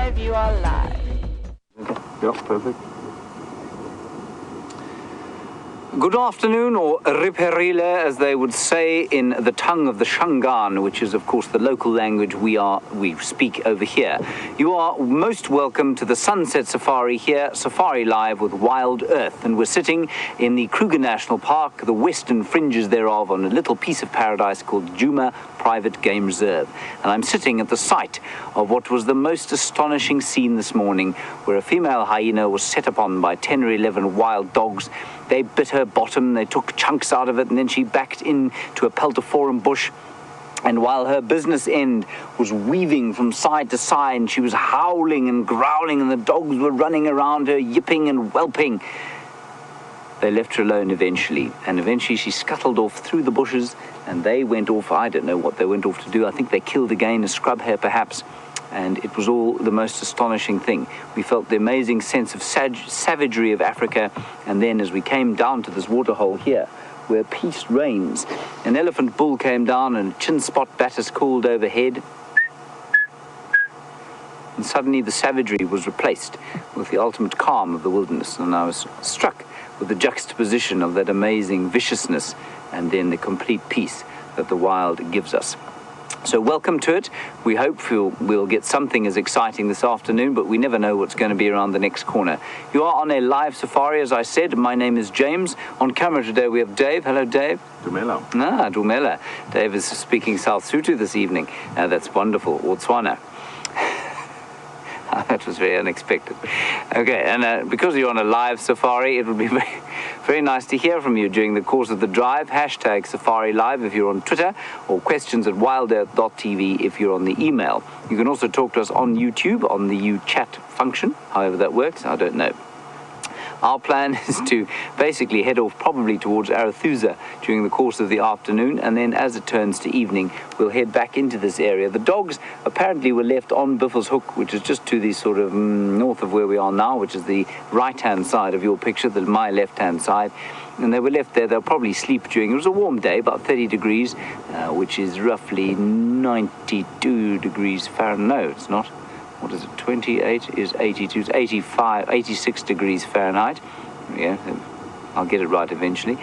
live, you are live. Okay. Yeah, perfect. Good afternoon, or riperile, as they would say in the tongue of the Shangaan, which is, of course, the local language we speak over here. You are most welcome to the Sunset Safari here, Safari Live with WildEarth, and we're sitting in the Kruger National Park, the western fringes thereof, on a little piece of paradise called Nkuhuma Private Game Reserve. And I'm sitting at the site of what was the most astonishing scene this morning, where a female hyena was set upon by 10 or 11 wild dogs. They bit her bottom, they took chunks out of it, and then she backed into a peltiforum bush. And while her business end was weaving from side to side, and she was howling and growling, and the dogs were running around her, yipping and whelping, they left her alone eventually. And eventually she scuttled off through the bushes, and they went off. I don't know what they went off to do. I think they killed again, a scrub hare perhaps. And it was all the most astonishing thing. We felt the amazing sense of savagery of Africa, and then as we came down to this waterhole here, where peace reigns, an elephant bull came down and chin spot batters called overhead, and suddenly the savagery was replaced with the ultimate calm of the wilderness, and I was struck with the juxtaposition of that amazing viciousness and then the complete peace that the wild gives us. So welcome to it. We hope we'll get something as exciting this afternoon, but we never know what's going to be around the next corner. You are on a live safari, as I said. My name is James. On camera today we have Dave. Hello, Dave. Dumela. Dumela. Dave is speaking South Sotho this evening. That's wonderful. Botswana. That was very unexpected. Okay, and because you're on a live safari, it would be very, very nice to hear from you during the course of the drive. Hashtag Safari Live if you're on Twitter, or questions at wildearth.tv if you're on the email. You can also talk to us on YouTube, on the UChat function, however that works, I don't know. Our plan is to basically head off probably towards Arathusa during the course of the afternoon, and then as it turns to evening, we'll head back into this area. The dogs apparently were left on Biffle's Hook, which is just to the sort of north of where we are now, which is the right-hand side of your picture, my left-hand side. And they were left there. They'll probably sleep during, it was a warm day, about 30 degrees, which is roughly 92 degrees Fahrenheit. No, it's not. What is it, 28 is 82, it's 85, 86 degrees Fahrenheit. Yeah, I'll get it right eventually.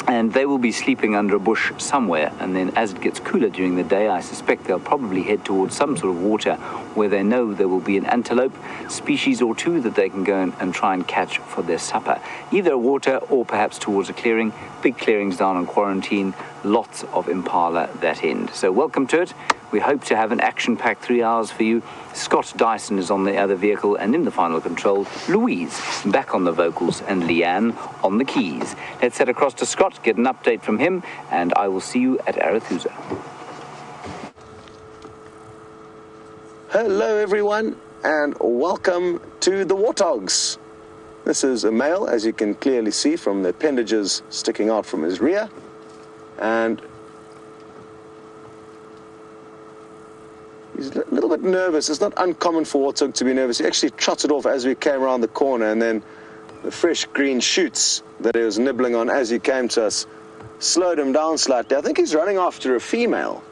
And they will be sleeping under a bush somewhere, and then as it gets cooler during the day, I suspect they'll probably head towards some sort of water where they know there will be an antelope species or two that they can go and try and catch for their supper. Either water or perhaps towards a clearing. Big clearings down on quarantine, lots of impala that end. So welcome to it. We hope to have an action-packed 3 hours for you. Scott Dyson is on the other vehicle, and in the final control, Louise back on the vocals and Leanne on the keys. Let's head across to Scott, get an update from him, and I will see you at Arathusa. Hello everyone, and welcome to the warthogs. This is a male, as you can clearly see from the appendages sticking out from his rear, and he's a little bit nervous. It's not uncommon for warthog to be nervous. He actually trotted off as we came around the corner, and then the fresh green shoots that he was nibbling on as he came to us slowed him down slightly. I think he's running after a female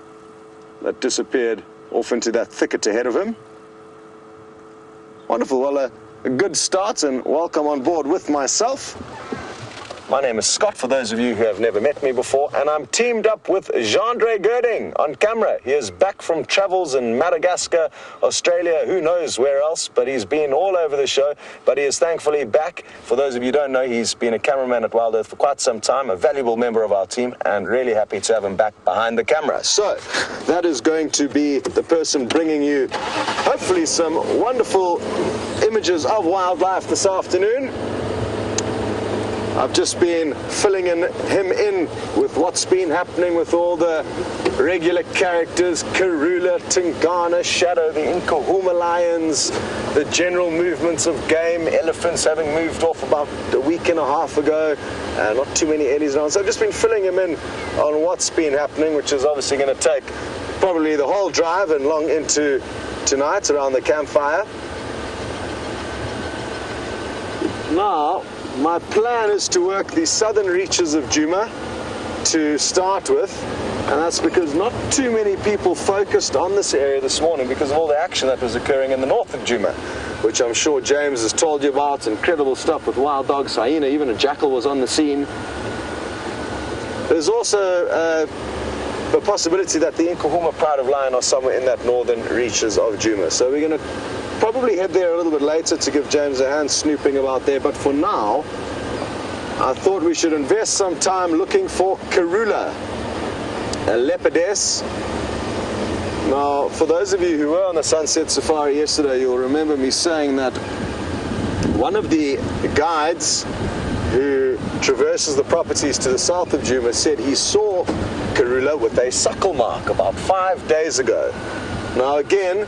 that disappeared off into that thicket ahead of him. Wonderful. Well, a good start, and welcome on board with myself. My name is Scott, for those of you who have never met me before, and I'm teamed up with Jandre Gerding on camera. He is back from travels in Madagascar, Australia, who knows where else, but he's been all over the show, but he is thankfully back. For those of you who don't know, he's been a cameraman at WildEarth for quite some time, a valuable member of our team, and really happy to have him back behind the camera. So, that is going to be the person bringing you, hopefully, some wonderful images of wildlife this afternoon. I've just been filling him in with what's been happening with all the regular characters, Karula, Tingana, Shadow, the Nkuhuma lions, the general movements of game, elephants having moved off about a week and a half ago, not too many ellies around. So I've just been filling him in on what's been happening, which is obviously going to take probably the whole drive and long into tonight around the campfire. Now, my plan is to work the southern reaches of Nkuhuma to start with, And that's because not too many people focused on this area this morning because of all the action that was occurring in the north of Djuma, which I'm sure James has told you about. Incredible stuff with wild dogs, hyena, even a jackal was on the scene. There's also the possibility that the Nkuhuma pride of lion are somewhere in that northern reaches of Djuma. So we're going to probably head there a little bit later to give James a hand snooping about there. But for now, I thought we should invest some time looking for Karula, a leopardess. Now, for those of you who were on the Sunset Safari yesterday, you'll remember me saying that one of the guides who traverses the properties to the south of Djuma said he saw Karula with a suckle mark about 5 days ago. Now again,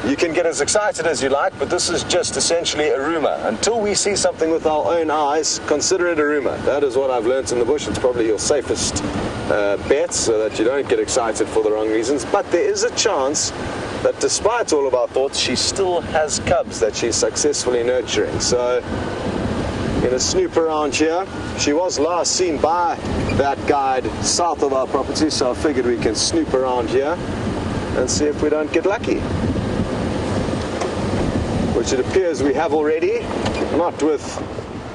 you can get as excited as you like, but this is just essentially a rumor. Until we see something with our own eyes, consider it a rumor. That is what I've learned in the bush. It's probably your safest bet, so that you don't get excited for the wrong reasons. But there is a chance that despite all of our thoughts, she still has cubs that she's successfully nurturing. So, in a snoop around here, she was last seen by that guide south of our property, so I figured we can snoop around here and see if we don't get lucky. Which it appears we have already, not with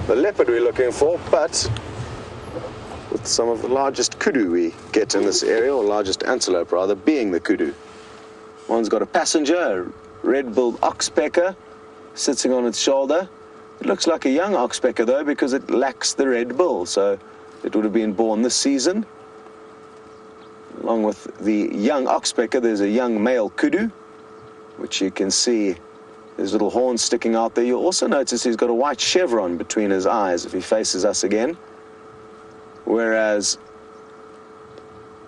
the leopard we're looking for, but with some of the largest kudu we get in this area, or largest antelope rather, being the kudu. One's got a passenger, a red-billed oxpecker, sitting on its shoulder. It looks like a young oxpecker though, because it lacks the red bill, so it would have been born this season. Along with the young oxpecker, there's a young male kudu, which you can see his little horns sticking out there. You'll also notice he's got a white chevron between his eyes if he faces us again, whereas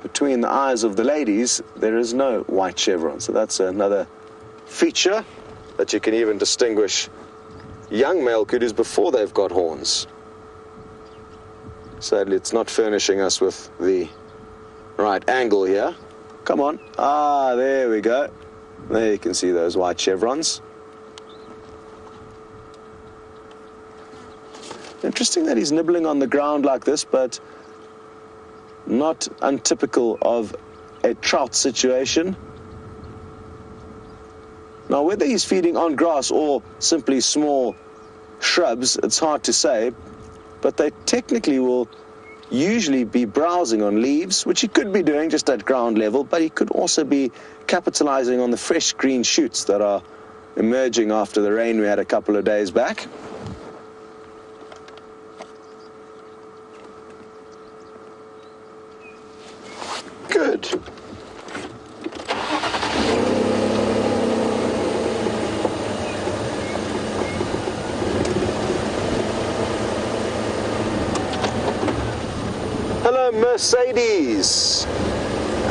between the eyes of the ladies there is no white chevron. So that's another feature that you can even distinguish young male kudus before they've got horns. Sadly, it's not furnishing us with the right angle here. Come on. Ah, there we go. There you can see those white chevrons. Interesting that he's nibbling on the ground like this, but not untypical of a trout situation. Now, whether he's feeding on grass or simply small shrubs, it's hard to say, but they technically will usually be browsing on leaves, which he could be doing just at ground level, but he could also be capitalizing on the fresh green shoots that are emerging after the rain we had a couple of days back. Good. Hello, Mercedes,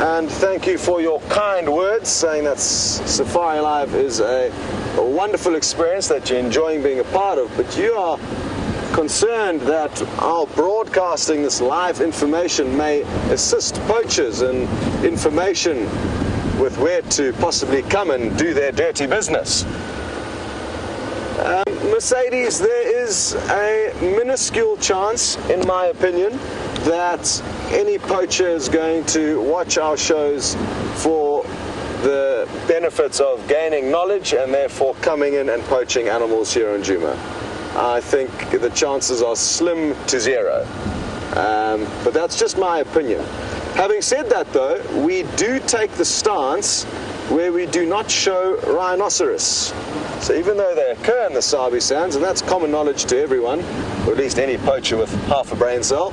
and thank you for your kind words, saying that Safari Live is a wonderful experience that you're enjoying being a part of, but you are concerned that our broadcasting this live information may assist poachers in information with where to possibly come and do their dirty business. Mercedes, there is a minuscule chance, in my opinion, that any poacher is going to watch our shows for the benefits of gaining knowledge and therefore coming in and poaching animals here in Djuma. I think the chances are slim to zero, but that's just my opinion. Having said that though, we do take the stance where we do not show rhinoceros. So even though they occur in the Sabi Sands, and that's common knowledge to everyone, or at least any poacher with half a brain cell,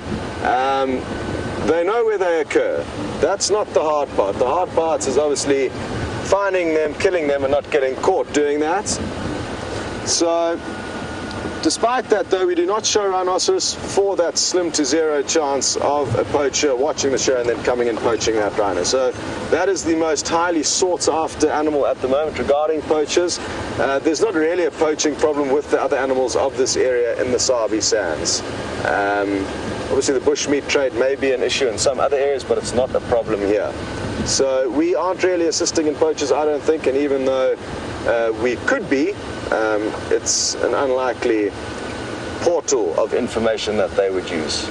they know where they occur. That's not the hard part. The hard part is obviously finding them, killing them, and not getting caught doing that. So despite that though, we do not show rhinoceros for that slim to zero chance of a poacher watching the show and then coming and poaching that rhino. So that is the most highly sought after animal at the moment regarding poachers. There's not really a poaching problem with the other animals of this area in the Sabi Sands. Obviously the bushmeat trade may be an issue in some other areas, but it's not a problem here. So we aren't really assisting in poachers, I don't think, and even though we could be, it's an unlikely portal of information that they would use.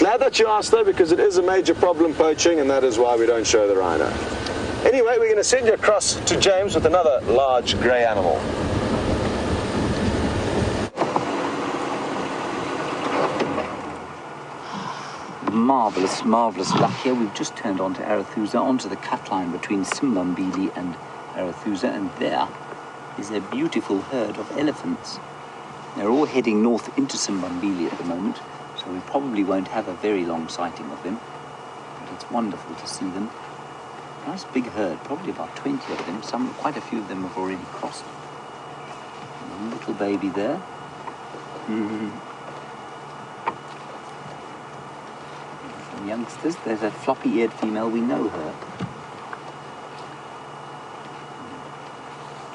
Glad that you asked though, because it is a major problem poaching, and that is why we don't show the rhino. Anyway, we're going to send you across to James with another large grey animal. Marvellous, marvellous luck here. We've just turned onto Arethusa, onto the cut line between Simbambili and Arethusa, and there is a beautiful herd of elephants. They're all heading north into Simbambili at the moment, so we probably won't have a very long sighting of them, but it's wonderful to see them. Nice big herd, probably about 20 of them. Quite a few of them have already crossed. A little baby there. Some youngsters. There's a floppy-eared female. We know her.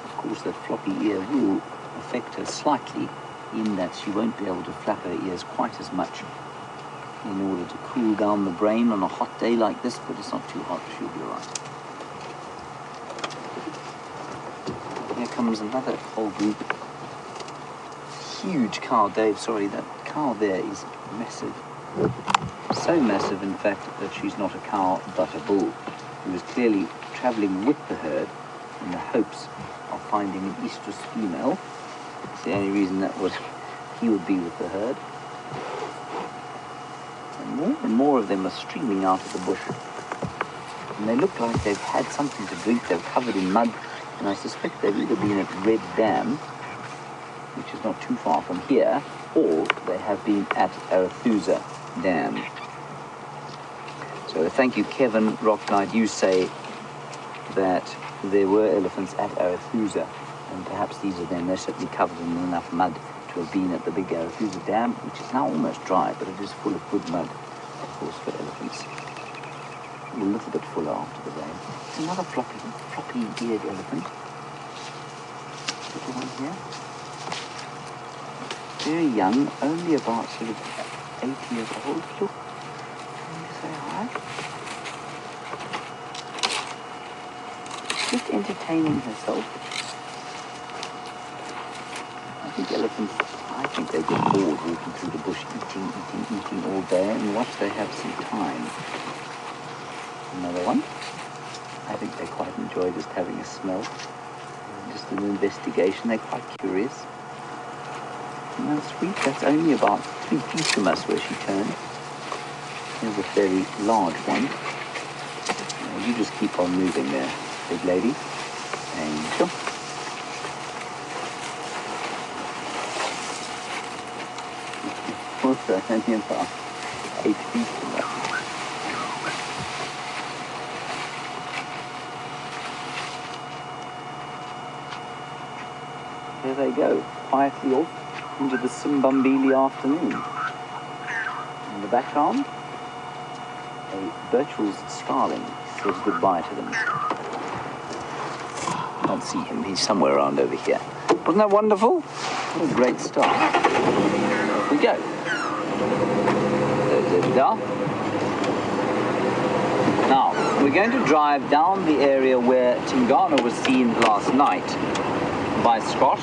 Of course, that floppy ear will affect her slightly, in that she won't be able to flap her ears quite as much in order to cool down the brain on a hot day like this, but it's not too hot, she'll be all right. Here comes another whole group. Huge cow, Dave, sorry, that cow there is massive. So massive, in fact, that she's not a cow, but a bull, who is clearly travelling with the herd in the hopes of finding an estrus female. It's the only reason he would be with the herd. And more of them are streaming out of the bush. And they look like they've had something to drink. They're covered in mud. And I suspect they've either been at Red Dam, which is not too far from here, or they have been at Arethusa Dam. So thank you, Kevin Rock Knight. You say that there were elephants at Arethusa, and perhaps these are them. They're certainly covered in enough mud to have been at the big Arethusa Dam, which is now almost dry, but it is full of good mud, of course, for elephants. A little bit fuller after the rain. Another floppy-eared elephant. Little one here. Very young, only about sort of 8 years old. Look, can you say hi? Just entertaining herself. I think elephants, they get bored walking through the bush, eating all day, and once they have some time. Another one. I think they quite enjoy just having a smell. Just an investigation. They're quite curious. And that's sweet. That's only about 3 feet from us where she turned. Here's a fairly large one. You just keep on moving there, big lady. Thank you. Also, only about 8 feet from us. There they go, quietly off into the Simbambili afternoon. In the background, a Birchall's starling says goodbye to them. Can't see him, he's somewhere around over here. Wasn't that wonderful? What a great start. Off we go. There we are. Now, we're going to drive down the area where Tingana was seen last night by Scott,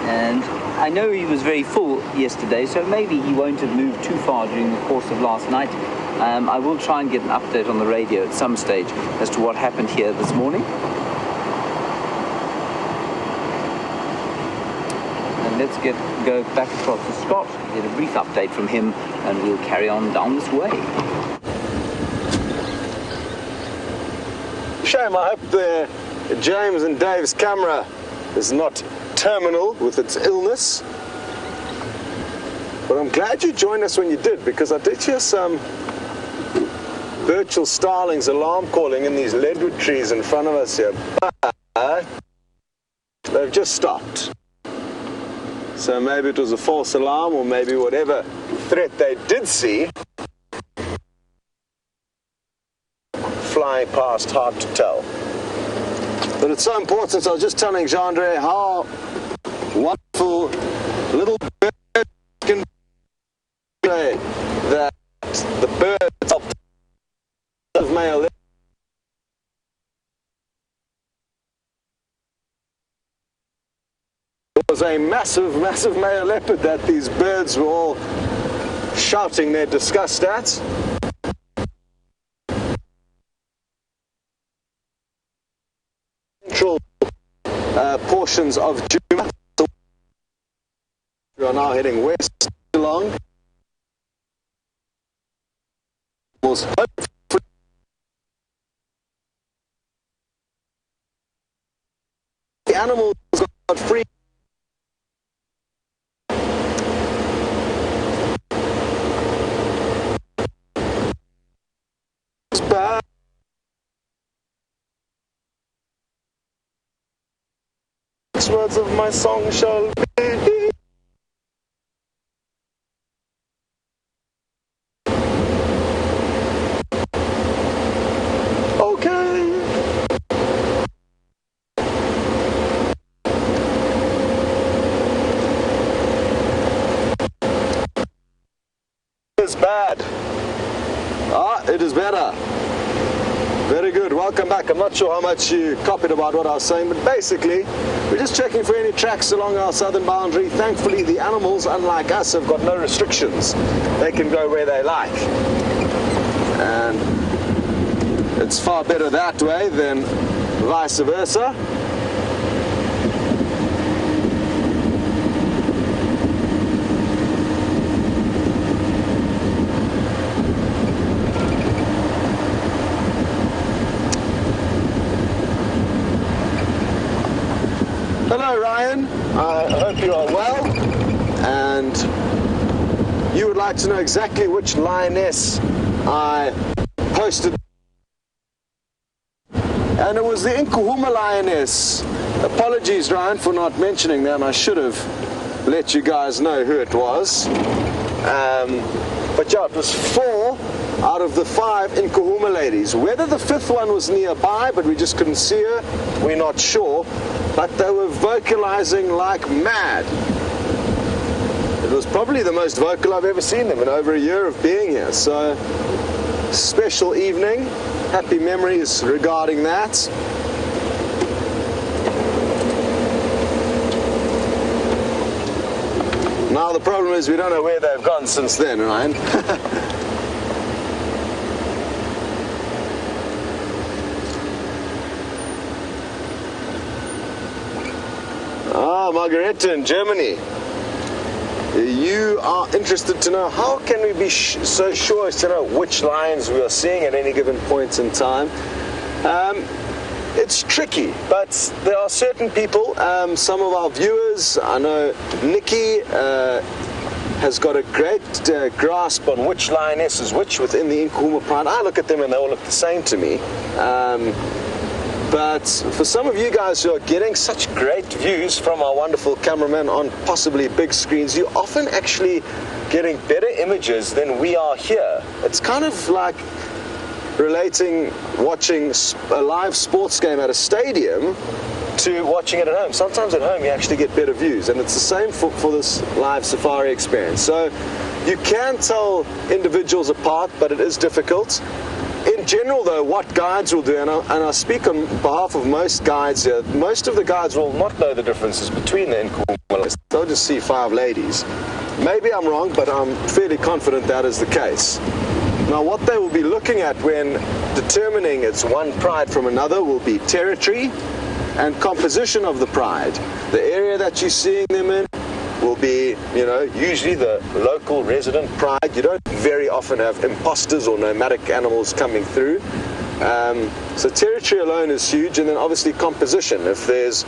and I know he was very full yesterday, so maybe he won't have moved too far during the course of last night. I will try and get an update on the radio at some stage as to what happened here this morning. And let's go back across to Scott, get a brief update from him, and we'll carry on down this way. Shame, I hope James and Dave's camera is not terminal with its illness. But I'm glad you joined us when you did, because I did hear some Birchall starlings alarm calling in these leadwood trees in front of us here, but they've just stopped. So maybe it was a false alarm, or maybe whatever threat they did see flying past, hard to tell. But it's so important. I was just telling Jandre how wonderful little birds can play, that the birds of male. There was a massive male leopard that these birds were all shouting their disgust at. Central portions of Nkuhuma. We are now heading west along. The animals got free. Words of my song shall be. Okay. It's bad. It is better. Very good. Welcome back. I'm not sure how much you copied about what I was saying, but basically, we're just checking for any tracks along our southern boundary. Thankfully, the animals, unlike us, have got no restrictions. They can go where they like. And it's far better that way than vice versa. Hello Ryan, I hope you are well, and you would like to know exactly which lioness I posted, and it was the Nkuhuma lioness. Apologies Ryan for not mentioning that, and I should have let you guys know who it was. But yeah, it was 4 out of the 5 Nkuhuma ladies. Whether the 5th one was nearby, but we just couldn't see her, we're not sure. But they were vocalizing like mad. It was probably the most vocal I've ever seen them in over a year of being here. So, special evening. Happy memories regarding that. Now the problem is we don't know where they've gone since then, Ryan. Margareta in Germany. You are interested to know how can we be so sure as to know which lions we are seeing at any given point in time. It's tricky, but there are certain people, some of our viewers, I know Nikki has got a great grasp on which lioness is which within the Nkuhuma pride. I look at them and they all look the same to me. But for some of you guys who are getting such great views from our wonderful cameraman on possibly big screens, you're often actually getting better images than we are here. It's kind of like relating watching a live sports game at a stadium to watching it at home. Sometimes at home you actually get better views, and it's the same for this live safari experience. So you can tell individuals apart, but it is difficult. In general, though, what guides will do, and I speak on behalf of most guides here, most of the guides will not know the differences between the Nkuhuma. They'll just see 5 ladies. Maybe I'm wrong, but I'm fairly confident that is the case. Now, what they will be looking at when determining its one pride from another will be territory and composition of the pride. The area that you're seeing them in will be, usually the local resident pride. You don't very often have imposters or nomadic animals coming through. So territory alone is huge, and then obviously composition. If there's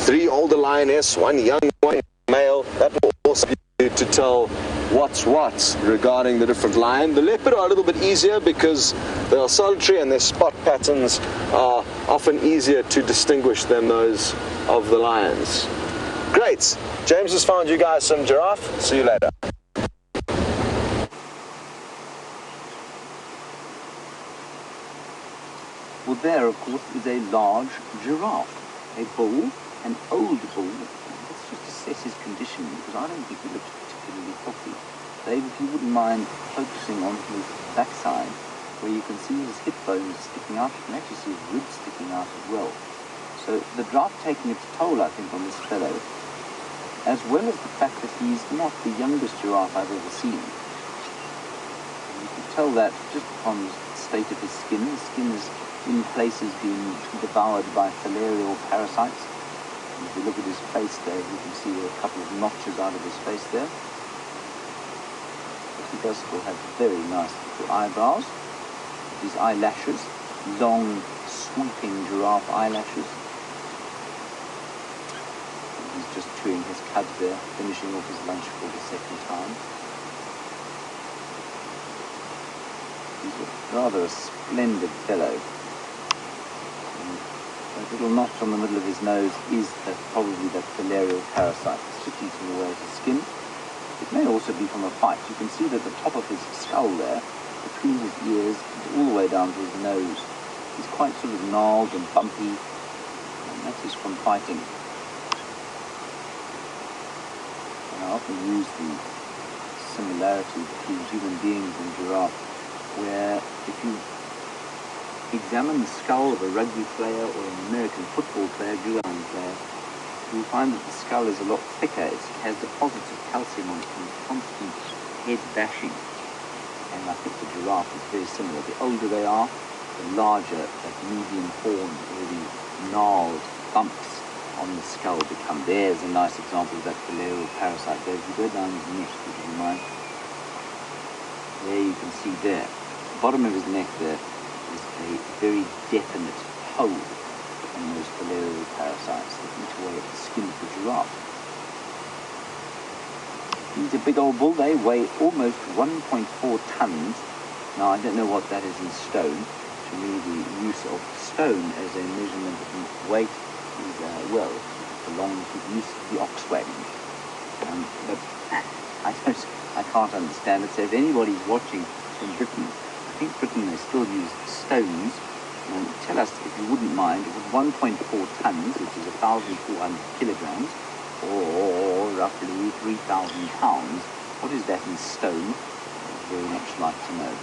3 older lioness, 1 young, 1 male, that will also be to tell what's what regarding the different lion. The leopard are a little bit easier because they are solitary and their spot patterns are often easier to distinguish than those of the lions. Great. James has found you guys some giraffe. See you later. Well, there, of course, is a large giraffe, a bull, an old bull. Let's just assess his condition, because I don't think he looks particularly healthy. Dave, if you wouldn't mind focusing on his backside, where you can see his hip bones sticking out. You can actually see his ribs sticking out as well. So the giraffe taking its toll, I think, on this fellow, as well as the fact that he's not the youngest giraffe I've ever seen. tell that just upon the state of his skin. The skin is in places being devoured by filarial parasites. And if you look at his face there, you can see there are a couple of notches out of his face there. But he does still have very nice little eyebrows. His eyelashes, long, sweeping giraffe eyelashes. He's just chewing his cud there, finishing off his lunch for the second time. He's rather a splendid fellow. That little notch on the middle of his nose is probably that filarial parasite. It's just eating away at his skin. It may also be from a fight. You can see that the top of his skull there, between his ears, all the way down to his nose, is quite sort of gnarled and bumpy, and that is from fighting. And I often use the similarity between human beings and giraffe, where if you examine the skull of a rugby player or an American football player, Gulan player, you'll find that the skull is a lot thicker. It has deposits of calcium on it from constant head bashing. And I think the giraffe is very similar. The older they are, the larger that median horn or the gnarled bumps on the skull become. There's a nice example of that filarial parasite there. If you go down his neck, if you mind, there you can see there. The bottom of his neck there is a very definite hole on those filarial parasites that eat away at the skin of the giraffe. He's a big old bull. They weigh almost 1.4 tons. Now, I don't know what that is in stone. To me, the use of stone as a measurement of weight is, well, belongs to the use of the ox wagon. But I can't understand it. So if anybody's watching from Britain, I think Britain, they still use stones. Tell us, if you wouldn't mind, with 1.4 tons, which is 1,400 kilograms, or roughly 3,000 pounds. What is that in stone? I'd very much like to know.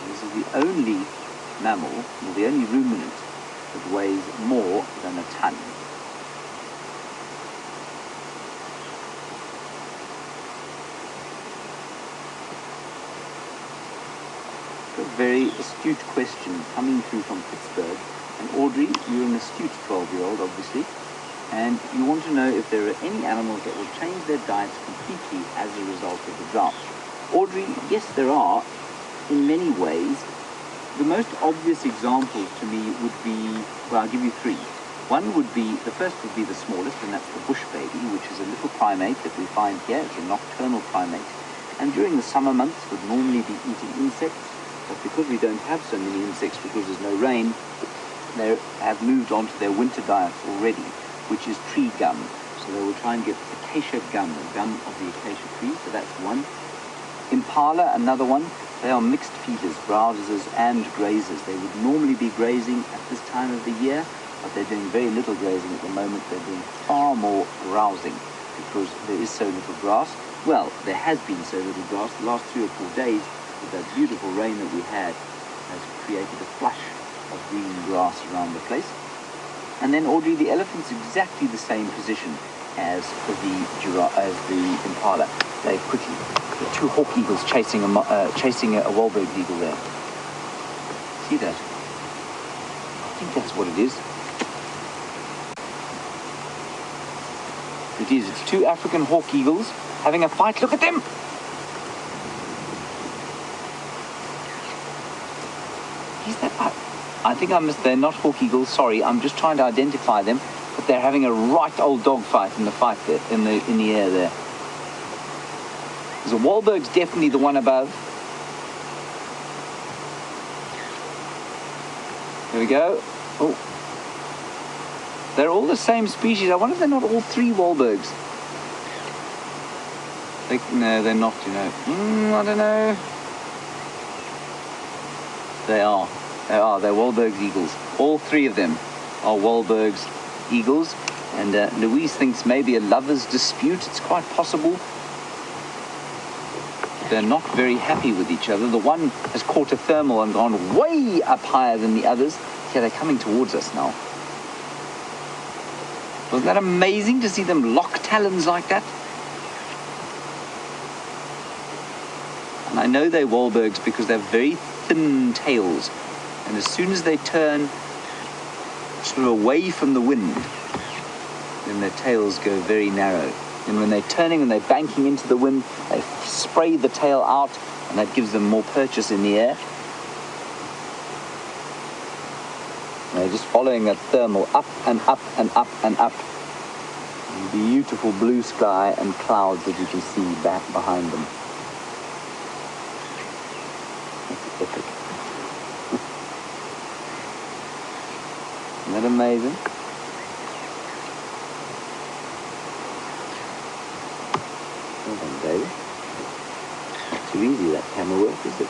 This is the only mammal, or the only ruminant, that weighs more than a ton. A very astute question coming through from Pittsburgh. And Audrey, you're an astute 12-year-old, obviously, and you want to know if there are any animals that will change their diets completely as a result of the drought. Audrey, yes, there are, in many ways. The most obvious example to me would be, well, I'll give you three. One would be, the first would be the smallest, and that's the bush baby, which is a little primate that we find here. It's a nocturnal primate. And during the summer months would normally be eating insects, but because we don't have so many insects, because there's no rain, they have moved on to their winter diet already, which is tree gum. So they will try and get acacia gum, the gum of the acacia tree. So that's one. Impala, another one. They are mixed feeders, browsers and grazers. They would normally be grazing at this time of the year, but they're doing very little grazing at the moment. They're doing far more browsing because there is so little grass. Well, there has been so little grass. The last 3 or 4 days, with that beautiful rain that we had, has created a flush of green grass around the place. And then, Audrey, the elephant's exactly the same position as the impala. They quickly, the 2 hawk eagles chasing a Wahlberg eagle there. See that? I think that's what it is. It is. It's 2 African hawk eagles having a fight. Look at them! Is that? I think I missed. They're not hawk eagles. Sorry, I'm just trying to identify them. But they're having a right old dog fight in the fight there, in the air there. So Wahlberg's definitely the one above. There we go. Oh, they're all the same species. I wonder if they're not all 3 Wahlbergs. No, they're not. You know, I don't know. They are. They're Wahlberg's eagles. All 3 of them are Wahlberg's eagles. And Louise thinks maybe a lover's dispute. It's quite possible. They're not very happy with each other. The one has caught a thermal and gone way up higher than the others. Yeah, they're coming towards us now. Wasn't that amazing to see them lock talons like that? And I know they're Wahlbergs because they have very thin tails. And as soon as they turn sort of away from the wind, then their tails go very narrow. And when they're turning and they're banking into the wind, they spray the tail out, and that gives them more purchase in the air. And they're just following that thermal up and up and up and up. And beautiful blue sky and clouds that you can see back behind them. That's epic. Isn't that amazing? Well done, David. Not too easy, that camera work, is it?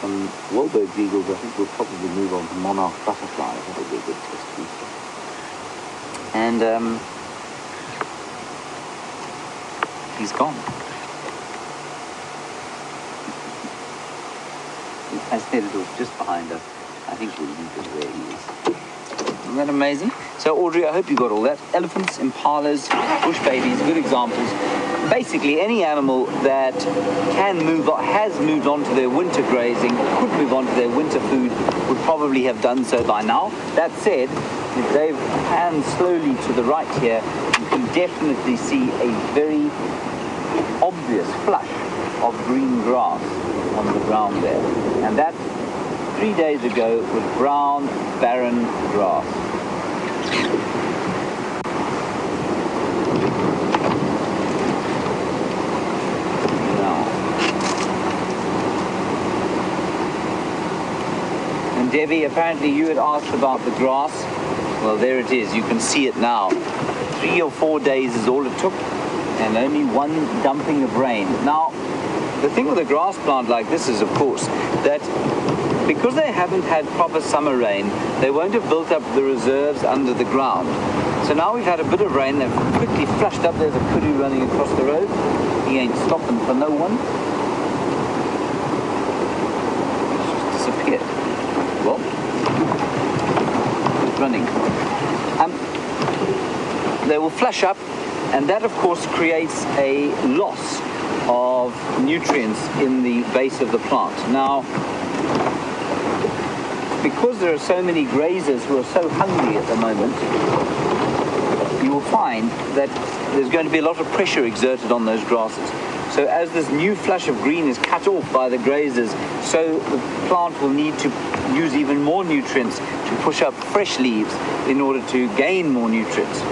From Wahlberg eagles, I think we'll probably move on to monarch butterflies. That would be a good test feature. And he's gone. As headed off just behind us. I think we'll leave it where he is. Isn't that amazing? So Audrey, I hope you got all that. Elephants, impalas, bush babies, good examples. Basically, any animal that can move, has moved on to their winter grazing, could move on to their winter food, would probably have done so by now. That said, if they pan slowly to the right here, you can definitely see a very obvious flush of green grass on the ground there. And that 3 days ago was brown, barren grass. Now. And Debbie, apparently you had asked about the grass. Well, there it is. You can see it now. 3 or 4 days is all it took, and only one dumping of rain. Now, the thing with a grass plant like this is, of course, that because they haven't had proper summer rain, they won't have built up the reserves under the ground. So now we've had a bit of rain, they've quickly flushed up. There's a kudu running across the road. He ain't stopping for no one. He's just disappeared. Well, he's running. They will flush up, and that of course creates a loss of nutrients in the base of the plant. Now, because there are so many grazers who are so hungry at the moment, you will find that there's going to be a lot of pressure exerted on those grasses. So as this new flush of green is cut off by the grazers, so the plant will need to use even more nutrients to push up fresh leaves in order to gain more nutrients.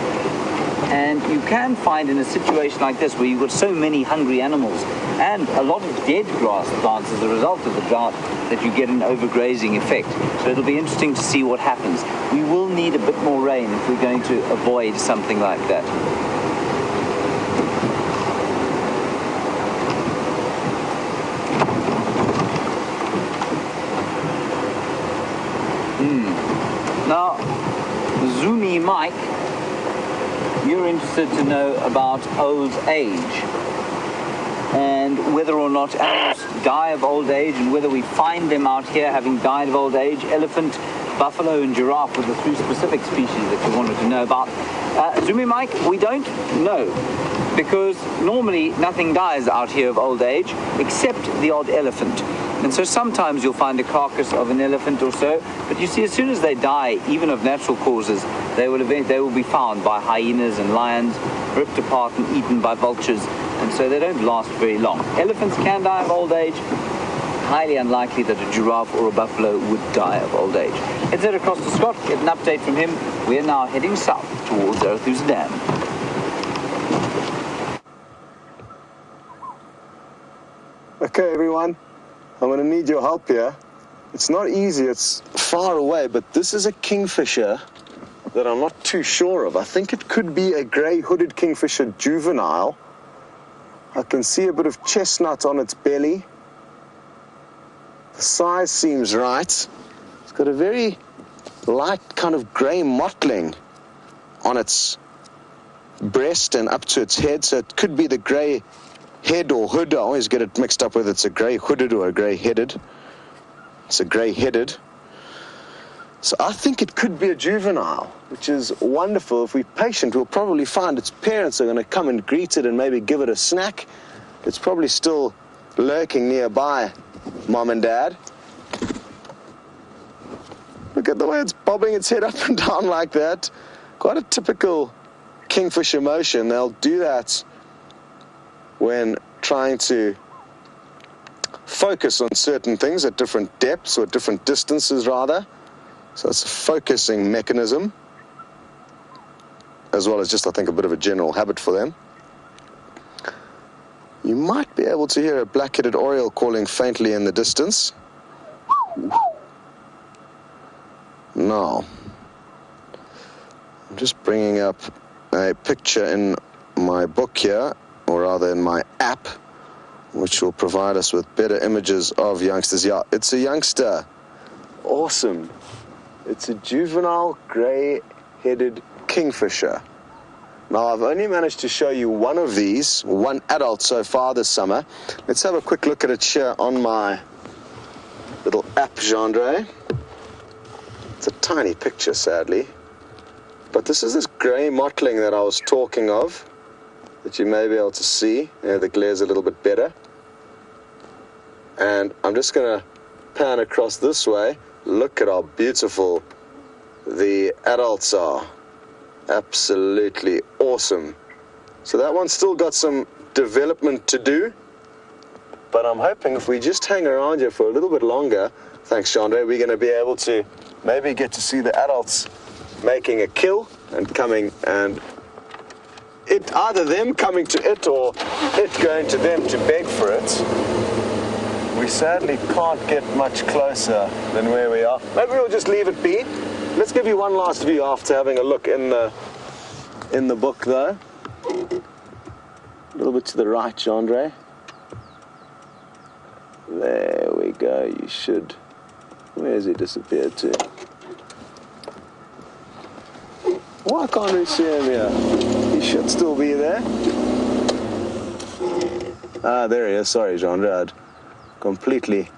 And you can find in a situation like this where you've got so many hungry animals and a lot of dead grass plants as a result of the drought that you get an overgrazing effect. So it'll be interesting to see what happens. We will need a bit more rain if we're going to avoid something like that. Now, Zoomy Mike, you're interested to know about old age and whether or not animals die of old age and whether we find them out here having died of old age. Elephant, buffalo and giraffe were the three specific species that you wanted to know about. Zoomy Mike, we don't know, because normally nothing dies out here of old age except the odd elephant. And so sometimes you'll find a carcass of an elephant or so, but you see, as soon as they die, even of natural causes, they will be found by hyenas and lions, ripped apart and eaten by vultures, and so they don't last very long. Elephants can die of old age. Highly unlikely that a giraffe or a buffalo would die of old age. Let's head across to Scott, get an update from him. We're now heading south towards Earth's Dam. Okay, everyone. I'm going to need your help here. It's not easy, it's far away, but this is a kingfisher that I'm not too sure of. I think it could be a grey hooded kingfisher juvenile. I can see a bit of chestnut on its belly. The size seems right. It's got a very light kind of grey mottling on its breast and up to its head, so it could be the grey head or hood. I always get it mixed up whether it's a grey hooded or a grey headed. It's a grey headed. So I think it could be a juvenile, which is wonderful. If we're patient, we'll probably find its parents are going to come and greet it and maybe give it a snack. It's probably still lurking nearby, Mom and Dad. Look at the way it's bobbing its head up and down like that. Quite a typical kingfisher motion. They'll do that when trying to focus on certain things at different depths or different distances rather. So it's a focusing mechanism, as well as just, I think, a bit of a general habit for them. You might be able to hear a black-headed oriole calling faintly in the distance. Now, I'm just bringing up a picture in my book here, or rather in my app, which will provide us with better images of youngsters. Yeah, it's a youngster. Awesome. It's a juvenile grey-headed kingfisher. Now, I've only managed to show you one of these, one adult so far this summer. Let's have a quick look at it here on my little app, Gendre. It's a tiny picture, sadly. But this is this grey mottling that I was talking of, that you may be able to see. Yeah, the glare's a little bit better. And I'm just going to pan across this way. Look at how beautiful the adults are. Absolutely awesome. So that one's still got some development to do, but I'm hoping if we just hang around here for a little bit longer, thanks Gendre, we're going to be able to maybe get to see the adults making a kill and coming, and it either them coming to it or it going to them to beg for it. We sadly can't get much closer than where we are. Maybe we'll just leave it be. Let's give you one last view after having a look in the book, though. A little bit to the right, Gendre. There we go. You should. Where's he disappeared to? Why can't we see him here? He should still be there. Ah, there he is. Sorry, Gendre. I'd completely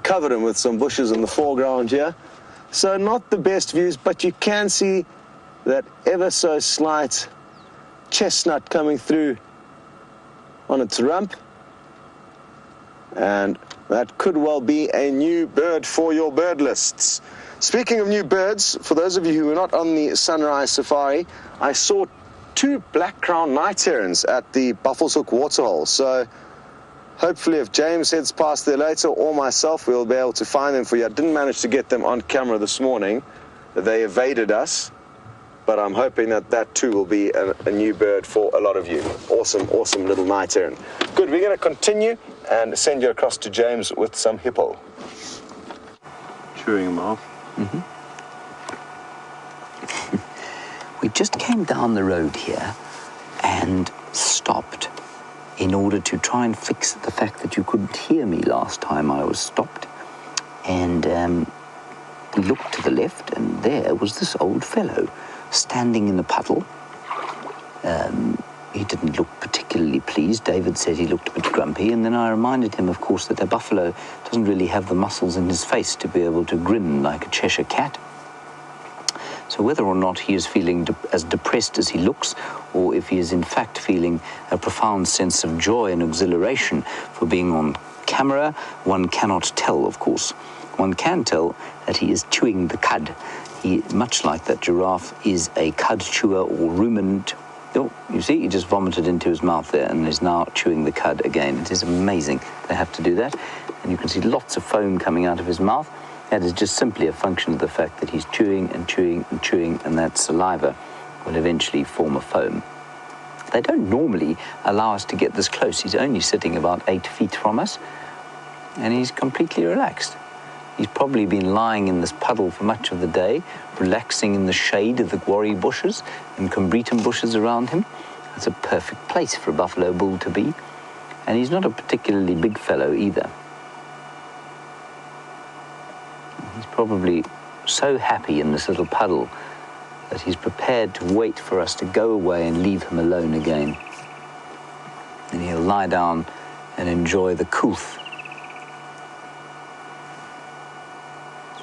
covered him with some bushes in the foreground here. So not the best views, but you can see that ever so slight chestnut coming through on its rump. And that could well be a new bird for your bird lists. Speaking of new birds, for those of you who are not on the sunrise safari, I saw 2 black-crowned night herons at the Buffelshoek waterhole. So hopefully if James heads past there later, or myself, we'll be able to find them for you. I didn't manage to get them on camera this morning. They evaded us, but I'm hoping that that too will be a new bird for a lot of you. Awesome, awesome little night heron. Good, we're going to continue and send you across to James with some hippo. Chewing them off. Mm-hmm. We just came down the road here and stopped in order to try and fix the fact that you couldn't hear me last time I was stopped. And we looked to the left, and there was this old fellow standing in the puddle. He didn't look particularly pleased. David said he looked a bit grumpy, and then I reminded him, of course, that a buffalo doesn't really have the muscles in his face to be able to grin like a Cheshire cat. So whether or not he is feeling as depressed as he looks, or if he is in fact feeling a profound sense of joy and exhilaration for being on camera, one cannot tell, of course. One can tell that he is chewing the cud. He, much like that giraffe, is a cud chewer or ruminant. Oh, you see, he just vomited into his mouth there and is now chewing the cud again. It is amazing they have to do that. And you can see lots of foam coming out of his mouth. That is just simply a function of the fact that he's chewing and chewing and chewing, and that saliva will eventually form a foam. They don't normally allow us to get this close. He's only sitting about 8 feet from us, and he's completely relaxed. He's probably been lying in this puddle for much of the day, relaxing in the shade of the guarri bushes and combretum bushes around him. That's a perfect place for a buffalo bull to be. And he's not a particularly big fellow either. He's probably so happy in this little puddle that he's prepared to wait for us to go away and leave him alone again. And he'll lie down and enjoy the couth.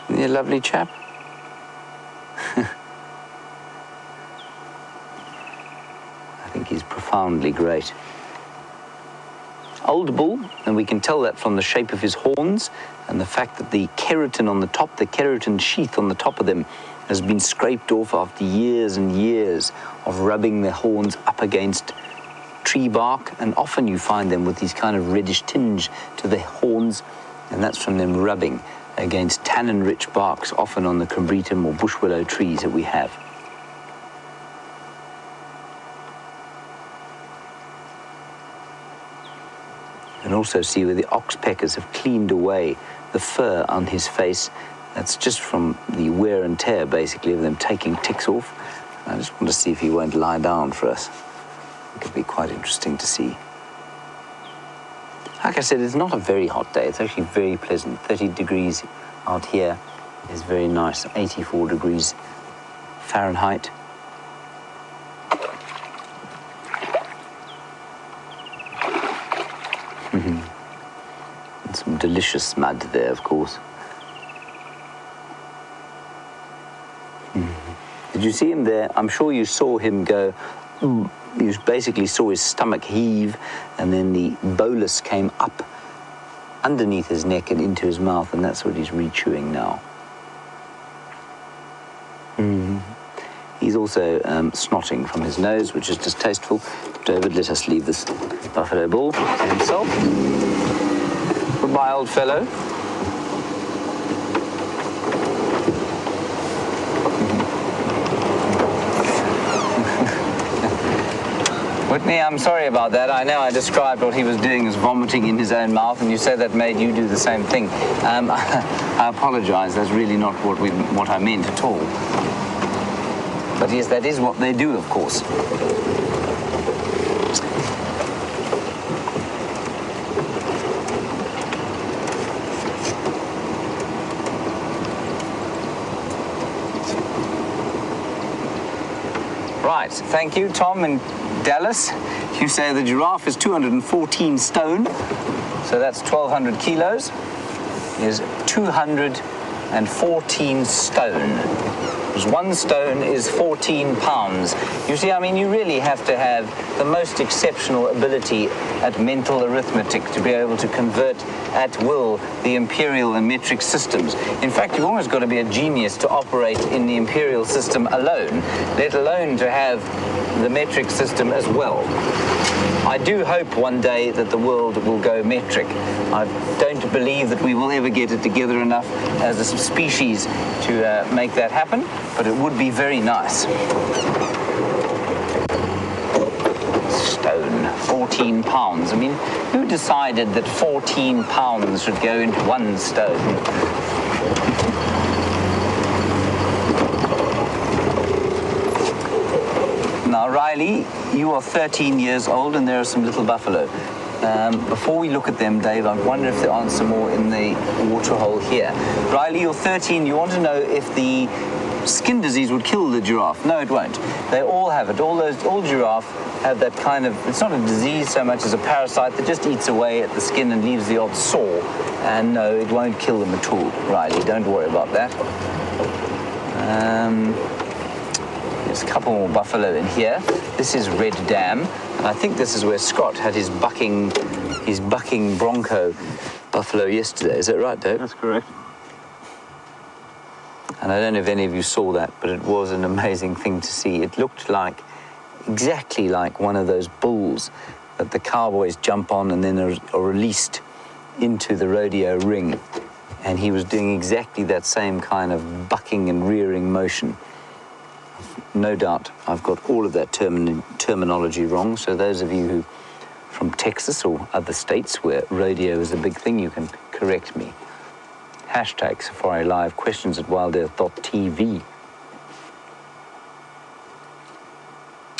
Isn't he a lovely chap? I think he's profoundly great. old bull, and we can tell that from the shape of his horns and the fact that the keratin on the top, the keratin sheath on the top of them, has been scraped off after years and years of rubbing their horns up against tree bark, and often you find them with these kind of reddish tinge to the horns, and that's from them rubbing against tannin-rich barks, often on the combretum or bush willow trees that we have. And also see where the oxpeckers have cleaned away the fur on his face. That's just from the wear and tear, basically, of them taking ticks off. I just want to see if he won't lie down for us. It could be quite interesting to see. Like I said, it's not a very hot day. It's actually very pleasant. 30 degrees out here is very nice. 84 degrees Fahrenheit. And some delicious mud there, of course. Did you see him there? I'm sure you saw him go. You basically saw his stomach heave, and then the bolus came up underneath his neck and into his mouth, and that's what he's re-chewing now. He's also snotting from his nose, which is distasteful. David, let us leave this buffalo bull to himself. Goodbye, old fellow. Whitney, I'm sorry about that. I know I described what he was doing as vomiting in his own mouth, and you said that made you do the same thing. I apologize. That's really not what I meant at all. But yes, that is what they do, of course. Right, thank you, Tom and Dallas. You say the giraffe is 214 stone, so that's 1,200 kilos, is 214 stone. Because 1 stone is 14 pounds. You see, I mean, you really have to have the most exceptional ability at mental arithmetic to be able to convert at will the imperial and metric systems. In fact, you've almost got to be a genius to operate in the imperial system alone, let alone to have the metric system as well. I do hope one day that the world will go metric. I don't believe that we will ever get it together enough as a species to make that happen, but it would be very nice. Stone, 14 pounds. I mean, who decided that 14 pounds should go into 1 stone? Now, Riley, you are 13 years old, and there are some little buffalo. Before we look at them, Dave, I wonder if there aren't some more in the waterhole here. Riley, you're 13. You want to know if the skin disease would kill the giraffe? No, it won't. They all have it. All giraffe have that kind of, it's not a disease so much as a parasite that just eats away at the skin and leaves the odd sore. And no, it won't kill them at all, Riley. Don't worry about that. There's a couple more buffalo in here. This is Red Dam, and I think this is where Scott had his bucking bronco buffalo yesterday. Is that right, Dave? That's correct. And I don't know if any of you saw that, but it was an amazing thing to see. It looked like, exactly like one of those bulls that the cowboys jump on and then are released into the rodeo ring. And he was doing exactly that same kind of bucking and rearing motion. No doubt I've got all of that terminology wrong, so those of you who from Texas or other states where rodeo is a big thing, you can correct me. Hashtag Safari Live, questions at wildearth.tv.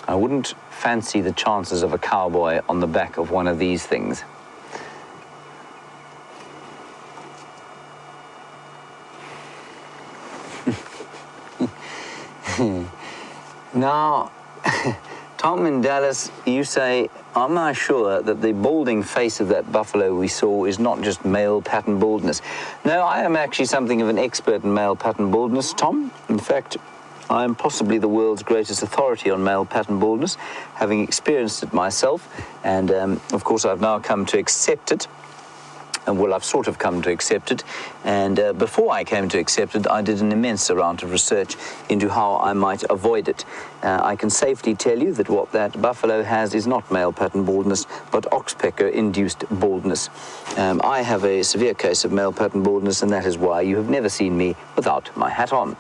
I wouldn't fancy the chances of a cowboy on the back of one of these things. Now, Tom in Dallas, you say, am I sure that the balding face of that buffalo we saw is not just male pattern baldness? No, I am actually something of an expert in male pattern baldness, Tom. In fact, I am possibly the world's greatest authority on male pattern baldness, having experienced it myself, and of course I've now come to accept it. And well, I've sort of come to accept it, and before I came to accept it, I did an immense amount of research into how I might avoid it. I can safely tell you that what that buffalo has is not male pattern baldness, but oxpecker-induced baldness. I have a severe case of male pattern baldness, and that is why you have never seen me without my hat on.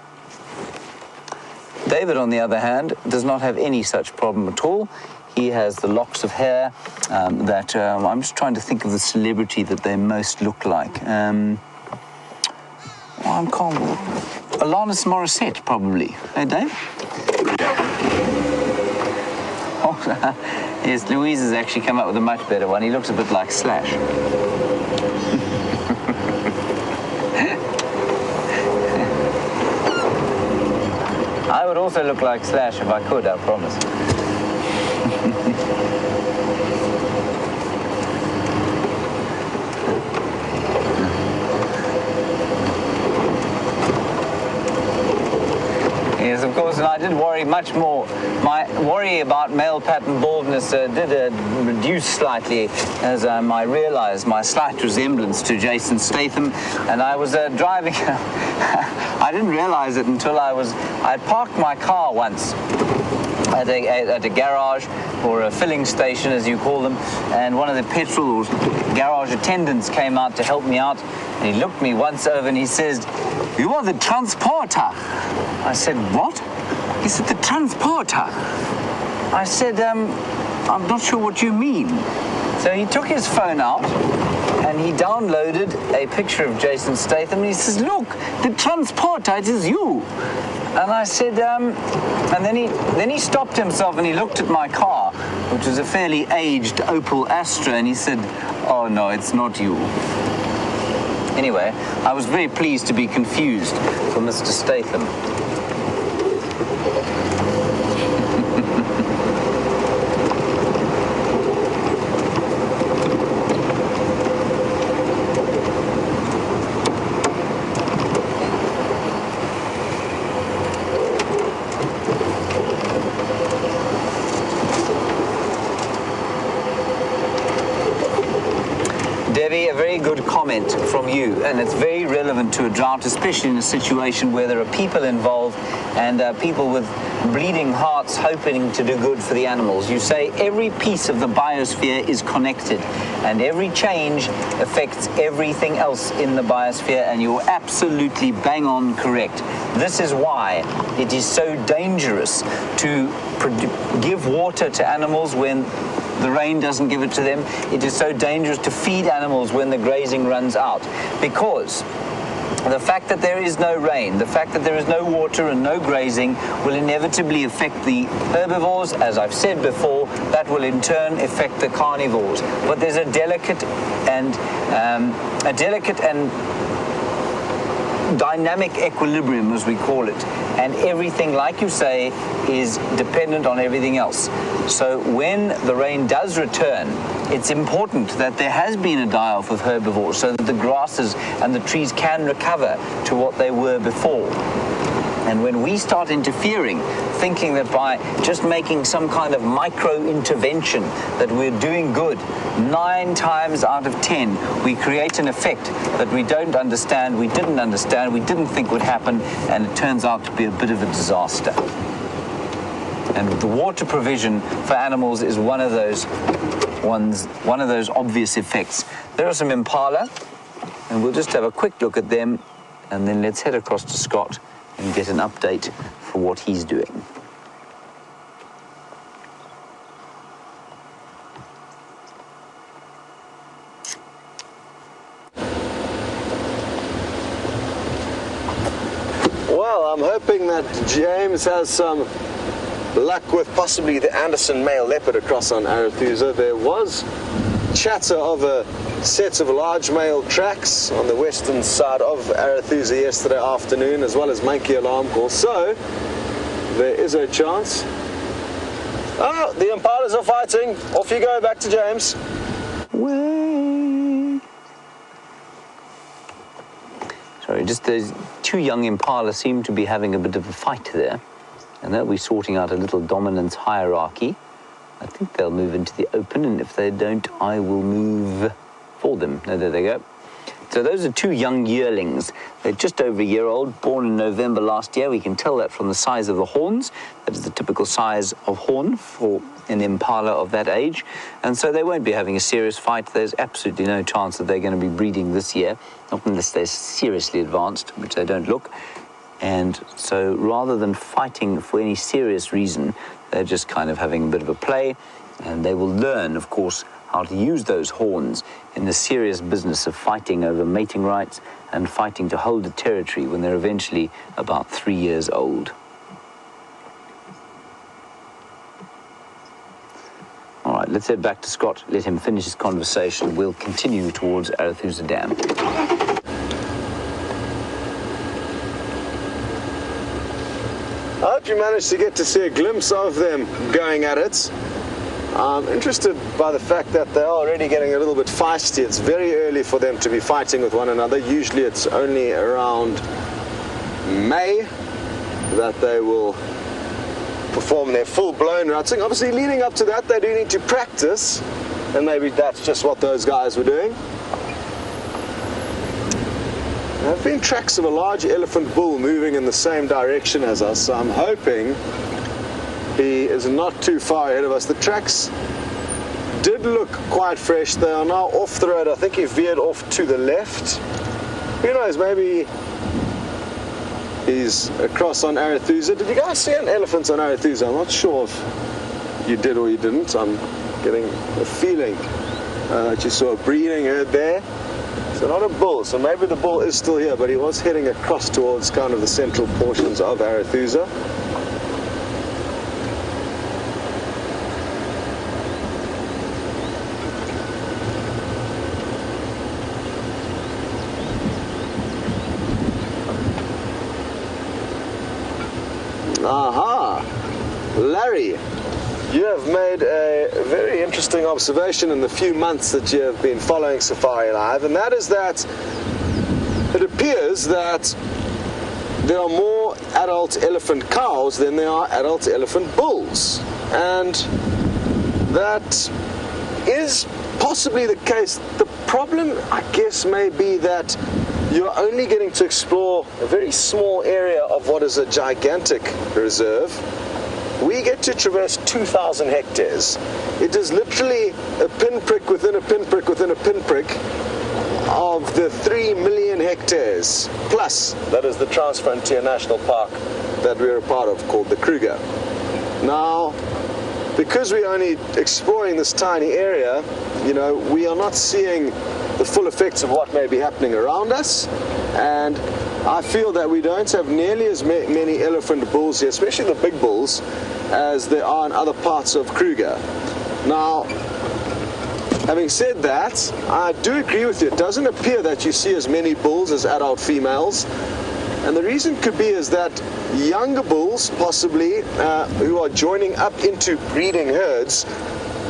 David, on the other hand, does not have any such problem at all. He has the locks of hair that I'm just trying to think of the celebrity that they most look like. Alanis Morissette, probably. Hey, Dave? Oh, yes, Louise has actually come up with a much better one. He looks a bit like Slash. I would also look like Slash if I could, I promise. Yes, of course, and I did worry much more. My worry about male pattern baldness did reduce slightly as I realized my slight resemblance to Jason Statham, and I was driving. I didn't realize it until I parked my car once at a garage, or a filling station as you call them, and one of the petrol or garage attendants came out to help me out, and he looked me once over and he says, "You are the transporter." I said, "What?" He said, "The transporter." I said, "I'm not sure what you mean." So he took his phone out and he downloaded a picture of Jason Statham, and he says, "Look, the transporter, it is you." And I said, and then he stopped himself and he looked at my car, which was a fairly aged Opel Astra, and he said, "Oh no, it's not you." Anyway, I was very pleased to be confused for Mr. Statham. Debbie, a very good comment from you, and it's very relevant to a drought, especially in a situation where there are people involved and people with bleeding hearts hoping to do good for the animals. You say every piece of the biosphere is connected, and every change affects everything else in the biosphere, and you're absolutely bang on correct. This is why it is so dangerous to give water to animals when the rain doesn't give it to them. It is so dangerous to feed animals when the grazing runs out, because the fact that there is no rain, the fact that there is no water and no grazing will inevitably affect the herbivores, as I've said before. That will in turn affect the carnivores. But there's a delicate and dynamic equilibrium, as we call it, and everything, like you say, is dependent on everything else. So when the rain does return, it's important that there has been a die-off of herbivores so that the grasses and the trees can recover to what they were before. And when we start interfering, thinking that by just making some kind of micro-intervention that we're doing good, 9 times out of 10, we create an effect that we don't understand, we didn't think would happen, and it turns out to be a bit of a disaster. And the water provision for animals is one of those obvious effects. There are some impala, and we'll just have a quick look at them, and then let's head across to Scott and get an update for what he's doing. Well, I'm hoping that James has some luck with possibly the Anderson male leopard across on Arathusa. There was chatter of a set of large male tracks on the western side of Arathusa yesterday afternoon, as well as monkey alarm calls. So there is a chance. Oh, the impalas are fighting. Off you go, back to James. Way. Sorry, just those 2 young impala seem to be having a bit of a fight there. and they'll be sorting out a little dominance hierarchy. I think they'll move into the open, and if they don't, I will move for them. No, there they go. So those are two young yearlings. They're just over a year old, born in November last year. We can tell that from the size of the horns. That is the typical size of horn for an impala of that age. And so they won't be having a serious fight. There's absolutely no chance that they're going to be breeding this year, not unless they're seriously advanced, which they don't look. And so rather than fighting for any serious reason, they're just kind of having a bit of a play. And they will learn, of course, how to use those horns in the serious business of fighting over mating rights and fighting to hold the territory when they're eventually about 3 years old. All right, let's head back to Scott, let him finish his conversation. We'll continue towards Arethusa Dam. I hope you managed to get to see a glimpse of them going at it. I'm interested by the fact that they're already getting a little bit feisty. It's very early for them to be fighting with one another. Usually it's only around May that they will perform their full-blown rutting. Obviously, leading up to that, they do need to practice, and maybe that's just what those guys were doing. There have been tracks of a large elephant bull moving in the same direction as us, so I'm hoping he is not too far ahead of us. The tracks did look quite fresh. They are now off the road. I think he veered off to the left. Who knows, maybe he's across on Arethusa. Did you guys see an elephant on Arethusa? I'm not sure if you did or you didn't. I'm getting a feeling that you saw a breeding herd there. So not a bull, so maybe the bull is still here, but he was heading across towards kind of the central portions of Arethusa. Aha! Larry, you have made a very interesting observation in the few months that you have been following Safari Live, and that is that it appears that there are more adult elephant cows than there are adult elephant bulls. And that is possibly the case. The problem, I guess, may be that you're only getting to explore a very small area of what is a gigantic reserve. We get to traverse 2,000 hectares. It is literally a pinprick within a pinprick within a pinprick of the 3 million hectares plus that is the Transfrontier National Park that we're a part of, called the Kruger. Now, because we're only exploring this tiny area, you know, we are not seeing the full effects of what may be happening around us, and I feel that we don't have nearly as many elephant bulls here, especially the big bulls, as there are in other parts of Kruger. Now, having said that, I do agree with you. It doesn't appear that you see as many bulls as adult females, and the reason could be is that younger bulls, possibly, who are joining up into breeding herds,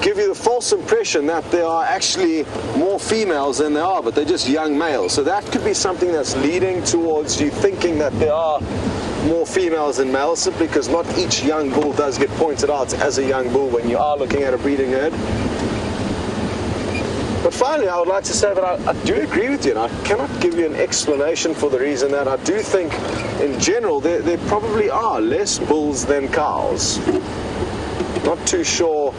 give you the false impression that there are actually more females than there are, but they're just young males. So that could be something that's leading towards you thinking that there are more females than males, simply because not each young bull does get pointed out as a young bull when you are looking at a breeding herd. But finally, I would like to say that I do agree with you, and I cannot give you an explanation for the reason that I do think, in general, there probably are less bulls than cows. Not too sure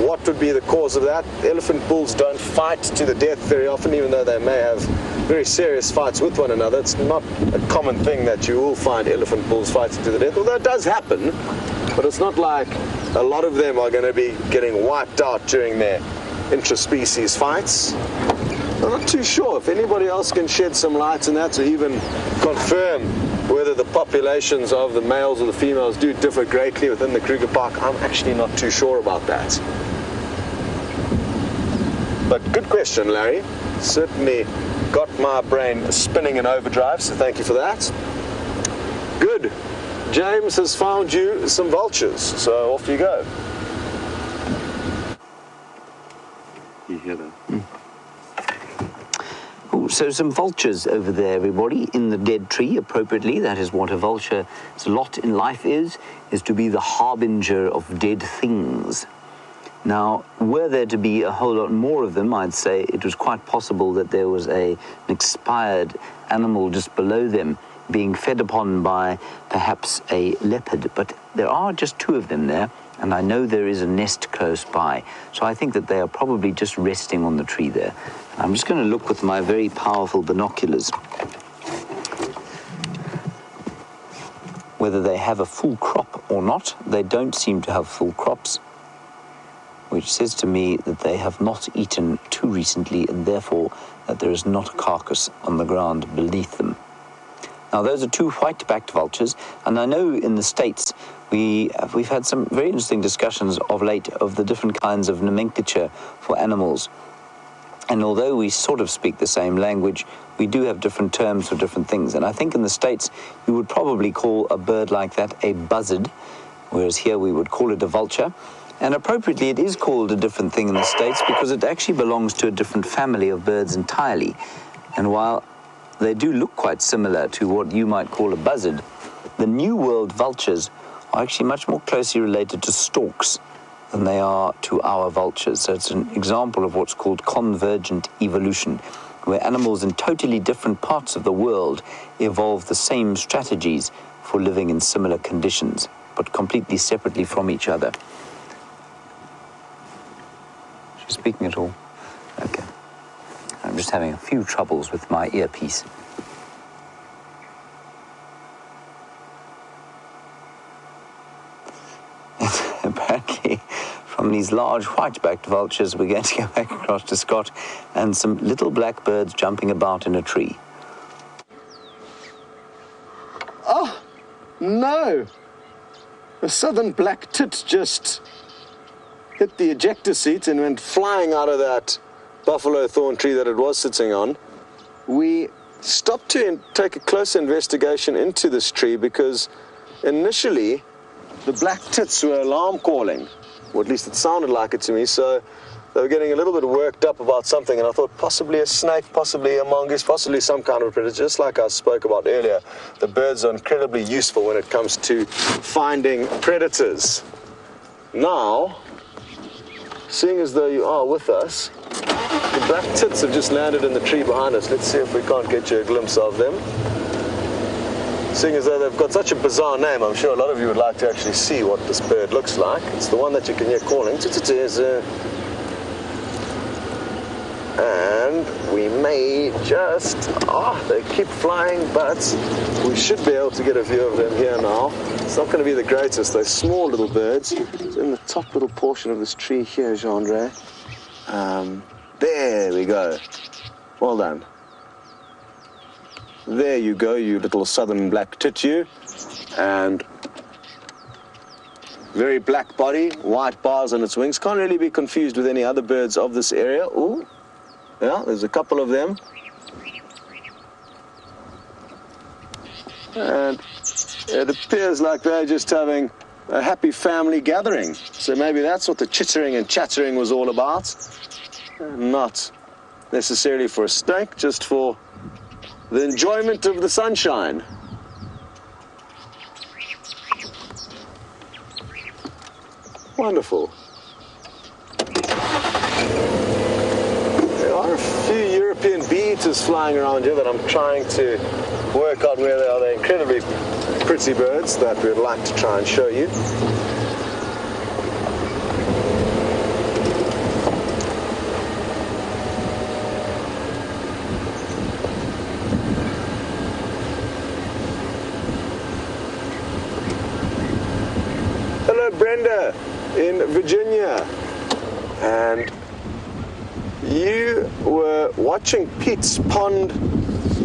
what would be the cause of that. Elephant bulls don't fight to the death very often, even though they may have very serious fights with one another. It's not a common thing that you will find elephant bulls fighting to the death, although it does happen, but it's not like a lot of them are going to be getting wiped out during their intraspecies fights. I'm not too sure if anybody else can shed some light on that, or even confirm whether the populations of the males or the females do differ greatly within the Kruger Park. I'm actually not too sure about that. But good question, Larry. Certainly got my brain spinning in overdrive, so thank you for that. Good. James has found you some vultures, so off you go. You hear that? Oh, So some vultures over there, everybody, in the dead tree, appropriately. That is what a vulture's lot in life is to be the harbinger of dead things. Now, were there to be a whole lot more of them, I'd say it was quite possible that there was an expired animal just below them being fed upon by perhaps a leopard. But there are just 2 of them there, and I know there is a nest close by. So I think that they are probably just resting on the tree there. I'm just going to look with my very powerful binoculars whether they have a full crop or not. They don't seem to have full crops, which says to me that they have not eaten too recently, and therefore that there is not a carcass on the ground beneath them. Now, those are 2 white-backed vultures, and I know in the States we've had some very interesting discussions of late of the different kinds of nomenclature for animals. And although we sort of speak the same language, we do have different terms for different things. And I think in the States you would probably call a bird like that a buzzard, whereas here we would call it a vulture. And appropriately, it is called a different thing in the States because it actually belongs to a different family of birds entirely. And while they do look quite similar to what you might call a buzzard, the New World vultures are actually much more closely related to storks than they are to our vultures. So it's an example of what's called convergent evolution, where animals in totally different parts of the world evolve the same strategies for living in similar conditions, but completely separately from each other. She's speaking at all? Okay. I'm just having a few troubles with my earpiece. Apparently, from these large white-backed vultures, we're going to go back across to Scott and some little black birds jumping about in a tree. Oh, no! A southern black tit just hit the ejector seat and went flying out of that buffalo thorn tree that it was sitting on. We stopped to take a closer investigation into this tree because initially the black tits were alarm calling, or at least it sounded like it to me, so they were getting a little bit worked up about something, and I thought possibly a snake, possibly a mongoose, possibly some kind of a predator. Just like I spoke about earlier, the birds are incredibly useful when it comes to finding predators. Now, seeing as though you are with us, the black tits have just landed in the tree behind us. Let's see if we can't get you a glimpse of them. Seeing as though they've got such a bizarre name, I'm sure a lot of you would like to actually see what this bird looks like. It's the one that you can hear calling. And we may just, they keep flying, but we should be able to get a view of them here now. It's not going to be the greatest. They're small little birds. It's in the top little portion of this tree here, Jean-Andre. There we go. Well done. There you go, you little southern black tit, you. And very black body, white bars on its wings. Can't really be confused with any other birds of this area. Ooh, yeah, there's a couple of them. And it appears like they're just having a happy family gathering. So maybe that's what the chittering and chattering was all about. Not necessarily for a steak, just for the enjoyment of the sunshine. Wonderful. There are a few European bee-eaters flying around here that I'm trying to work out where they are. They're incredibly pretty birds that we'd like to try and show you. Hello, Brenda in Virginia. And you were watching Pete's pond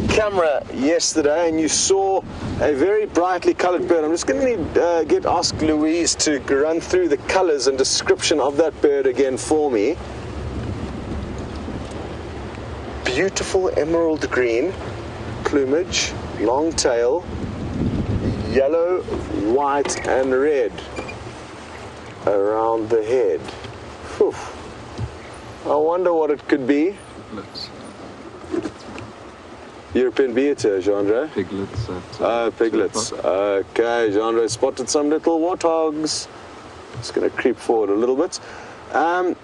camera yesterday and you saw a very brightly colored bird. I'm just going to ask Louise to run through the colors and description of that bird again for me. Beautiful emerald green plumage, long tail, yellow, white and red around the head. Whew. I wonder what it could be. European beater, Jeandre? Piglets. Piglets. Okay, Jeandre spotted some little warthogs. Just going to creep forward a little bit.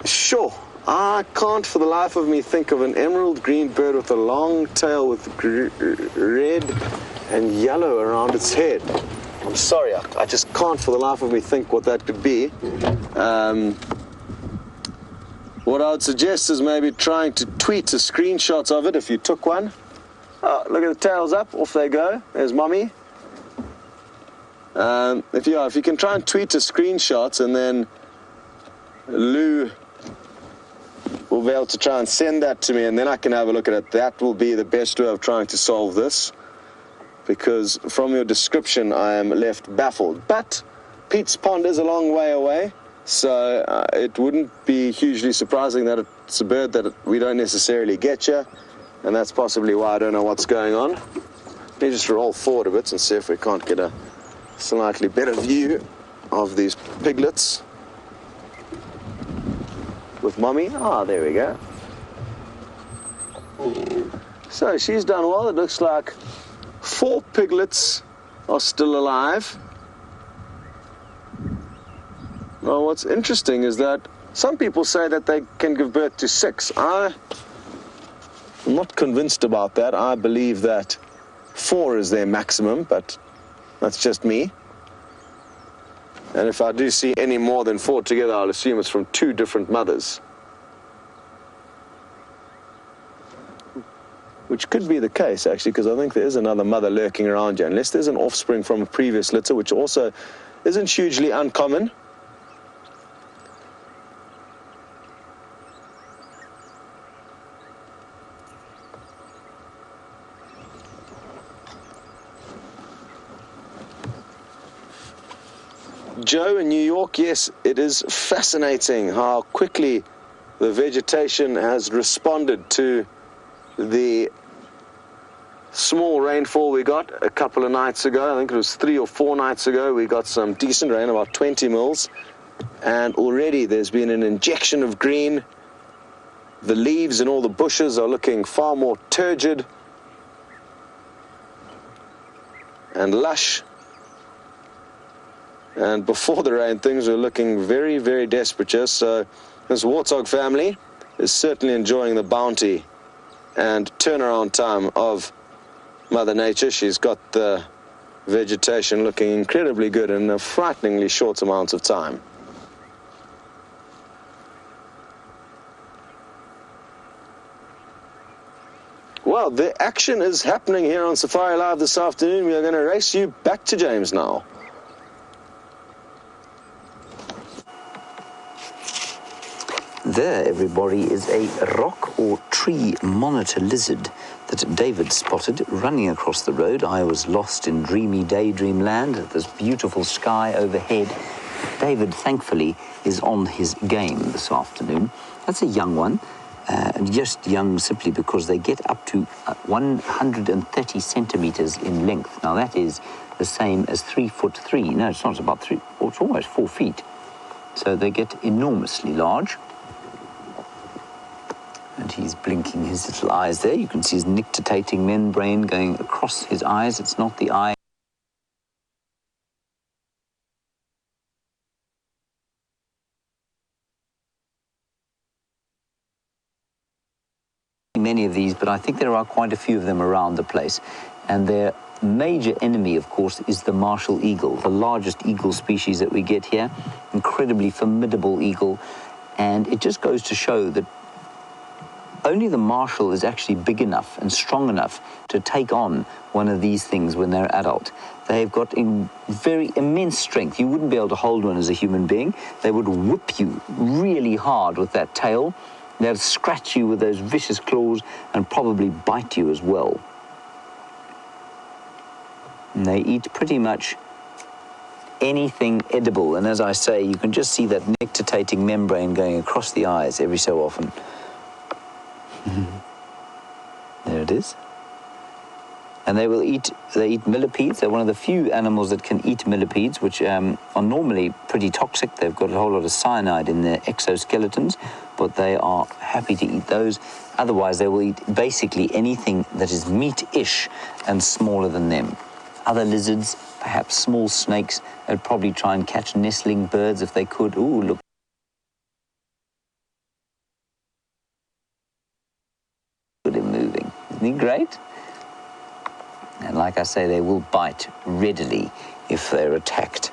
Sure, I can't for the life of me think of an emerald green bird with a long tail with red and yellow around its head. I'm sorry, I just can't for the life of me think what that could be. What I would suggest is maybe trying to tweet a screenshot of it if you took one. Oh, look at the tails up, off they go. There's Mommy. If you can try and tweet a screenshot, and then Lou will be able to try and send that to me, and then I can have a look at it. That will be the best way of trying to solve this, because from your description I am left baffled. But Pete's Pond is a long way away, so it wouldn't be hugely surprising that it's a bird that we don't necessarily get here, and that's possibly why I don't know what's going on. Let me just roll forward a bit and see if we can't get a slightly better view of these piglets with Mommy. Ah, there we go. So she's done well. It looks like 4 piglets are still alive. Now, what's interesting is that some people say that they can give birth to 6. I'm not convinced about that. I believe that 4 is their maximum, but that's just me. And if I do see any more than 4 together, I'll assume it's from 2 different mothers. Which could be the case, actually, because I think there is another mother lurking around here, unless there's an offspring from a previous litter, which also isn't hugely uncommon. Joe in New York, yes, it is fascinating how quickly the vegetation has responded to the small rainfall we got a couple of nights ago. I think it was 3 or 4 nights ago. We got some decent rain, about 20 mils, and already there's been an injection of green. The leaves and all the bushes are looking far more turgid and lush. And before the rain, things were looking very, very desperate here. So this warthog family is certainly enjoying the bounty and turnaround time of Mother Nature. She's got the vegetation looking incredibly good in a frighteningly short amount of time. Well, the action is happening here on Safari Live this afternoon. We are going to race you back to James now. There, everybody, is a rock or tree monitor lizard that David spotted running across the road. I was lost in dreamy daydream land at this beautiful sky overhead. David, thankfully, is on his game this afternoon. That's a young one, just young simply because they get up to 130 centimeters in length. Now, that is the same as 3'3". No, it's not, it's about 3, or it's almost 4 feet. So they get enormously large. And he's blinking his little eyes there. You can see his nictitating membrane going across his eyes. It's not the eye. Many of these, but I think there are quite a few of them around the place. And their major enemy, of course, is the martial eagle, the largest eagle species that we get here. Incredibly formidable eagle. And it just goes to show that only the marshal is actually big enough and strong enough to take on one of these things when they're adult. They've got very immense strength. You wouldn't be able to hold one as a human being. They would whip you really hard with that tail. They'll scratch you with those vicious claws and probably bite you as well. And they eat pretty much anything edible. And as I say, you can just see that nictitating membrane going across the eyes every so often. There it is. And they eat millipedes. They're one of the few animals that can eat millipedes, which are normally pretty toxic. They've got a whole lot of cyanide in their exoskeletons, but they are happy to eat those. Otherwise, they will eat basically anything that is meat-ish and smaller than them. Other lizards, perhaps small snakes, they'd probably try and catch nestling birds if they could. Ooh, look. Look at him moving. Isn't he great? And like I say, they will bite readily if they're attacked.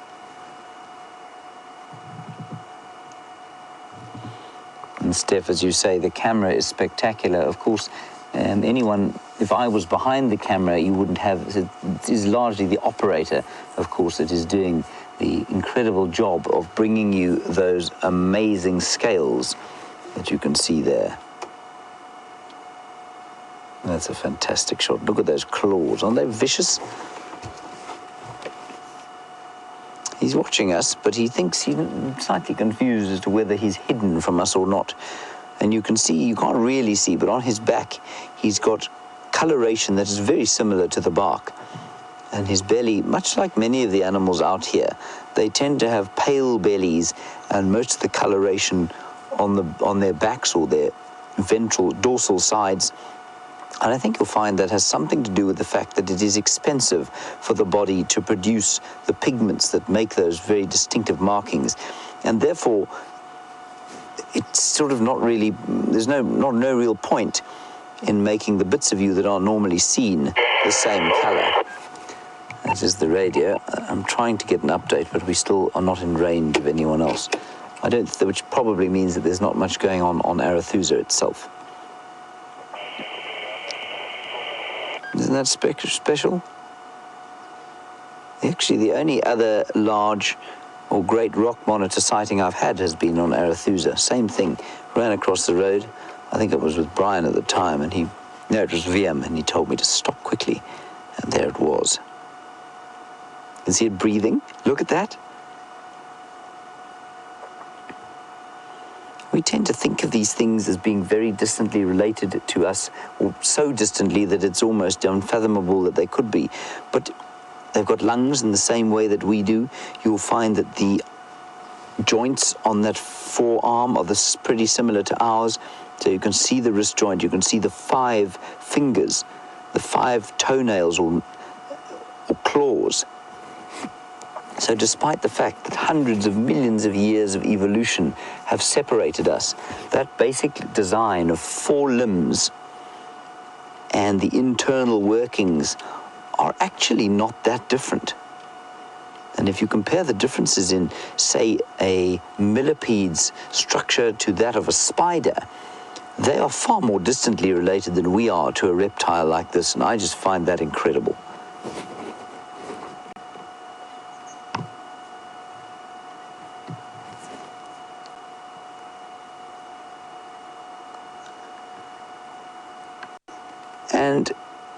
And Steph, as you say, the camera is spectacular. Of course, anyone, if I was behind the camera, you wouldn't have, it is largely the operator, of course, that is doing the incredible job of bringing you those amazing scales that you can see there. That's a fantastic shot. Look at those claws. Aren't they vicious? He's watching us, but he thinks he's slightly confused as to whether he's hidden from us or not. And you can see, you can't really see, but on his back, he's got coloration that is very similar to the bark. And his belly, much like many of the animals out here, they tend to have pale bellies, and most of the coloration on their backs or their dorsal sides. And I think you'll find that has something to do with the fact that it is expensive for the body to produce the pigments that make those very distinctive markings. And therefore, it's sort of not really, there's no real point in making the bits of you that are normally seen the same color. That is the radio. I'm trying to get an update, but we still are not in range of anyone else. Which probably means that there's not much going on Arethusa itself. Isn't that special? Actually, the only other large or great rock monitor sighting I've had has been on Arethusa. Same thing. Ran across the road. I think it was with Brian at the time, and it was VM, and he told me to stop quickly. And there it was. You can see it breathing. Look at that. We tend to think of these things as being very distantly related to us, or so distantly that it's almost unfathomable that they could be. But they've got lungs in the same way that we do. You'll find that the joints on that forearm are pretty similar to ours. So you can see the wrist joint, you can see the 5 fingers, the 5 toenails or claws. So despite the fact that hundreds of millions of years of evolution have separated us, that basic design of 4 limbs and the internal workings are actually not that different. And if you compare the differences in, say, a millipede's structure to that of a spider, they are far more distantly related than we are to a reptile like this, and I just find that incredible. And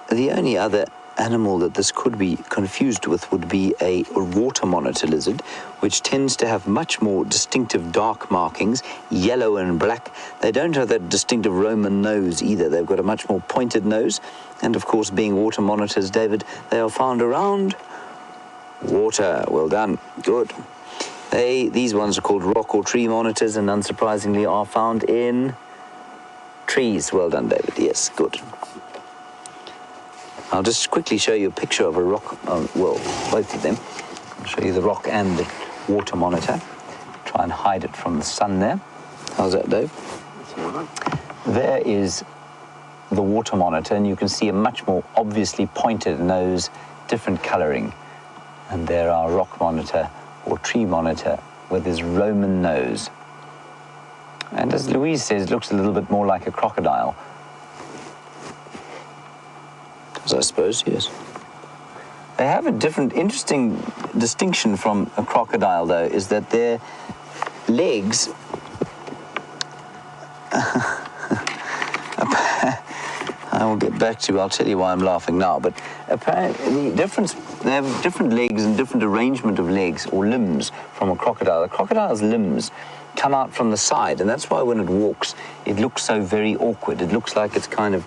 the only other animal that this could be confused with would be a water monitor lizard, which tends to have much more distinctive dark markings, yellow and black. They don't have that distinctive Roman nose either. They've got a much more pointed nose. And of course, being water monitors, David, they are found around water. Well done. Good. These ones are called rock or tree monitors, and unsurprisingly are found in trees. Well done, David. Yes, good. I'll just quickly show you a picture of a rock, well, both of them. I'll show you the rock and the water monitor. Try and hide it from the sun there. How's that, Dave? There is the water monitor, and you can see a much more obviously pointed nose, different coloring. And there are rock monitor or tree monitor with his Roman nose. And as Louise says, it looks a little bit more like a crocodile. I suppose, yes. They have a interesting distinction from a crocodile, though, is that their legs I will get back to, I'll tell you why I'm laughing now, but apparently they have different legs and different arrangement of legs or limbs from a crocodile. A crocodile's limbs come out from the side, and that's why when it walks, it looks so very awkward. It looks like it's kind of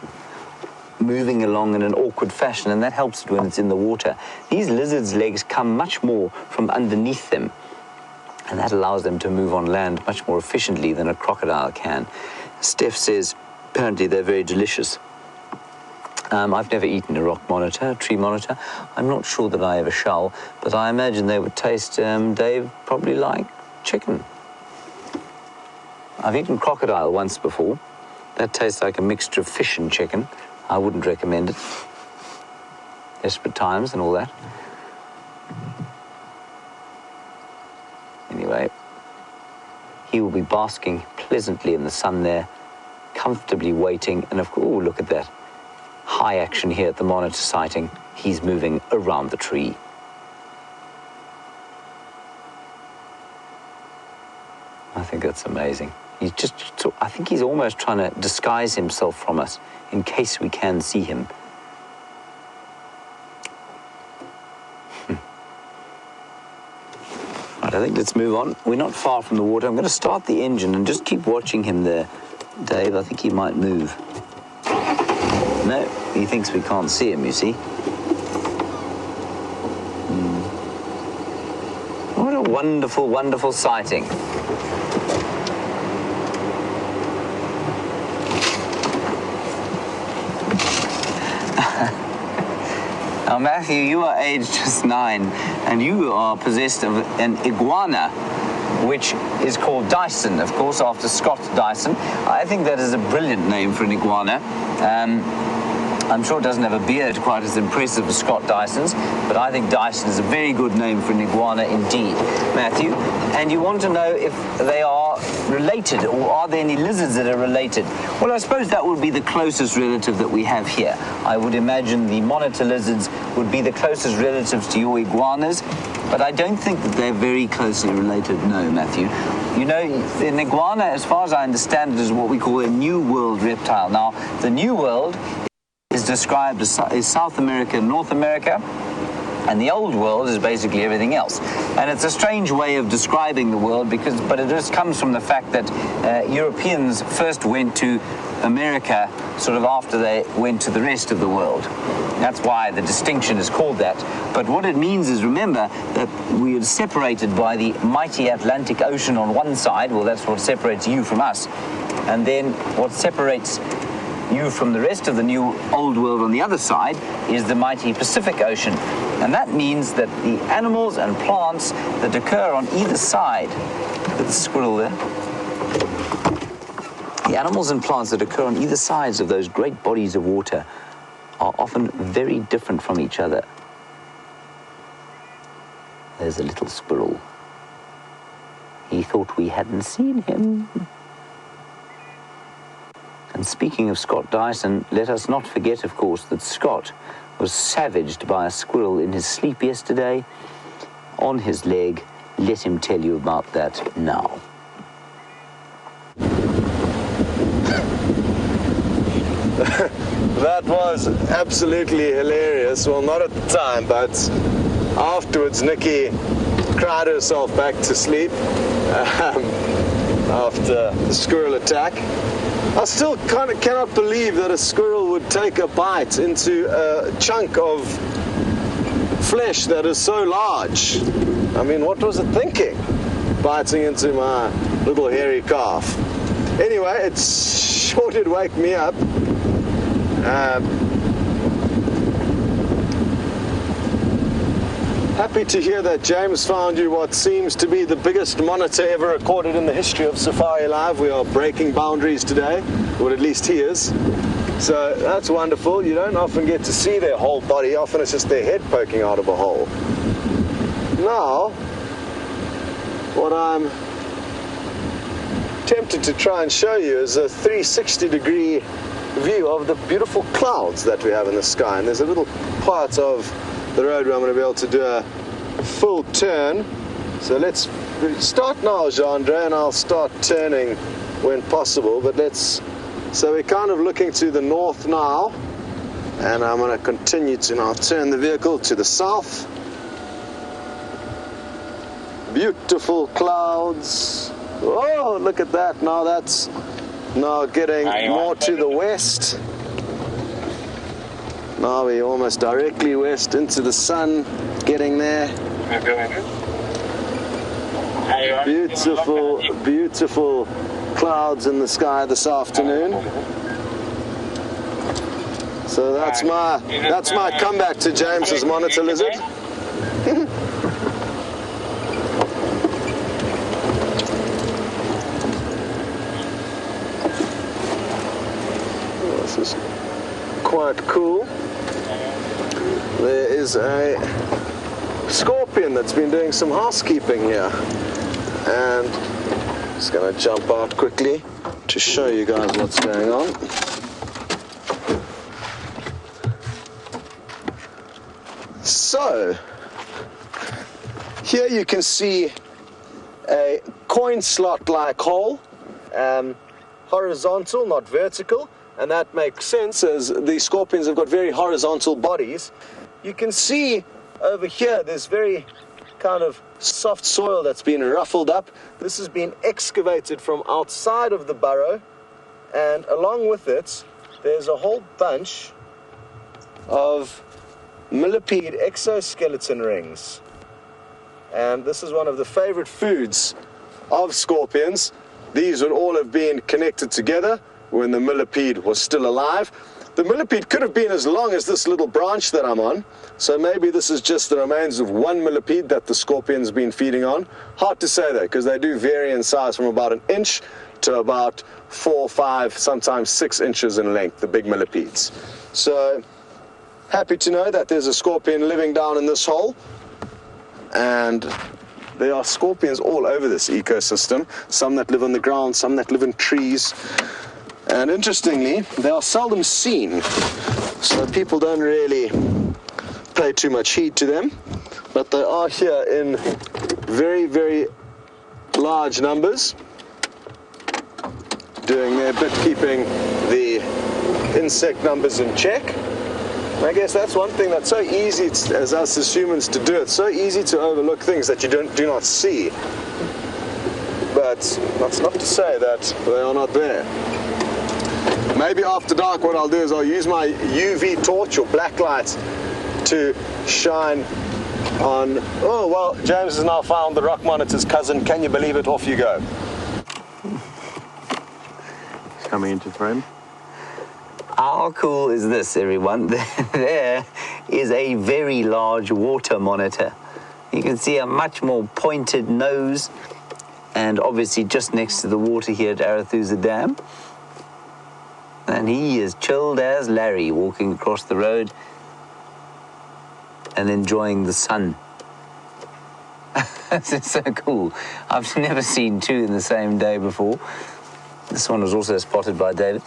moving along in an awkward fashion, and that helps it when it's in the water. These lizards' legs come much more from underneath them, And that allows them to move on land much more efficiently than a crocodile can. Steph says apparently they're very delicious. I've never eaten a rock monitor, a tree monitor. I'm not sure that I ever shall, but I imagine they would taste, Dave, probably like chicken. I've eaten crocodile once before. That tastes like a mixture of fish and chicken. I wouldn't recommend it. Desperate times and all that. Anyway, he will be basking pleasantly in the sun there, comfortably waiting, and of course, oh, look at that. High action here at the monitor sighting. He's moving around the tree. I think that's amazing. He's just, I think he's almost trying to disguise himself from us in case we can see him. Right, I think let's move on. We're not far from the water. I'm going to start the engine and just keep watching him there, Dave. I think he might move. No, he thinks we can't see him, you see. What a wonderful, wonderful sighting. Now, Matthew, you are aged just 9, and you are possessed of an iguana, which is called Dyson, of course, after Scott Dyson. I think that is a brilliant name for an iguana. I'm sure it doesn't have a beard quite as impressive as Scott Dyson's, but I think Dyson is a very good name for an iguana indeed, Matthew. And you want to know if they are related, or are there any lizards that are related? Well, I suppose that would be the closest relative that we have here. I would imagine the monitor lizards would be the closest relatives to your iguanas, but I don't think that they're very closely related, no, Matthew. You know, an iguana, as far as I understand it, is what we call a New World reptile. Now, the New World is described as South America and North America, and the Old World is basically everything else. And it's a strange way of describing the world, but it just comes from the fact that Europeans first went to America sort of after they went to the rest of the world. That's why the distinction is called that. But what it means is, remember, that we are separated by the mighty Atlantic Ocean on one side. Well, that's what separates you from us. And then what separates you from the rest of the new old world on the other side is the mighty Pacific Ocean. And that means that the animals and plants that occur on either side, look at the squirrel there, the animals and plants that occur on either sides of those great bodies of water are often very different from each other. There's a little squirrel. He thought we hadn't seen him. And speaking of Scott Dyson, let us not forget, of course, that Scott was savaged by a squirrel in his sleep yesterday on his leg. Let him tell you about that now. That was absolutely hilarious. Well, not at the time, but afterwards, Nikki cried herself back to sleep after the squirrel attack. I still kind of cannot believe that a squirrel would take a bite into a chunk of flesh that is so large. I mean, what was it thinking? Biting into my little hairy calf. Anyway, it sure did wake me up. Happy to hear that James found you what seems to be the biggest monitor ever recorded in the history of Safari Live. We are breaking boundaries today, or at least he is. So that's wonderful. You don't often get to see their whole body. Often it's just their head poking out of a hole. Now, what I'm tempted to try and show you is a 360-degree view of the beautiful clouds that we have in the sky. And there's a little part of the road where I'm going to be able to do a full turn. So let's start now, Jean-Andre, and I'll start turning when possible. But so we're kind of looking to the north now, and I'm going to continue to now turn the vehicle to the south. Beautiful clouds. Oh, look at that. Now that's getting more to the west. Now we're almost directly west into the sun, getting there. Beautiful, beautiful clouds in the sky this afternoon. So that's my comeback to James's monitor lizard. This is quite cool. There is a scorpion that's been doing some housekeeping here, and I'm just going to jump out quickly to show you guys what's going on. So here you can see a coin slot like hole, horizontal, not vertical, and that makes sense as the scorpions have got very horizontal bodies. You can see over here there's very kind of soft soil that's been ruffled up. This has been excavated from outside of the burrow, and along with it there's a whole bunch of millipede exoskeleton rings, and this is one of the favorite foods of scorpions. These would all have been connected together when the millipede was still alive. The millipede could have been as long as this little branch that I'm on, so maybe this is just the remains of one millipede that the scorpion's been feeding on. Hard to say though, because they do vary in size from about an inch to about 4, 5, sometimes 6 inches in length, the big millipedes. So happy to know that there's a scorpion living down in this hole, and there are scorpions all over this ecosystem, some that live on the ground, some that live in trees. And interestingly, they are seldom seen, so people don't really pay too much heed to them, but they are here in very, very large numbers, doing their bit keeping the insect numbers in check. And I guess that's one thing that's so easy as us as humans to do. It's so easy to overlook things that you do not see, but that's not to say that they are not there. Maybe after dark what I'll do is I'll use my UV torch or black light to shine on... Oh, well, James has now found the rock monitor's cousin. Can you believe it? Off you go. He's coming into frame. How cool is this, everyone? There is a very large water monitor. You can see a much more pointed nose, and obviously just next to the water here at Arathusa Dam. And he is chilled as Larry, walking across the road and enjoying the sun. This is so cool. I've never seen two in the same day before. This one was also spotted by David.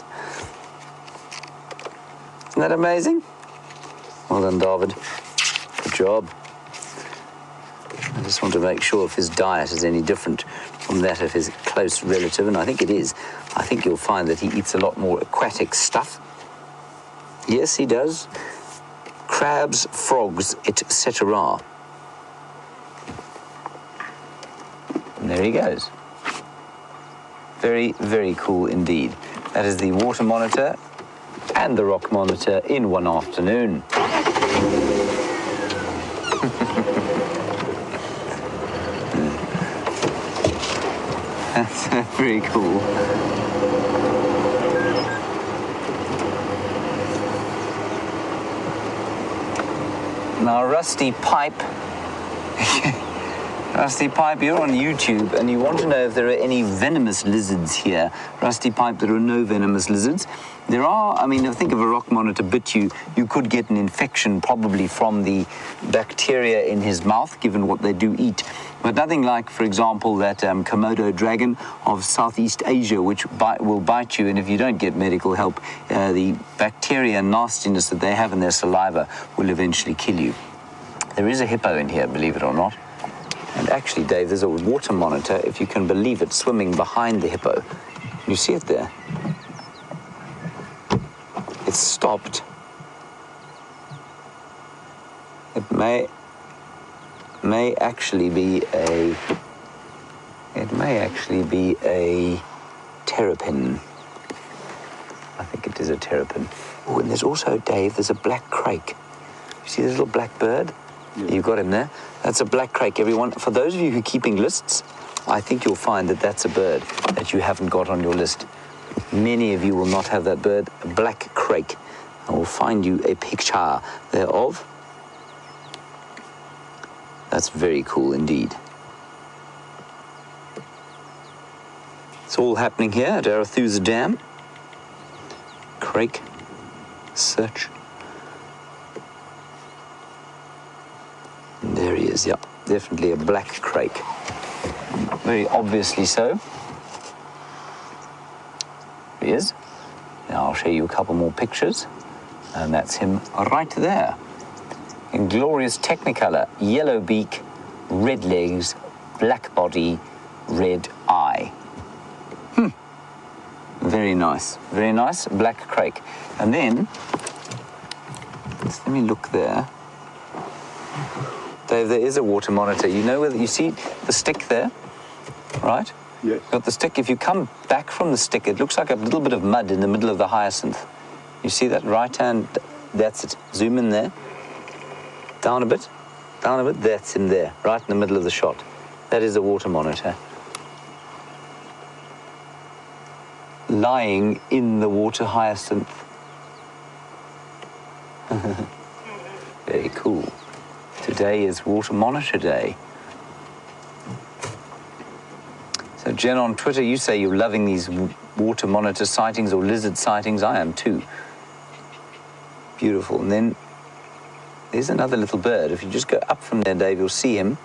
Isn't that amazing? Well done, David. Good job. I just want to make sure if his diet is any different from that of his close relative, and I think it is. I think you'll find that he eats a lot more aquatic stuff. Yes, he does. Crabs, frogs, etc. And there he goes. Very, very cool indeed. That is the water monitor and the rock monitor in one afternoon. That's very cool. Now, Rusty Pipe, Rusty Pipe, you're on YouTube and you want to know if there are any venomous lizards here. Rusty Pipe, there are no venomous lizards. There are, I mean, I think if a rock monitor bit you, you could get an infection probably from the bacteria in his mouth, given what they do eat. But nothing like, for example, that Komodo dragon of Southeast Asia, which will bite you, and if you don't get medical help, the bacteria and nastiness that they have in their saliva will eventually kill you. There is a hippo in here, believe it or not. And actually, Dave, there's a water monitor, if you can believe it, swimming behind the hippo. You see it there? It's stopped. It may actually be a terrapin. I think it is a terrapin. Oh, and there's also, Dave, there's a black crake. You see this little black bird? Yeah. You've got him there. That's a black crake, everyone. For those of you who are keeping lists, I think you'll find that that's a bird that you haven't got on your list. Many of you will not have that bird, a black crake. I will find you a picture thereof. That's very cool indeed. It's all happening here at Arathusa Dam. Crake search. And there he is, yeah, definitely a black crake. Very obviously so. There he is. Now I'll show you a couple more pictures. And that's him right there. In glorious technicolor, yellow beak, red legs, black body, red eye. Very nice, black crake. And then, let me look there. Dave, there is a water monitor. You know where you see the stick there, right? Yes. Got the stick. If you come back from the stick, it looks like a little bit of mud in the middle of the hyacinth. You see that right hand? That's it. Zoom in there. Down a bit. That's in there, right in the middle of the shot. That is a water monitor. Lying in the water hyacinth. Very cool. Today is Water Monitor Day. So Jen, on Twitter, you say you're loving these water monitor sightings or lizard sightings. I am too. Beautiful. And then there's another little bird. If you just go up from there, Dave, you'll see him.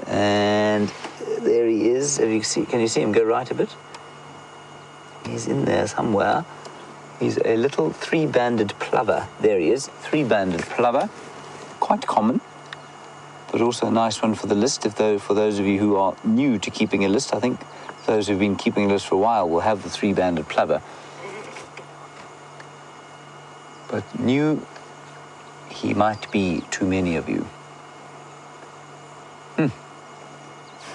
And there he is. Can you see him go right a bit? He's in there somewhere. He's a little three-banded plover. There he is, three-banded plover. Quite common, but also a nice one for the list. For those of you who are new to keeping a list, I think those who've been keeping a list for a while will have the three-banded plover. But new, he might be too many of you.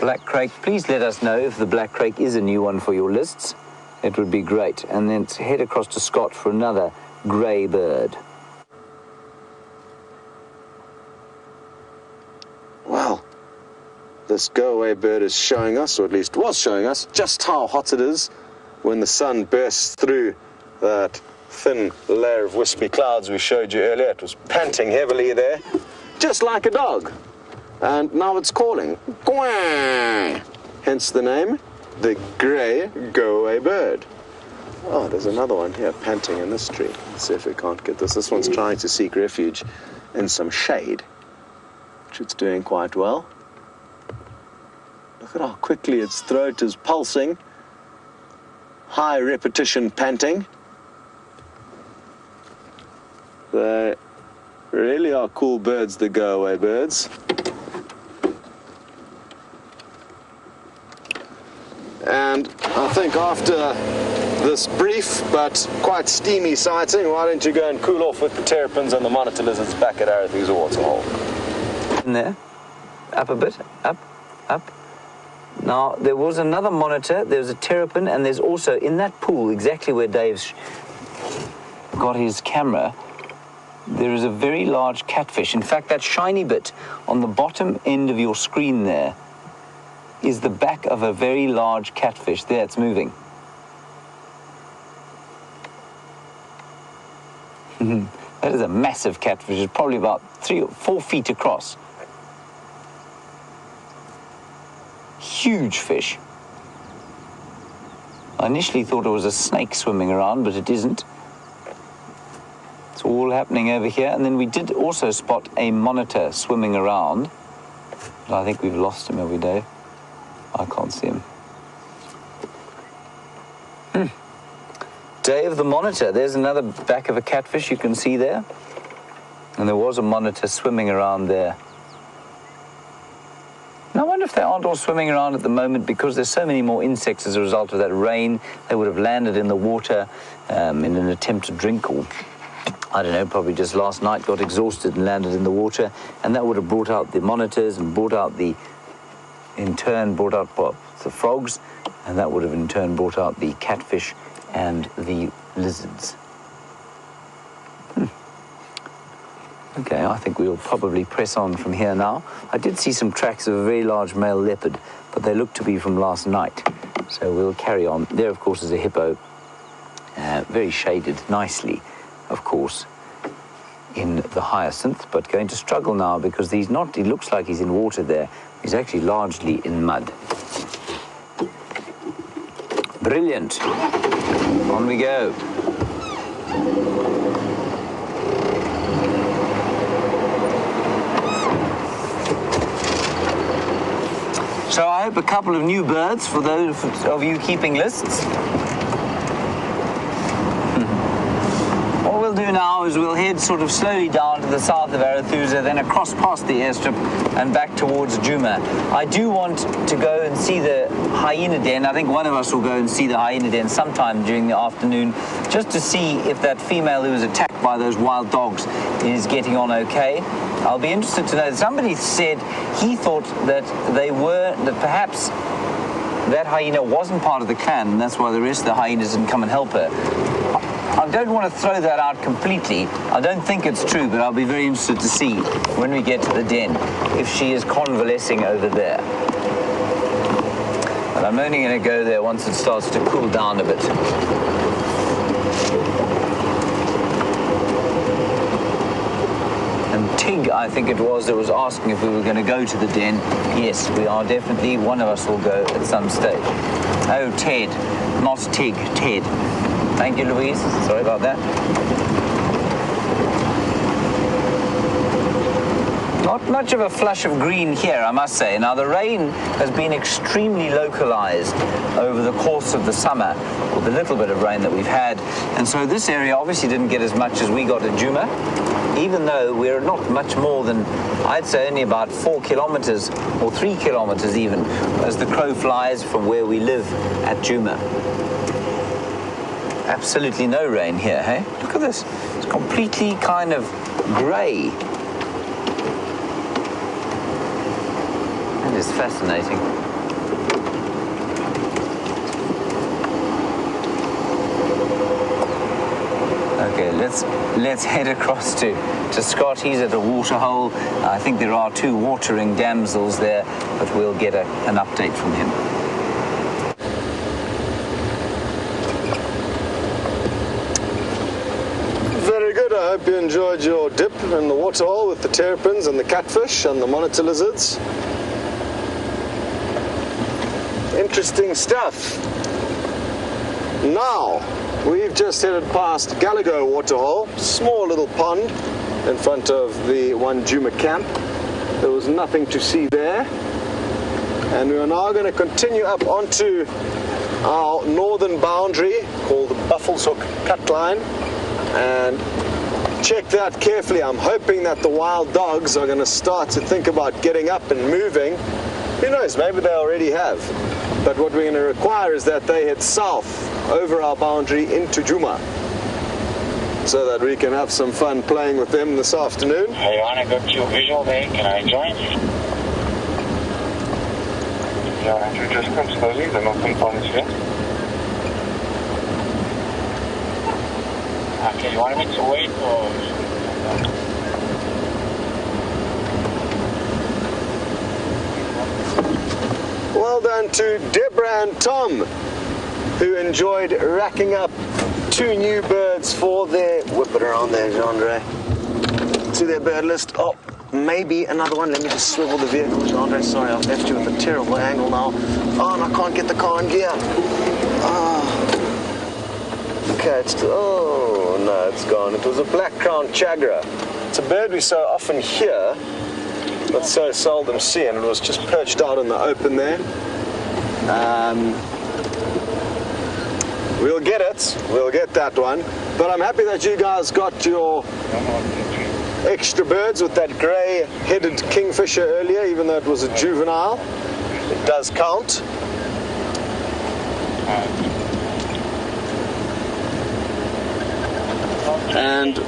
Black crake, please let us know if the black crake is a new one for your lists. It would be great. And then head across to Scott for another grey bird. Well, this go-away bird is showing us, or at least was showing us, just how hot it is when the sun bursts through that thin layer of wispy clouds we showed you earlier. It was panting heavily there, just like a dog. And now it's calling. Quack! Hence the name, the grey go-away bird. Oh, there's another one here panting in this tree. Let's see if we can't get this. This one's trying to seek refuge in some shade, which it's doing quite well. Look at how quickly its throat is pulsing. High repetition panting. They really are cool birds, the go-away birds. And I think after this brief but quite steamy sighting, why don't you go and cool off with the terrapins and the monitor lizards back at Arathusa Waterhole. In there, up a bit, up. Now, there was another monitor, there's a terrapin, and there's also, in that pool, exactly where Dave's got his camera, there is a very large catfish. In fact, that shiny bit on the bottom end of your screen there is the back of a very large catfish. There, it's moving. That is a massive catfish. It's probably about 3 or 4 feet across. Huge fish. I initially thought it was a snake swimming around, but it isn't. It's all happening over here. And then we did also spot a monitor swimming around. But I think we've lost him every day. I can't see him. Day of the monitor. There's another back of a catfish you can see there. And there was a monitor swimming around there. And I wonder if they aren't all swimming around at the moment because there's so many more insects as a result of that rain. They would have landed in the water in an attempt to drink, or I don't know, probably just last night got exhausted and landed in the water. And that would have brought out the monitors and brought out in turn brought out the frogs, and that would have in turn brought out the catfish and the lizards. Okay, I think we'll probably press on from here now. I did see some tracks of a very large male leopard, but they look to be from last night. So we'll carry on. There, of course, is a hippo, very shaded nicely, of course, in the hyacinth, but going to struggle now because he looks like he's in water there. He's actually largely in mud. Brilliant. On we go. So I hope a couple of new birds for those of you keeping lists. What we'll do now is we'll head sort of slowly down to the south of Arathusa, then across past the airstrip and back towards Djuma. I do want to go and see the hyena den. I think one of us will go and see the hyena den sometime during the afternoon, just to see if that female who was attacked by those wild dogs is getting on okay. I'll be interested to know. Somebody said he thought that perhaps that hyena wasn't part of the clan, and that's why the rest of the hyenas didn't come and help her. I don't want to throw that out completely. I don't think it's true, but I'll be very interested to see when we get to the den if she is convalescing over there. But I'm only going to go there once it starts to cool down a bit. And Tig, I think it was, that was asking if we were going to go to the den. Yes, we are definitely. One of us will go at some stage. Oh, Ted, not Tig, Ted. Thank you, Louise. Sorry about that. Not much of a flush of green here, I must say. Now, the rain has been extremely localized over the course of the summer, with the little bit of rain that we've had. And so this area obviously didn't get as much as we got at Djuma, even though we're not much more than, I'd say, only about 4 kilometers, or 3 kilometers even, as the crow flies from where we live at Djuma. Absolutely no rain here, hey? Look at this. It's completely kind of grey. That is fascinating. Okay, let's head across to Scott. He's at a water hole. I think there are 2 watering damsels there, but we'll get an update from him. I hope you enjoyed your dip in the waterhole with the terrapins and the catfish and the monitor lizards. Interesting stuff. Now, we've just headed past Galago Waterhole, small little pond in front of the One Djuma camp. There was nothing to see there. And we are now going to continue up onto our northern boundary called the Buffelshoek cut line and check that carefully. I'm hoping that the wild dogs are going to start to think about getting up and moving. Who knows, maybe they already have. But what we're going to require is that they head south over our boundary into Djuma, so that we can have some fun playing with them this afternoon. Hey, I want to go to a visual day. Can I join? Yeah, Andrew, just come slowly. The northern point is here. Okay, you want me to wait or? Well done to Deborah and Tom, who enjoyed racking up 2 new birds for their, whip it around there, Jean-Andre, to their bird list. Oh, maybe another one. Let me just swivel the vehicle, Jean-Andre. Sorry, I've left you with a terrible angle now. Oh, and I can't get the car in gear. Okay, oh no, it's gone. It was a black-crowned chagra. It's a bird we so often hear, but so seldom see, and it was just perched out in the open there. We'll get it. We'll get that one. But I'm happy that you guys got your extra birds with that grey-headed kingfisher earlier, even though it was a juvenile. It does count. And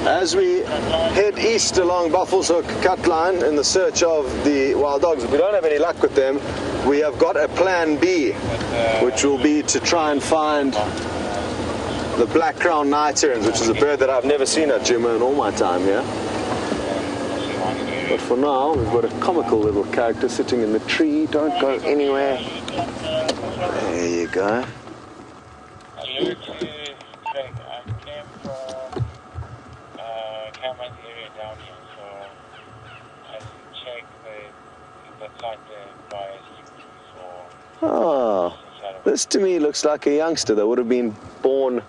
as we head east along Buffelshoek cut line in the search of the wild dogs, if we don't have any luck with them, we have got a plan B, which will be to try and find the black-crowned night herons, which is a bird that I've never seen at Djuma in all my time here. But for now, we've got a comical little character sitting in the tree. Don't go anywhere. There you go. Alert to Craig. I came from Cameron's area down here, so I checked the site there by GPS or... Oh, this to me looks like a youngster that would have been born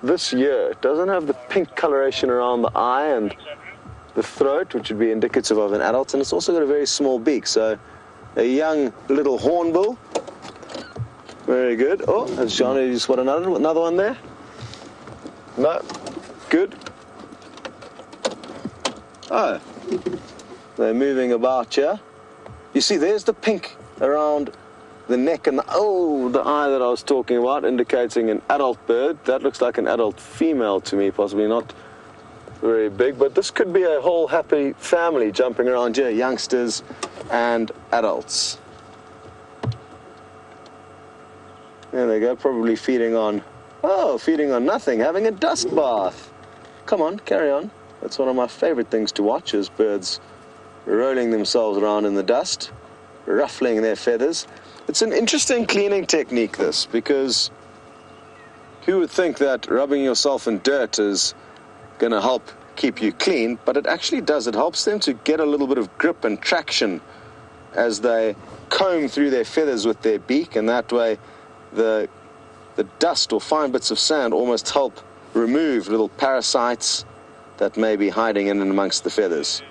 this year. It doesn't have the pink coloration around the eye and the throat, which would be indicative of an adult, and it's also got a very small beak, so a young little hornbill. Very good. Oh, has Johnny just got another one there? No. Good. Oh, they're moving about here. You see, there's the pink around the neck and the eye that I was talking about, indicating an adult bird. That looks like an adult female to me, possibly not very big, but this could be a whole happy family jumping around here, youngsters and adults. There they go, probably feeding on nothing, having a dust bath. Come on, carry on. That's one of my favorite things to watch, is birds rolling themselves around in the dust, ruffling their feathers. It's an interesting cleaning technique, this, because who would think that rubbing yourself in dirt is going to help keep you clean, but it actually does. It helps them to get a little bit of grip and traction as they comb through their feathers with their beak, and that way the dust or fine bits of sand almost help remove little parasites that may be hiding in and amongst the feathers.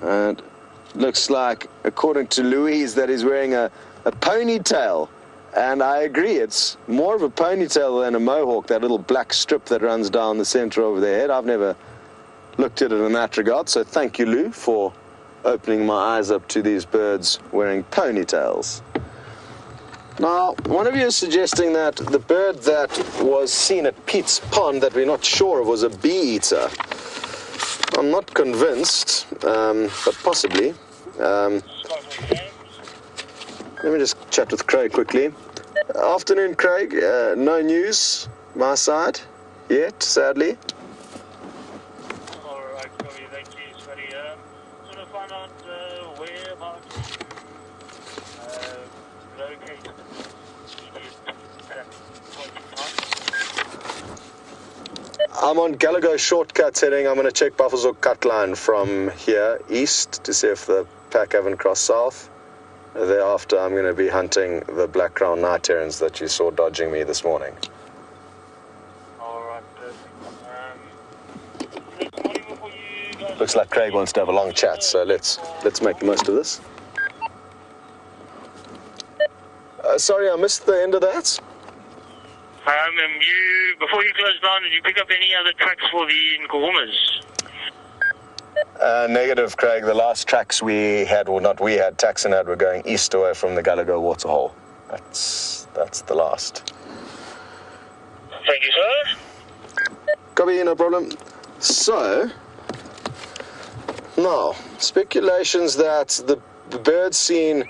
And looks like, according to Louise, that he's wearing a ponytail. And I agree, it's more of a ponytail than a mohawk, that little black strip that runs down the center over their head. I've never looked at it in that regard, so thank you, Lou, for opening my eyes up to these birds wearing ponytails. Now, one of you is suggesting that the bird that was seen at Pete's Pond that we're not sure of was a bee-eater. I'm not convinced, but possibly. Let me just chat with Craig quickly. Afternoon, Craig. No news, my side, yet, sadly. Alright, Cody, thank you, Scotty. Sort of find out whereabouts located I'm on Gallagher shortcut heading. I'm going to check Buffelshoek cut line from here east to see if the pack haven't crossed south. Thereafter, I'm going to be hunting the black-crowned night herons that you saw dodging me this morning. Alright, perfect. Looks like Craig wants to have a long chat, so let's make the most of this. Sorry, I missed the end of that. Before you close down, did you pick up any other tracks for the Nkuhumas? Negative, Craig. The last tracks we had, or not we had, Tax and Ad, were going east away from the Gallagher waterhole. That's the last. Thank you, sir. Copy, no problem. So, now, speculations that the bird seen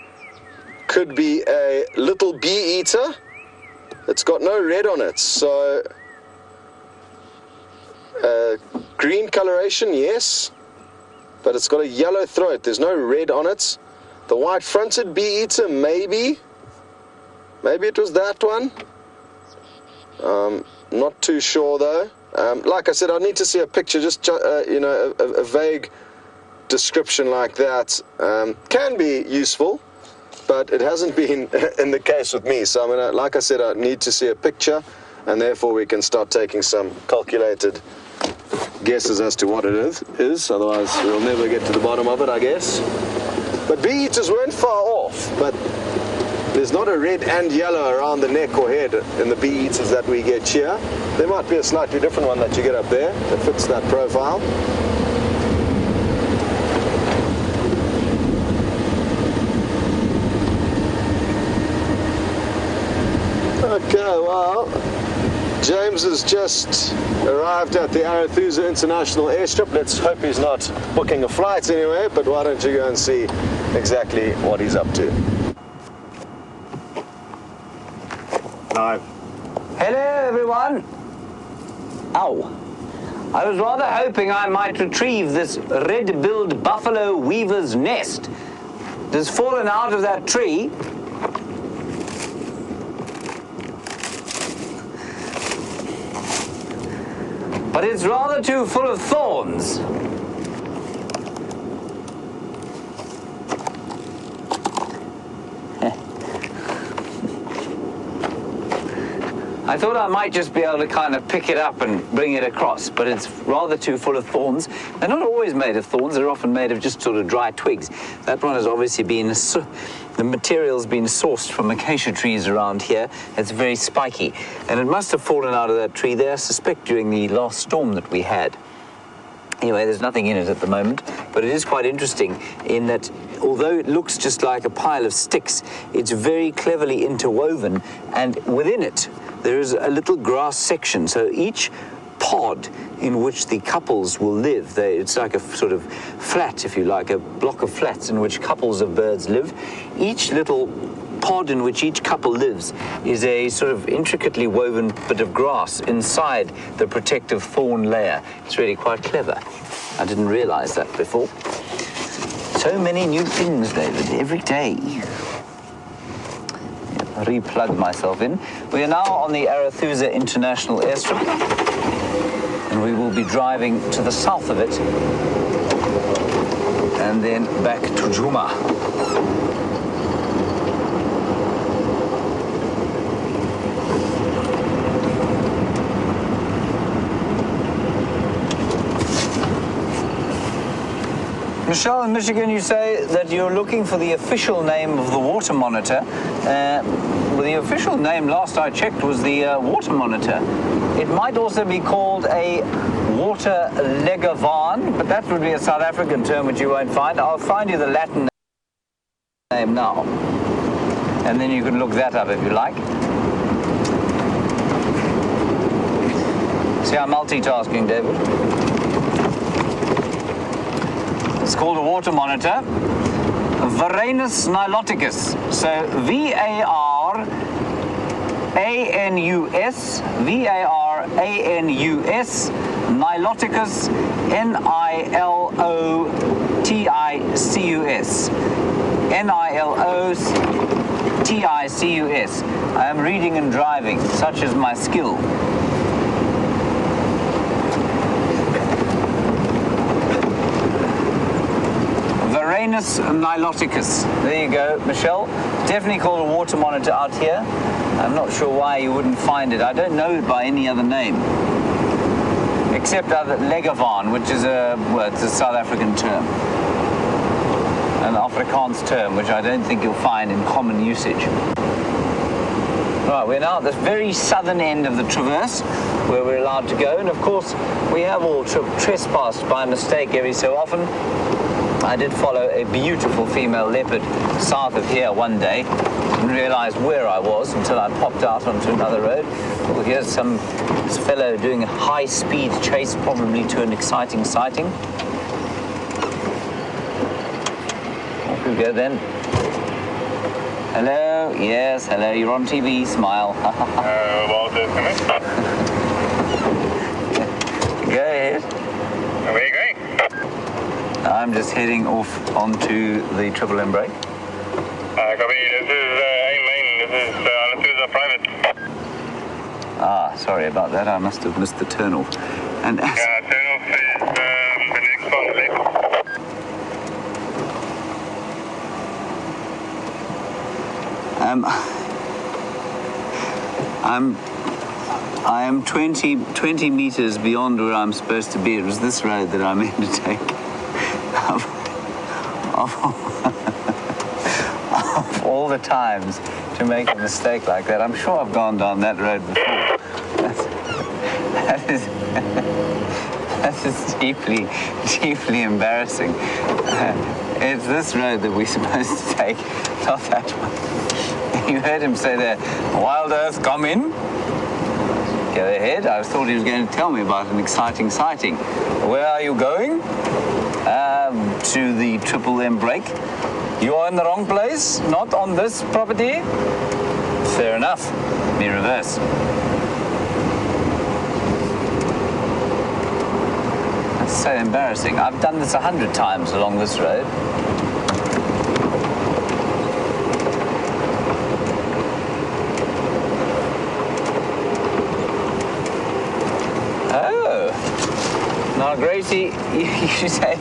could be a little bee-eater. It's got no red on it, so green coloration, yes, but it's got a yellow throat. There's no red on it. The white-fronted bee-eater, maybe it was that one. Not too sure though. Like I said, I need to see a picture. Just a vague description like that can be useful. But it hasn't been in the case with me. So I'm gonna, like I said, I need to see a picture, and therefore we can start taking some calculated guesses as to what it is. Otherwise, we'll never get to the bottom of it, I guess. But bee-eaters weren't far off. But there's not a red and yellow around the neck or head in the bee-eaters that we get here. There might be a slightly different one that you get up there that fits that profile. Okay, well, James has just arrived at the Arathusa International Airstrip. Let's hope he's not booking a flight anyway, but why don't you go and see exactly what he's up to. Hello, everyone. Ow. I was rather hoping I might retrieve this red-billed buffalo weaver's nest. It has fallen out of that tree. But it's rather too full of thorns. I thought I might just be able to kind of pick it up and bring it across, but it's rather too full of thorns. They're not always made of thorns, they're often made of just sort of dry twigs. That one has obviously been, the material's been sourced from acacia trees around here. It's very spiky, and it must have fallen out of that tree there, I suspect, during the last storm that we had. Anyway, there's nothing in it at the moment, but it is quite interesting in that although it looks just like a pile of sticks, it's very cleverly interwoven, and within it there is a little grass section. So each pod in which the couples will live, it's like a sort of flat, if you like, a block of flats in which couples of birds live. Each little pod in which each couple lives is a sort of intricately woven bit of grass inside the protective thorn layer. It's really quite clever. I didn't realize that before. So many new things, David, every day. Replug myself in. We are now on the Arathusa International Airstrip, and we will be driving to the south of it and then back to Nkuhuma. Michelle, in Michigan, you say that you're looking for the official name of the water monitor. Well, the official name, last I checked, was the water monitor. It might also be called a water legavan, but that would be a South African term which you won't find. I'll find you the Latin name now, and then you can look that up if you like. See, I'm multitasking, David. It's called a water monitor, Varanus niloticus. So V-A-R-A-N-U-S, V-A-R-A-N-U-S, niloticus, N-I-L-O-T-I-C-U-S, N-I-L-O-T-I-C-U-S. I am reading and driving, such is my skill. Varanus niloticus. There you go, Michelle. Definitely called a water monitor out here. I'm not sure why you wouldn't find it. I don't know it by any other name, except other legavan, which is it's a South African term, an Afrikaans term, which I don't think you'll find in common usage. Right, we're now at the very southern end of the traverse, where we're allowed to go, and of course we have all trespassed by mistake every so often. I did follow a beautiful female leopard south of here one day. Didn't realize where I was until I popped out onto another road. Oh, here's this fellow doing a high-speed chase, probably to an exciting sighting. Off we go then. Hello, yes, hello, you're on TV, smile. WildEarth, Go ahead. where are you going? I'm just heading off onto the Triple M brake. Copy, this is main, this is Arathusa private. Ah, sorry about that, I must have missed the turn off. And Turn off is the next one left. I am 20 meters beyond where I'm supposed to be. It was this road that I meant to take. Of all the times to make a mistake like that. I'm sure I've gone down that road before. That is deeply, deeply embarrassing. It's this road that we're supposed to take, not that one. You heard him say there, WildEarth, come in. Go ahead. I thought he was going to tell me about an exciting sighting. Where are you going? To the Triple M brake. You are in the wrong place, not on this property. Fair enough. Let me reverse. is so embarrassing. I've done this 100 times along this road. Now, Gracie, you say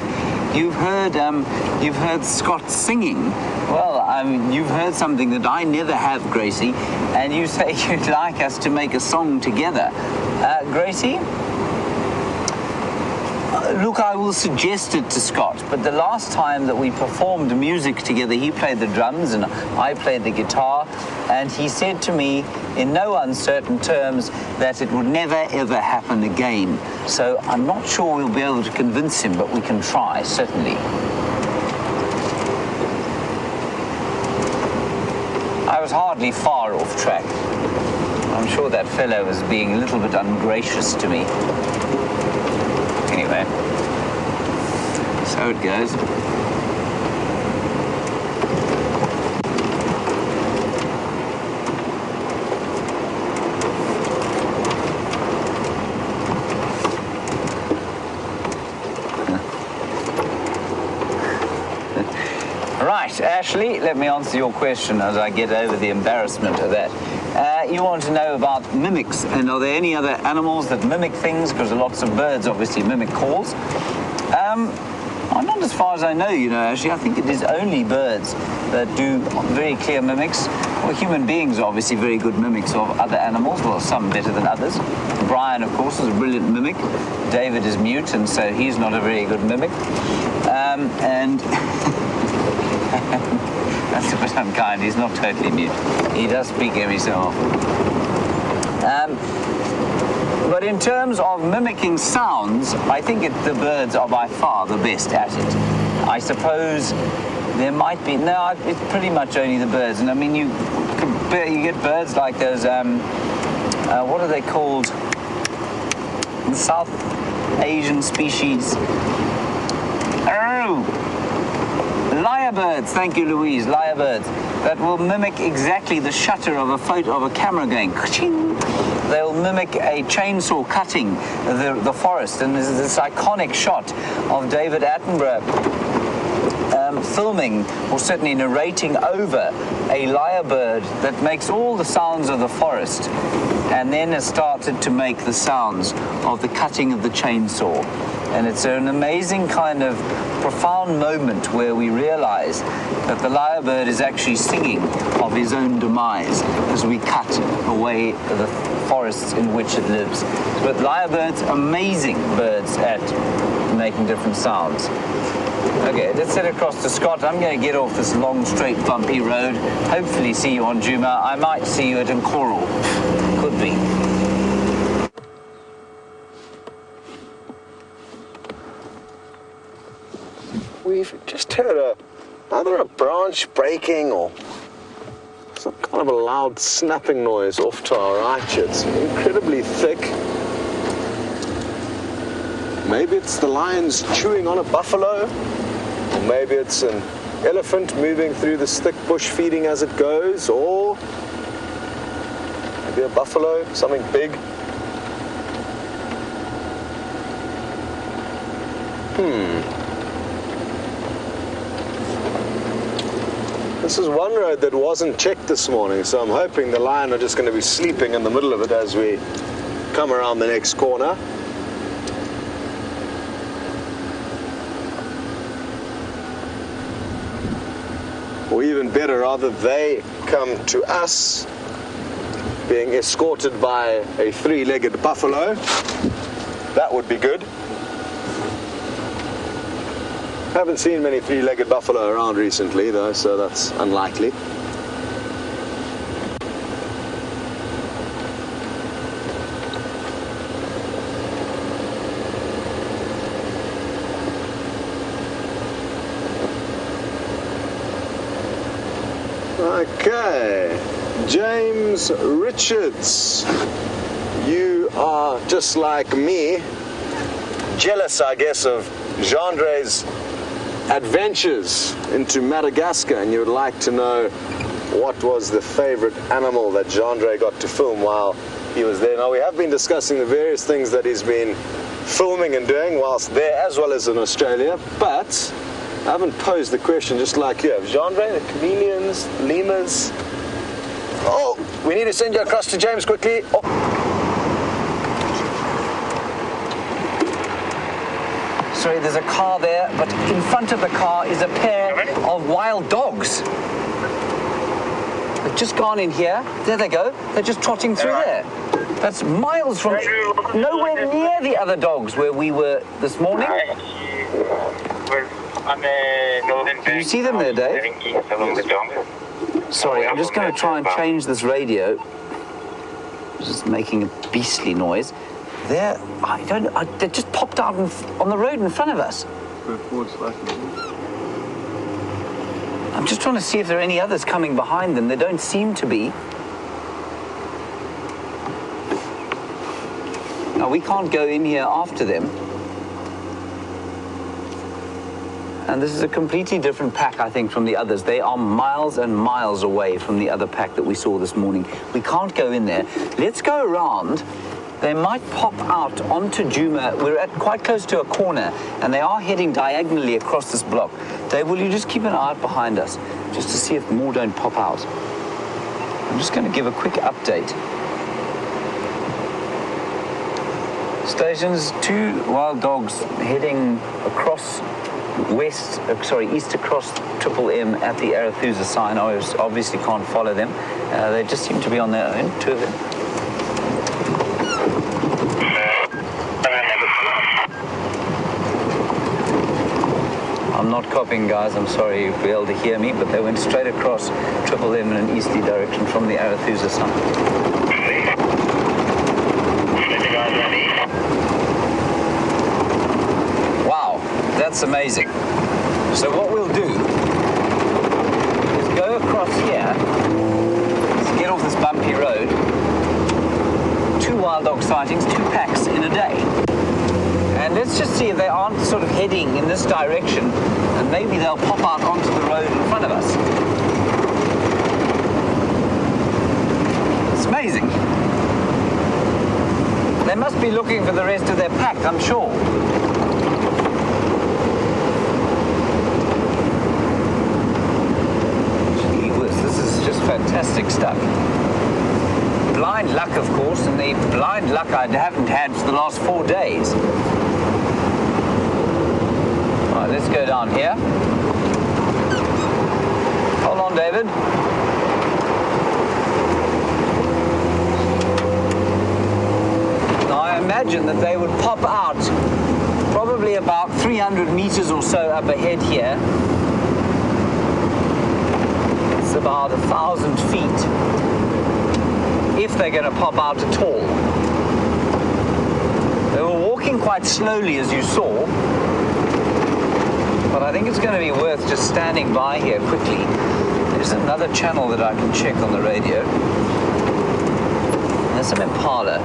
you've heard Scott singing. Well, you've heard something that I never have, Gracie, and you say you'd like us to make a song together. Gracie? Look, I will suggest it to Scott, but the last time that we performed music together, he played the drums and I played the guitar, and he said to me in no uncertain terms that it would never ever happen again. So I'm not sure we'll be able to convince him, but we can try, certainly. I was hardly far off track. I'm sure that fellow was being a little bit ungracious to me. Anyway, so it goes. Right, Ashley, let me answer your question as I get over the embarrassment of that. You want to know about mimics, and are there any other animals that mimic things? Because lots of birds obviously mimic calls. Not as far as I know, Ashley. I think it is only birds that do very clear mimics. Well, human beings are obviously very good mimics of other animals, well, some better than others. Brian, of course, is a brilliant mimic. David is mute, and so he's not a very good mimic. And that's a bit unkind. He's not totally mute. He does speak every so often. But in terms of mimicking sounds, I think the birds are by far the best at it. I suppose there might be... No, it's pretty much only the birds. And I mean, you get birds like those... what are they called? The South Asian species. Oh! Lyrebirds, thank you, Louise, lyrebirds, that will mimic exactly the shutter of a photo of a camera going ka-ching. They'll mimic a chainsaw cutting the forest, and there's this iconic shot of David Attenborough filming, or certainly narrating over a lyrebird that makes all the sounds of the forest, and then has started to make the sounds of the cutting of the chainsaw. And it's an amazing kind of profound moment where we realize that the lyrebird is actually singing of his own demise as we cut away the forests in which it lives. But lyrebirds, amazing birds at making different sounds. Okay, let's head across to Scott. I'm going to get off this long, straight, bumpy road. Hopefully see you on Juma. I might see you at Nkuhuma. Could be. We've just heard either a branch breaking or some kind of a loud snapping noise off to our right here. It's incredibly thick. Maybe it's the lions chewing on a buffalo, or maybe it's an elephant moving through this thick bush feeding as it goes, or maybe a buffalo, something big. This is one road that wasn't checked this morning, so I'm hoping the lion are just going to be sleeping in the middle of it as we come around the next corner. Or even better, rather, they come to us being escorted by a three-legged buffalo. That would be good. Haven't seen many three-legged buffalo around recently, though, so that's unlikely. Okay, James Richards, you are just like me, jealous, I guess, of Gendre's adventures into Madagascar, and you would like to know what was the favorite animal that Gendre got to film while he was there. Now, we have been discussing the various things that he's been filming and doing whilst there as well as in Australia, but I haven't posed the question just like you have. Genre, the chameleons, lemurs. Oh, we need to send you across to James quickly. Oh. Sorry, there's a car there, but in front of the car is a pair of wild dogs. They've just gone in here. There they go. They're just trotting through there. That's miles from, nowhere near the other dogs where we were this morning. Can you see them there, Dave? Sorry, I'm just going to try and change this radio. It's just making a beastly noise. They just popped out on the road in front of us. I'm just trying to see if there are any others coming behind them. There don't seem to be. Now, we can't go in here after them. And this is a completely different pack, I think, from the others. They are miles and miles away from the other pack that we saw this morning. We can't go in there. Let's go around. They might pop out onto Nkuhuma. We're at quite close to a corner, and they are heading diagonally across this block. Dave, will you just keep an eye out behind us, just to see if more don't pop out? I'm just going to give a quick update. Stations, 2 wild dogs heading across east across Triple M at the Arathusa sign. I obviously can't follow them. They just seem to be on their own, 2 of them. I'm not copying, guys. I'm sorry you'll be able to hear me, but they went straight across Triple M in an easterly direction from the Arathusa sign. That's amazing. So what we'll do is go across here, to get off this bumpy road, 2 wild dog sightings, 2 packs in a day. And let's just see if they aren't sort of heading in this direction, and maybe they'll pop out onto the road in front of us. It's amazing. They must be looking for the rest of their pack, I'm sure. Fantastic stuff. Blind luck, of course, and the blind luck I haven't had for the last 4 days. All right, let's go down here. Hold on, David. Now, I imagine that they would pop out probably about 300 meters or so up ahead here. About 1,000 feet, if they're going to pop out at all. They were walking quite slowly, as you saw, but I think it's going to be worth just standing by here quickly. There's another channel that I can check on the radio. There's some impala.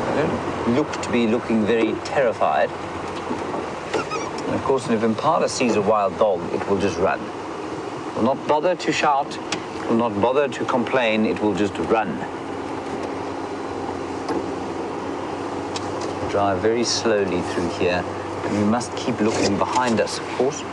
They don't look to be looking very terrified. And of course, if impala sees a wild dog, it will just run. It will not bother to shout, it will not bother to complain, it will just run. Drive very slowly through here, and we must keep looking behind us, of course.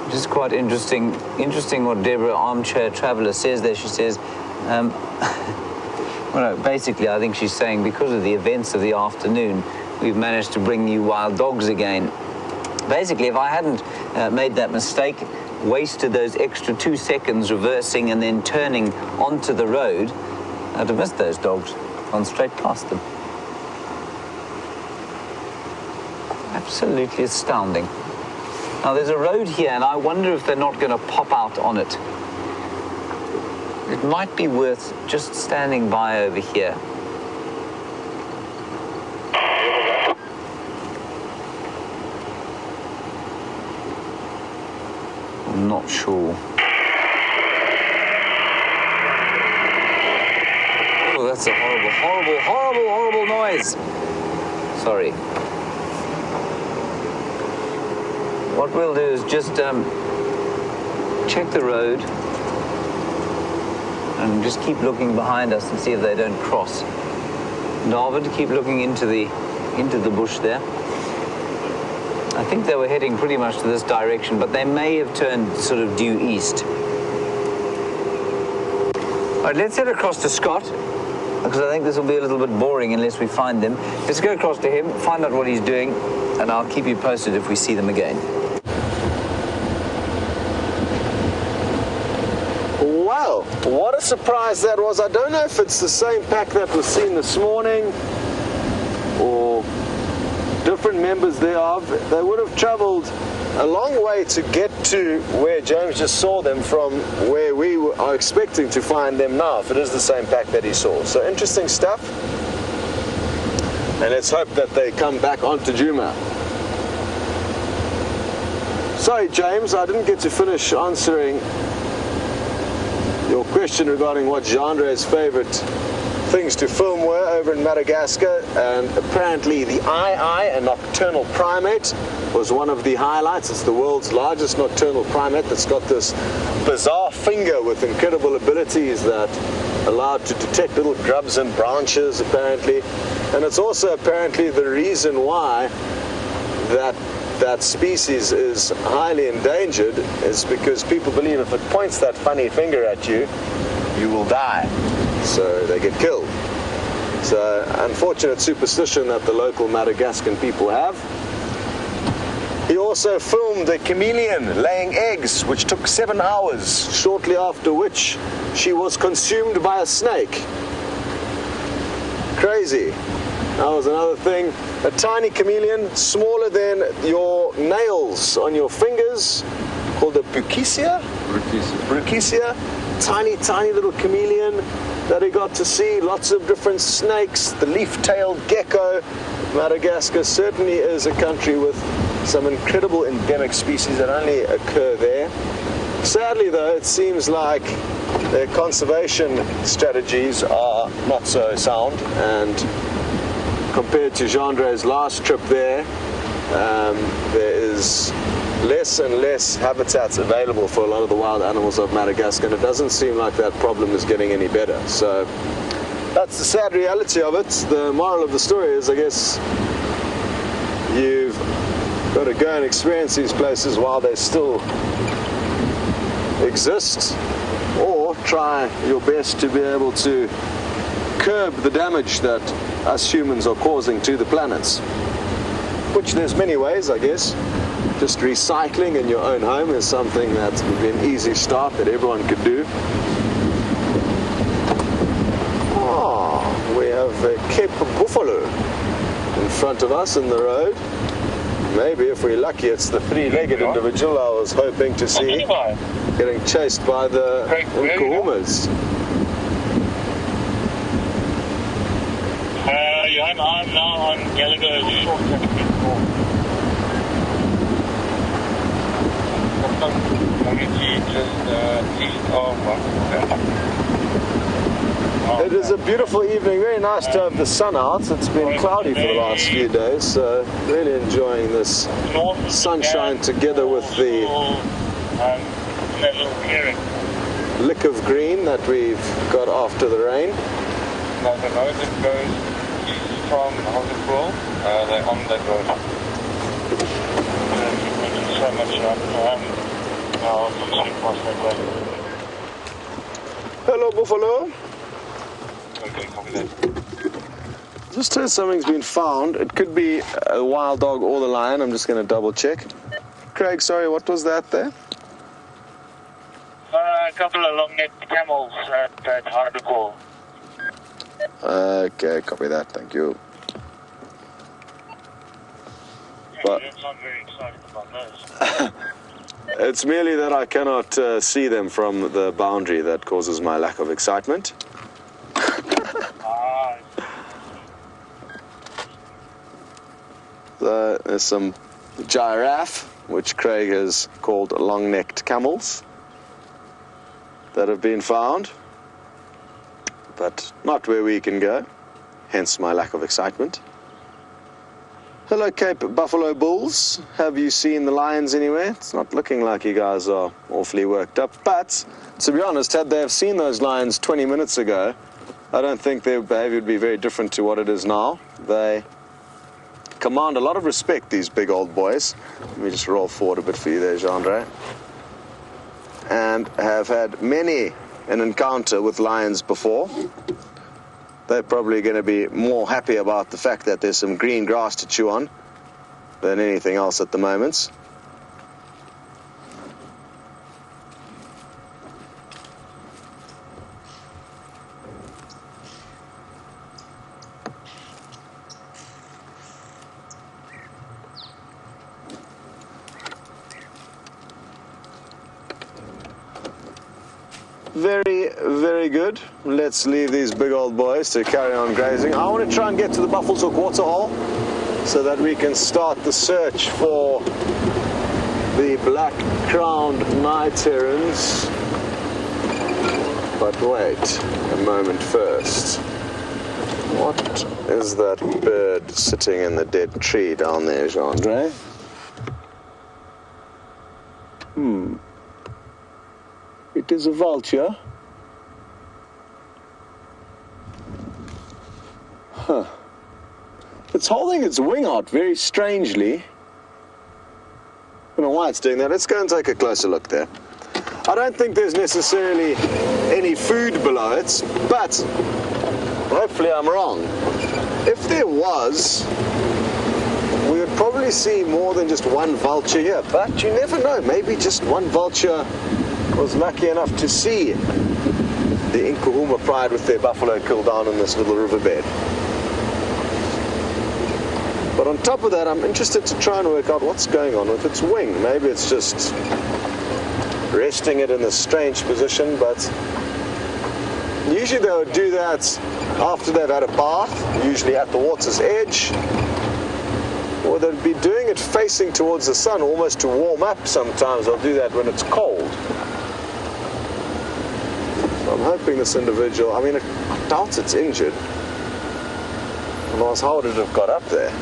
Which is quite interesting what Deborah, Armchair Traveller, says there. She says, well, no, basically I think she's saying because of the events of the afternoon, we've managed to bring you wild dogs again. Basically, if I hadn't made that mistake, wasted those extra 2 seconds reversing and then turning onto the road, I'd have missed those dogs, gone straight past them. Absolutely astounding. Now, there's a road here, and I wonder if they're not going to pop out on it. It might be worth just standing by over here. I'm not sure. Oh, that's a horrible, horrible, horrible, horrible noise. Sorry. what we'll do is just check the road and just keep looking behind us and see if they don't cross. David, keep looking into the bush there. I think they were heading pretty much to this direction, but they may have turned sort of due east. All right, let's head across to Scott, because I think this will be a little bit boring unless we find them. Let's go across to him, find out what he's doing, and I'll keep you posted if we see them again. Wow, what a surprise that was. I don't know if it's the same pack that was seen this morning or different members thereof. They would have traveled a long way to get to where James just saw them from where we are expecting to find them now, if it is the same pack that he saw. So interesting stuff. And let's hope that they come back onto Nkuhuma. Sorry, James, I didn't get to finish answering your question regarding what Jeandre's favorite things to film were over in Madagascar, and apparently the a nocturnal primate, was one of the highlights. It's the world's largest nocturnal primate that's got this bizarre finger with incredible abilities that allow it to detect little grubs and branches, apparently. And it's also apparently the reason why that species is highly endangered, is because people believe if it points that funny finger at you, you will die. So they get killed. So unfortunate superstition that the local Madagascan people have. He also filmed a chameleon laying eggs, which took 7 hours, shortly after which she was consumed by a snake. Crazy. That was another thing. A tiny chameleon, smaller than your nails on your fingers, called a Brucisia. Tiny, tiny little chameleon that he got to see. Lots of different snakes, the leaf-tailed gecko. Madagascar certainly is a country with some incredible endemic species that only occur there. Sadly, though, it seems like their conservation strategies are not so sound, and compared to Jeandre's last trip there, there is less and less habitats available for a lot of the wild animals of Madagascar, and it doesn't seem like that problem is getting any better. So that's the sad reality of it. The moral of the story is, I guess, you've got to go and experience these places while they still exist, or try your best to be able to curb the damage that us humans are causing to the planets, which there's many ways, I guess. Just recycling in your own home is something that would be an easy start that everyone could do. Oh, we have a Cape Buffalo in front of us in the road. Maybe if we're lucky, it's the three-legged individual I was hoping to see getting chased by the Nkuhumas. I'm now on Gallagher's shortcut. It is a beautiful evening, very nice to have the sun out. It's been cloudy for the last few days, so really enjoying this sunshine together with the lick of green that we've got after the rain. Now the road that goes east from Houseport, they're on that road. Thank you so much, I'll cross that way. Hello, Buffalo. Okay, copy that. Just heard something's been found. It could be a wild dog or the lion. I'm just going to double check. Craig, sorry, what was that there? A couple of long-necked camels at Hardcore. Okay, copy that. Thank you. But I'm not very excited about those. it's merely that I cannot see them from the boundary that causes my lack of excitement. There's some giraffe, which Craig has called long-necked camels, that have been found, but not where we can go, hence my lack of excitement. Hello, Cape Buffalo Bulls. Have you seen the lions anywhere? It's not looking like you guys are awfully worked up. But, to be honest, had they have seen those lions 20 minutes ago, I don't think their behavior would be very different to what it is now. They command a lot of respect, these big old boys. Let me just roll forward a bit for you there, Jean-Andre. And have had many an encounter with lions before. They're probably going to be more happy about the fact that there's some green grass to chew on than anything else at the moment. Very, very good. Let's leave these big old boys to carry on grazing. I want to try and get to the Buffalo's Hook waterhole so that we can start the search for the black-crowned night herons. But wait a moment first. What is that bird sitting in the dead tree down there, Jean-Andre? It is a vulture. Huh. It's holding its wing out very strangely. I don't know why it's doing that. Let's go and take a closer look there. I don't think there's necessarily any food below it, but hopefully I'm wrong. If there was, we would probably see more than just one vulture here, but you never know. Maybe just one vulture was lucky enough to see the Nkuhuma pride with their buffalo kill down in this little riverbed. But on top of that, I'm interested to try and work out what's going on with its wing. Maybe it's just resting it in a strange position, but usually they would do that after they've had a bath, usually at the water's edge, or they'd be doing it facing towards the sun, almost to warm up. Sometimes they'll do that when it's cold. I'm hoping this individual, I mean, I doubt it's injured. Otherwise, how would it have got up there?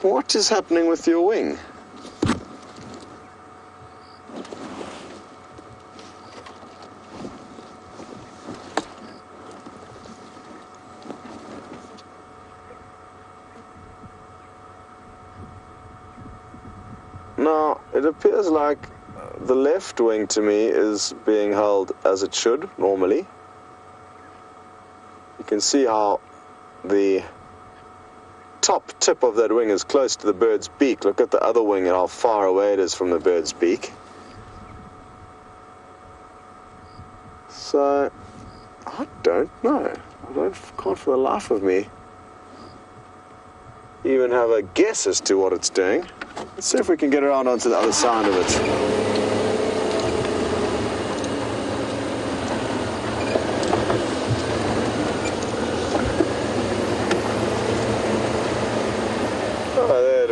What is happening with your wing? Now, it appears like the left wing to me is being held as it should, normally. You can see how the top tip of that wing is close to the bird's beak. Look at the other wing and how far away it is from the bird's beak. So, I don't know. Can't for the life of me even have a guess as to what it's doing. Let's see if we can get around onto the other side of it.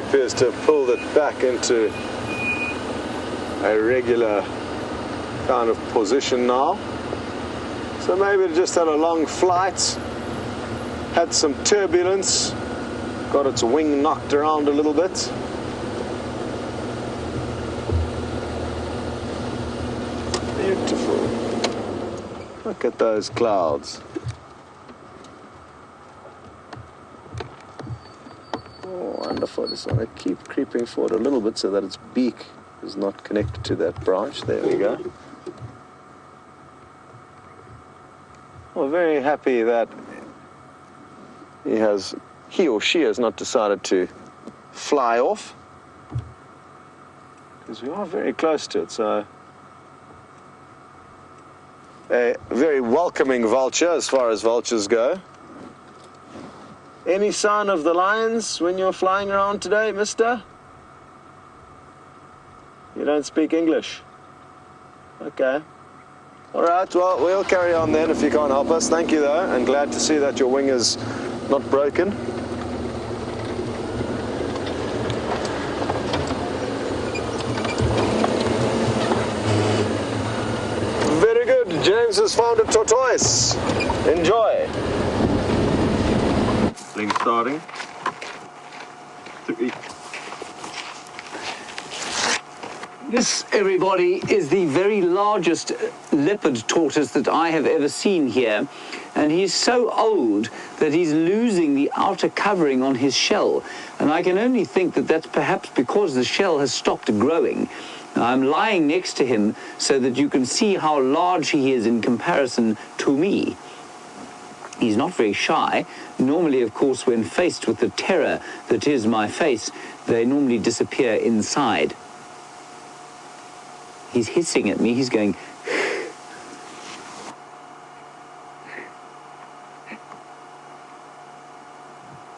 Appears to have pulled it back into a regular kind of position now. So maybe it just had a long flight, had some turbulence, got its wing knocked around a little bit. Beautiful. Look at those clouds. Wonderful. Just want to keep creeping forward a little bit so that its beak is not connected to that branch. There we go. Well, very happy that he or she has not decided to fly off, because we are very close to it. So a very welcoming vulture as far as vultures go. Any sign of the lions when you're flying around today, mister? You don't speak English? Okay. All right, well, we'll carry on then if you can't help us. Thank you, though, and glad to see that your wing is not broken. Very good. James has found a tortoise. Enjoy. Link starting. 3. This, everybody, is the very largest leopard tortoise that I have ever seen here. And he's so old that he's losing the outer covering on his shell. And I can only think that that's perhaps because the shell has stopped growing. I'm lying next to him so that you can see how large he is in comparison to me. He's not very shy. Normally, of course, when faced with the terror that is my face, they normally disappear inside. He's hissing at me. He's going...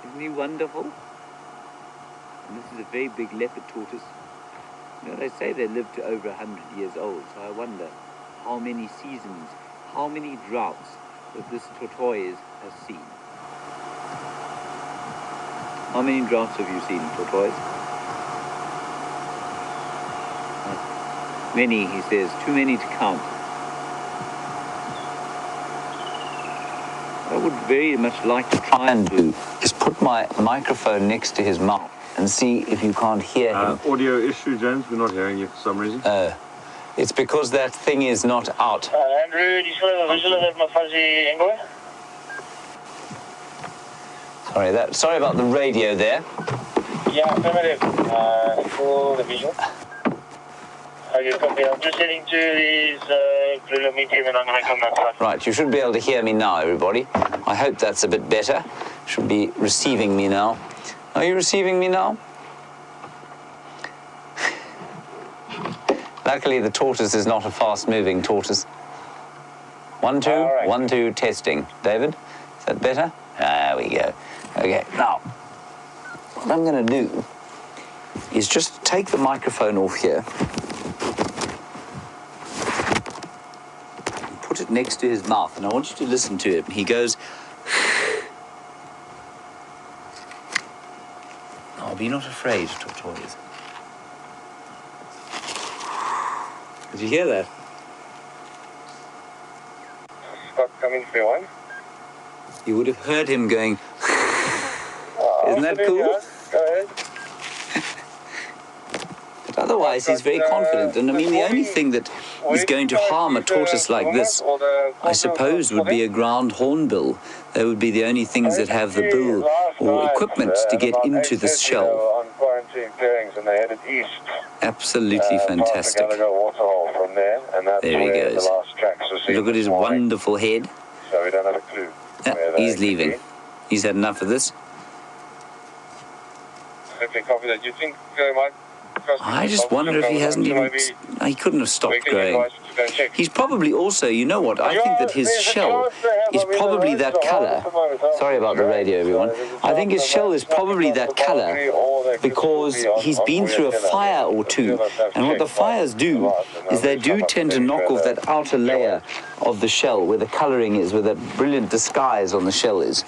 Isn't he wonderful? And this is a very big leopard tortoise. You know, they say they live to over 100 years old, so I wonder how many seasons, how many droughts that this tortoise has seen. How many droughts have you seen, tortoise? Many, he says, too many to count. What I would very much like to try and do is put my microphone next to his mouth and see if you can't hear him. Audio issue, James. We're not hearing you for some reason. It's because that thing is not out. Andrew, do you still have a visual of my fuzzy envoy? Sorry about the radio there. Yeah, affirmative. For the visual. Okay, copy. I'm just heading to these Blue Medium and I'm going to come that side. Right, you should be able to hear me now, everybody. I hope that's a bit better. Should be receiving me now. Are you receiving me now? Luckily, the tortoise is not a fast-moving tortoise. 1, 2, right. 1, 2, testing. David, is that better? There we go. Okay, now, what I'm going to do is just take the microphone off here, put it next to his mouth, and I want you to listen to him. He goes... Oh, be not afraid, tortoise. Did you hear that? Scott, coming for one. You would have heard him going... Isn't that cool? Yeah. Go ahead. But otherwise, he's very confident. And I mean, the only thing that is going to harm a tortoise like this, I suppose, would be a ground hornbill. They would be the only things that have the bill or equipment to get into this shell. On quarantine clearings and they headed east. Absolutely fantastic. Waterhole from there, and that's There he where goes. the last tracks were seen Look at his this morning. wonderful head. So we don't have a clue. Yeah, where they he's could leaving. be. He's had enough of this. Okay, copy that. Do you think might I just wonder if he hasn't even... He couldn't have stopped growing. He's probably also, you know what, I think that his shell is probably that colour. Sorry about the radio, everyone. I think his shell is probably that colour because he's been through a fire or two. And what the fires do is they do tend to knock off that outer layer of the shell where the colouring is, where that brilliant disguise on the shell is.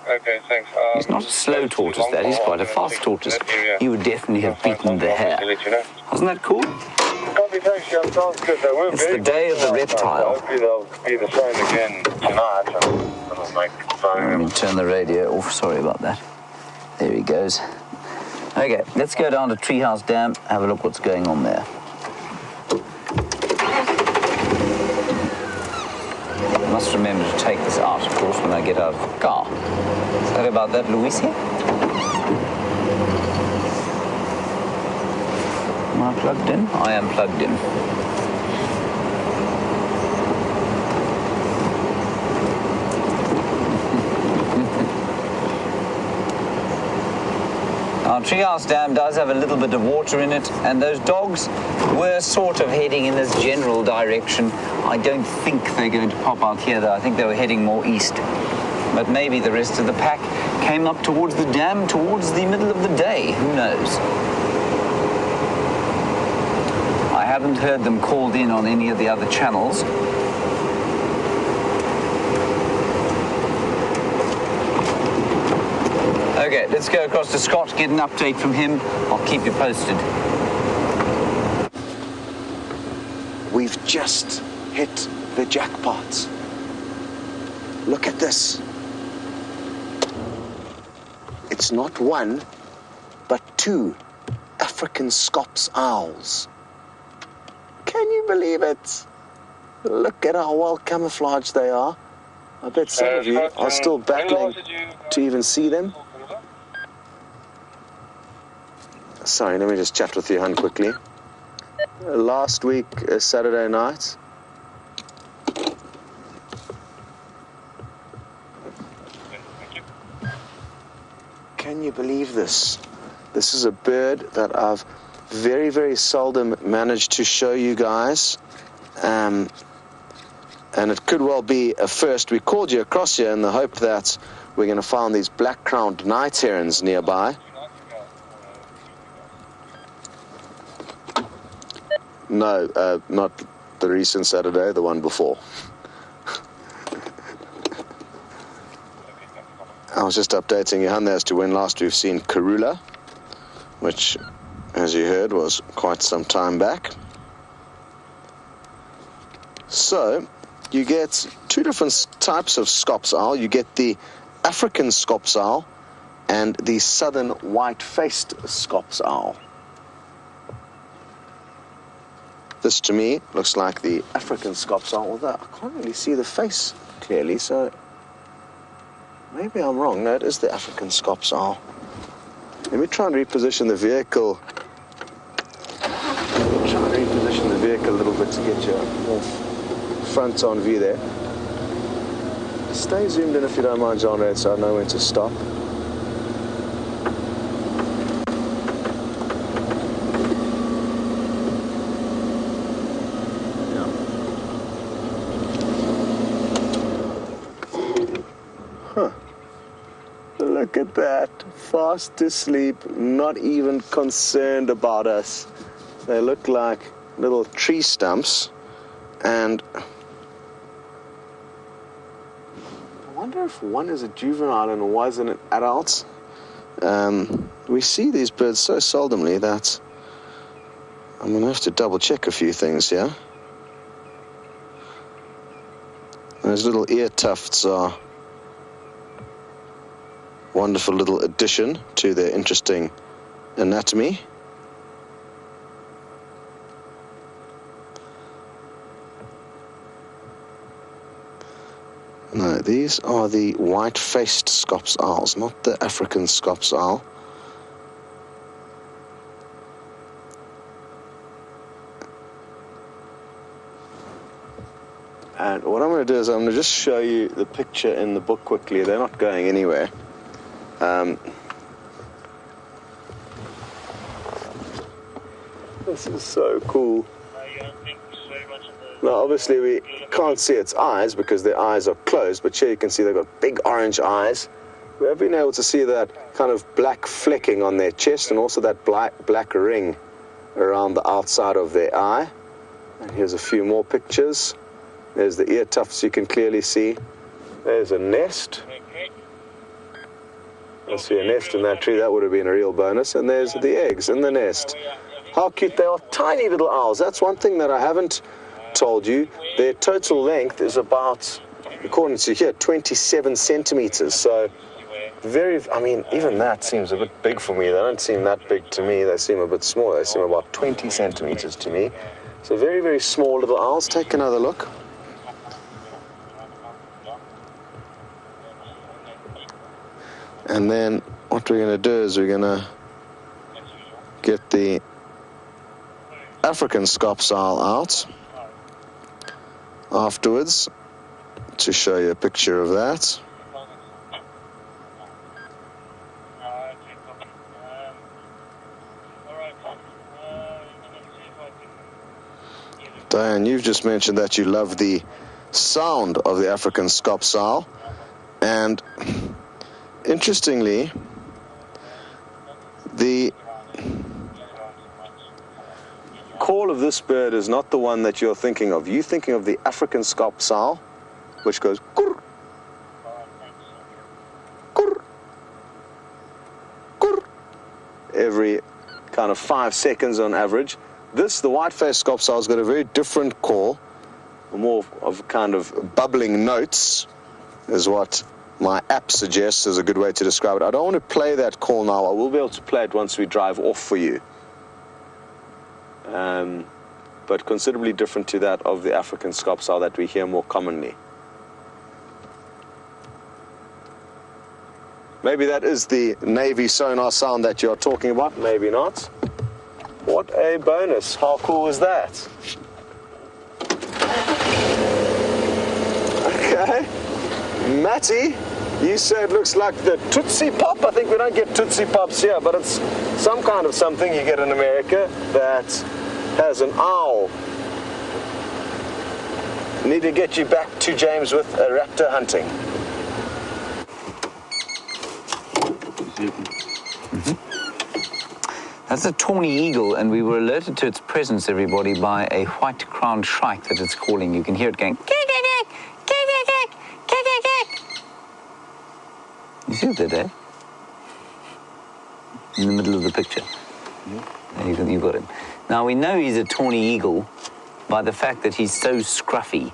Okay, thanks. He's not a slow tortoise, that. He's quite a fast tortoise. He would definitely have beaten the hare. Wasn't that cool? Copy, thanks, John. Sounds good. It's the day of the reptile. Hopefully they'll be the same again tonight. And it'll make Let me turn the radio off. Sorry about that. There he goes. Okay, let's go down to Treehouse Dam, have a look what's going on there. I must remember to take this out, of course, when I get out of the car. Sorry about that, Luisi. Am I plugged in? I am plugged in. Our Treehouse Dam does have a little bit of water in it, and those dogs were sort of heading in this general direction. I don't think they're going to pop out here, though. I think they were heading more east. But maybe the rest of the pack came up towards the dam towards the middle of the day. Who knows? I haven't heard them called in on any of the other channels. Okay, let's go across to Scott, get an update from him. I'll keep you posted. We've just hit the jackpot. Look at this. It's not one, but 2 African scops owls. Can you believe it? Look at how well camouflaged they are. I bet some of you are still battling to even see them. Sorry, let me just chat with you, hun, quickly. Last week, Saturday night, can you believe this? This is a bird that I've very, very seldom managed to show you guys. And it could well be a first. We called you across here in the hope that we're going to find these black-crowned night herons nearby. No, not the recent Saturday, the one before. I was just updating you, hun, as to when last we've seen Karula, which, as you heard, was quite some time back. So, you get 2 different types of scops owl. You get the African scops owl and the southern white-faced scops owl. This, to me, looks like the African scops owl, although I can't really see the face clearly, so maybe I'm wrong. No, it is the African scops owl. Let me try and reposition the vehicle. A little bit to get you a more front-on view there. Stay zoomed in if you don't mind, John Red, so I know when to stop. Look at that, fast asleep, not even concerned about us. They look like little tree stumps, and I wonder if one is a juvenile and one is an adult. We see these birds so seldomly that I'm going to have to double check a few things here. Those little ear tufts are a wonderful little addition to their interesting anatomy. No, these are the white-faced scops owls, not the African scops owl. And what I'm going to do is I'm going to just show you the picture in the book quickly. They're not going anywhere. This is so cool. Now, obviously, we can't see its eyes because their eyes are closed, but here you can see they've got big orange eyes. We have been able to see that kind of black flecking on their chest and also that black ring around the outside of their eye. And here's a few more pictures. There's the ear tufts you can clearly see. There's a nest. I see a nest in that tree. That would have been a real bonus. And there's the eggs in the nest. How cute they are. Tiny little owls. That's one thing that I haven't told you. Their total length is about, according to here, 27 centimeters. So very, I mean, even that seems a bit big for me. They don't seem that big to me. They seem a bit smaller. They seem about 20 centimeters to me. So very, very small little owls. Take another look. And then what we're going to do is we're going to get the African scops owl out afterwards to show you a picture of that. Diane, you've just mentioned that you love the sound of the African scops owl, and interestingly, call of this bird is not the one that you're thinking of. You're thinking of the African scaup sow, which goes kurr, kurr, kurr, every kind of 5 seconds on average. The white-faced scaup sow has got a very different call, more of kind of bubbling notes, is what my app suggests is a good way to describe it. I don't want to play that call now. I will be able to play it once we drive off for you. But considerably different to that of the African scaup sow that we hear more commonly. Maybe that is the Navy sonar sound that you're talking about, maybe not. What a bonus. How cool was that? Okay. Matty, you say it looks like the Tootsie Pop. I think we don't get Tootsie Pops here, but it's some kind of something you get in America that has an owl. Need to get you back to James with a raptor hunting. That's a tawny eagle, and we were alerted to its presence, everybody, by a white-crowned shrike that it's calling. You can hear it going. You see it there, Dave? In the middle of the picture. There you got him. Now, we know he's a tawny eagle by the fact that he's so scruffy.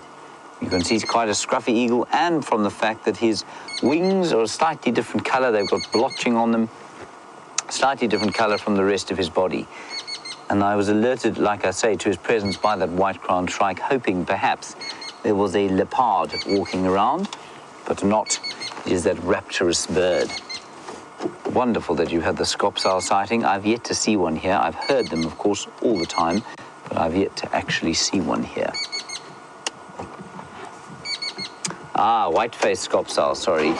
You can see he's quite a scruffy eagle, and from the fact that his wings are a slightly different color. They've got blotching on them, slightly different color from the rest of his body. And I was alerted, like I say, to his presence by that white-crowned shrike, hoping perhaps there was a leopard walking around, but not. It is that rapturous bird. Wonderful that you had the scaup sow sighting. I've yet to see one here. I've heard them, of course, all the time, but I've yet to actually see one here. Ah, white-faced scaup sow, sorry.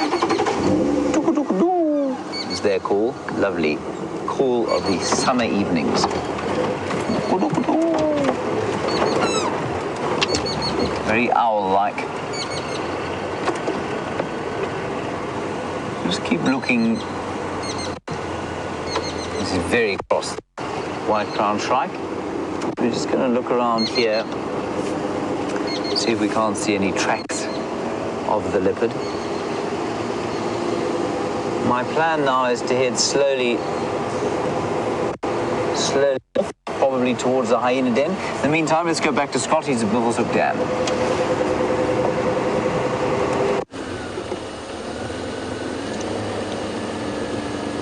Is their call. Lovely. Call of the summer evenings. Very owl-like. Just keep looking. This is very cross. White-crowned shrike. We're just going to look around here, see if we can't see any tracks of the leopard. My plan now is to head slowly, probably towards the hyena den. In the meantime, let's go back to Scotty's at Bivelshoek Dam.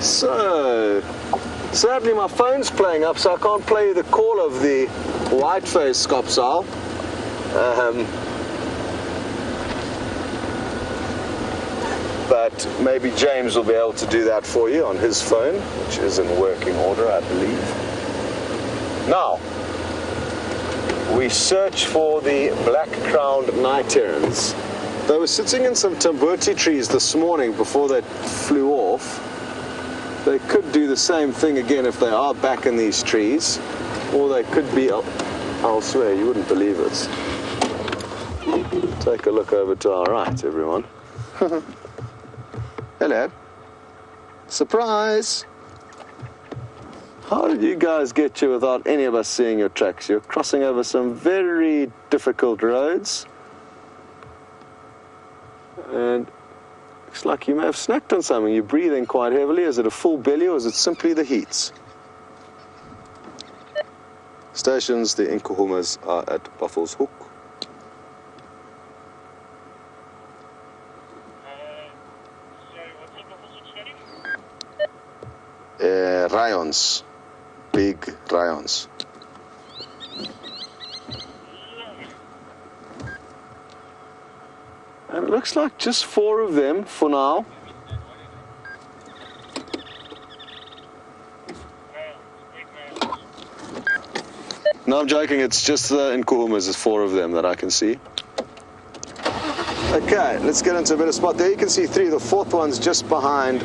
So, sadly my phone's playing up, so I can't play you the call of the white-faced scaup sow. But maybe James will be able to do that for you on his phone, which is in working order, I believe. Now, we search for the black-crowned night herons. They were sitting in some tambuti trees this morning before they flew off. They could do the same thing again if they are back in these trees, or they could be elsewhere. You wouldn't believe it. Take a look over to our right, everyone. Hello. Surprise! How did you guys get here without any of us seeing your tracks? You're crossing over some very difficult roads. And looks like you may have snacked on something. You're breathing quite heavily. Is it a full belly or is it simply the heat? Stations, the Nkuhumas are at Bivelshoek. Rayons. Big rayons. And it looks like just 4 of them for now. No, I'm joking. It's just the Nkuhumas. There's 4 of them that I can see. Okay, let's get into a better spot. There you can see 3. The 4th one's just behind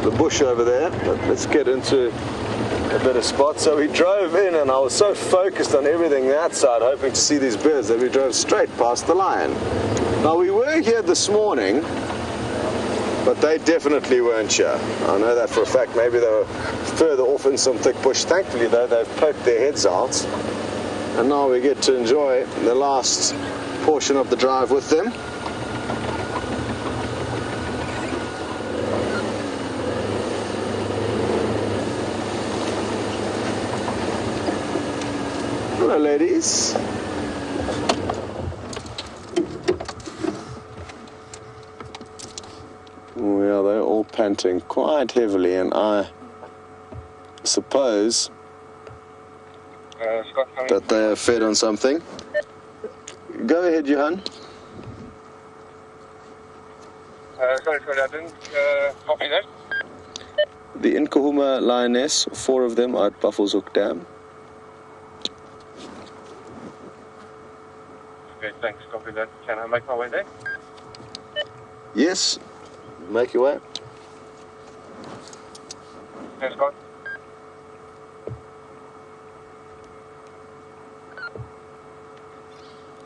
the bush over there. But let's get into a better spot. So we drove in and I was so focused on everything that side, hoping to see these birds, that we drove straight past the lion. Now we were here this morning but they definitely weren't here. I know that for a fact. Maybe they were further off in some thick bush. Thankfully, though, they've poked their heads out, and now we get to enjoy the last portion of the drive with them. Hello, ladies. Well, they're all panting quite heavily, and I suppose that they are fed on something. Go ahead, Johan. Sorry, I didn't copy that. The Nkuhuma lioness, 4 of them are at Buffalo's Hook Dam. Okay, thanks, copy that. Can I make my way there? Yes, make your way. Yes, Scott.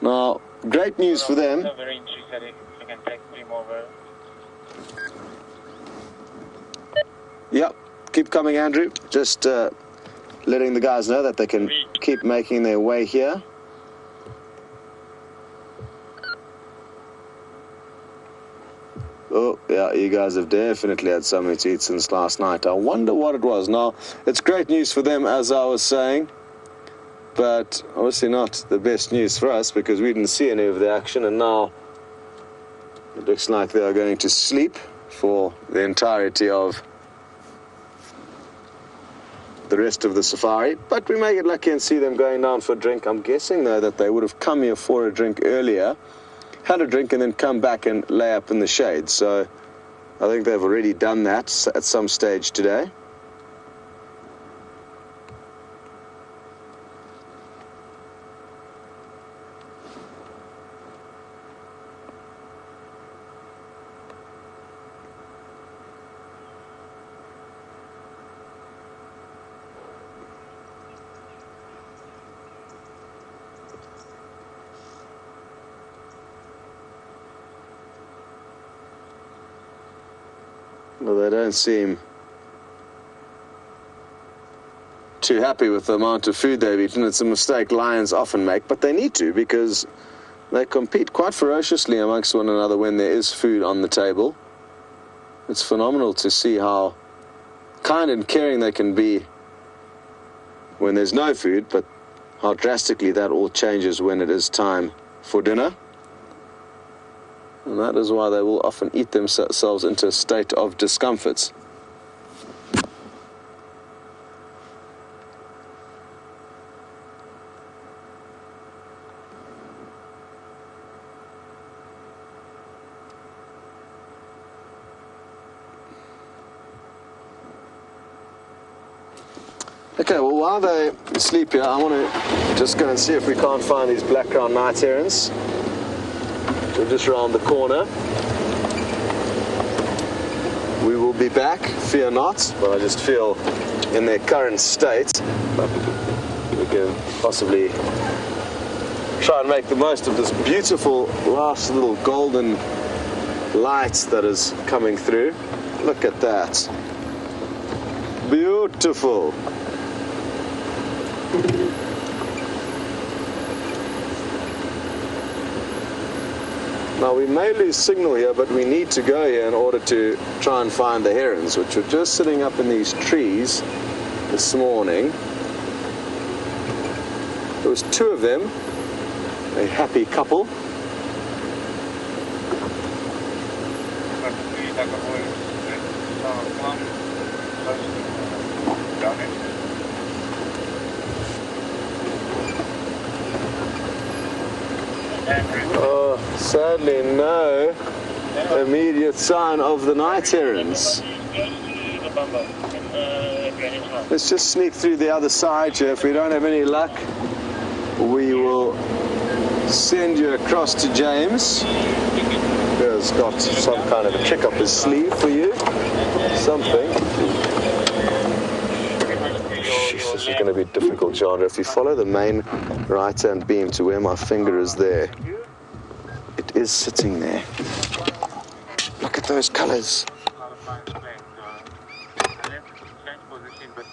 Now, great news for them. Very interested if you can take 3 more. Yep, keep coming, Andrew. Just letting the guys know that they can keep making their way here. Oh, yeah, you guys have definitely had something to eat since last night. I wonder what it was. Now, it's great news for them, as I was saying, but obviously not the best news for us because we didn't see any of the action, and now it looks like they are going to sleep for the entirety of the rest of the safari. But we may get lucky and see them going down for a drink. I'm guessing, though, that they would have come here for a drink earlier, had a drink, and then come back and lay up in the shade. So I think they've already done that at some stage today. Well, they don't seem too happy with the amount of food they've eaten. It's a mistake lions often make, but they need to because they compete quite ferociously amongst one another when there is food on the table. It's phenomenal to see how kind and caring they can be when there's no food, but how drastically that all changes when it is time for dinner. And that is why they will often eat themselves into a state of discomfort. Okay, well, while they sleep here, I want to just go and see if we can't find these black-crowned night herons. We're just around the corner. We will be back, fear not, but I just feel in their current state we can possibly try and make the most of this beautiful last little golden light that is coming through. Look at that. Beautiful. Now, we may lose signal here, but we need to go here in order to try and find the herons, which were just sitting up in these trees this morning. There was 2 of them, a happy couple. Oh, sadly no immediate sign of the night herons. Let's just sneak through the other side here. If we don't have any luck, we will send you across to James, who has got some kind of a trick up his sleeve for you. Something. This is going to be difficult, John. If you follow the main right-hand beam to where my finger is there, it is sitting there. Look at at those colors. Unless it's change position, but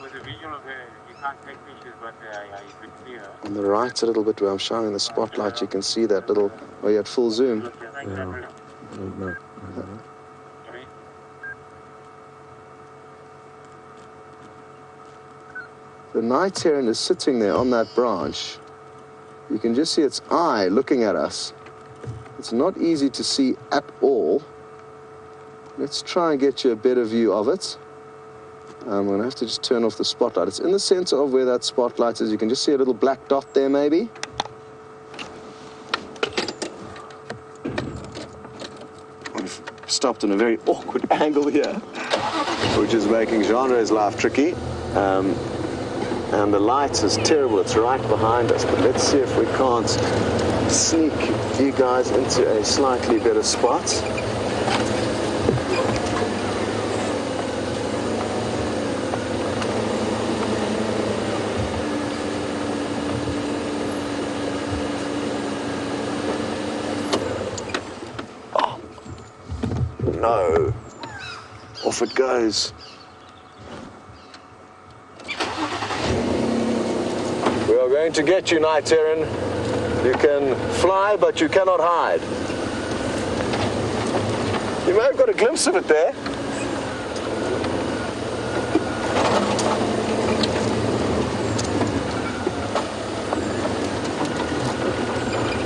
with the visual of her, you can't take pictures, but yeah, you could see her. On the right a little bit where I'm shining the spotlight, you can see that little, oh yeah, at full zoom. Yeah. No. The night heron is sitting there on that branch. You can just see its eye looking at us. It's not easy to see at all. Let's try and get you a better view of it. I'm going to have to just turn off the spotlight. It's in the center of where that spotlight is. You can just see a little black dot there maybe. We've stopped in a very awkward angle here, which is making Jean's life tricky. And the light is terrible. It's right behind us. But let's see if we can't sneak you guys into a slightly better spot. Oh. No. Off it goes. We are going to get you, night heron. You can fly, but you cannot hide. You may have got a glimpse of it there.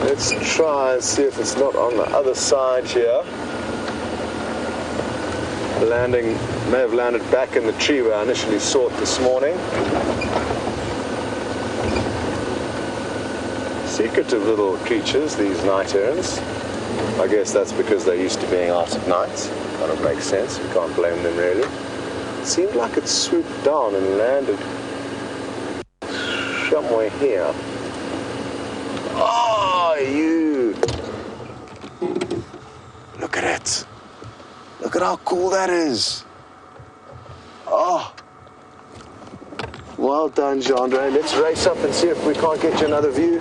Let's try and see if it's not on the other side here. Landing may have landed back in the tree where I initially saw it this morning. Secretive little creatures, these night herons. I guess that's because they're used to being out at night. Kind of makes sense. We can't blame them really. It seemed like it swooped down and landed somewhere here. Oh, you! Look at it. Look at how cool that is. Oh. Well done, Jeandre. Let's race up and see if we can't get you another view.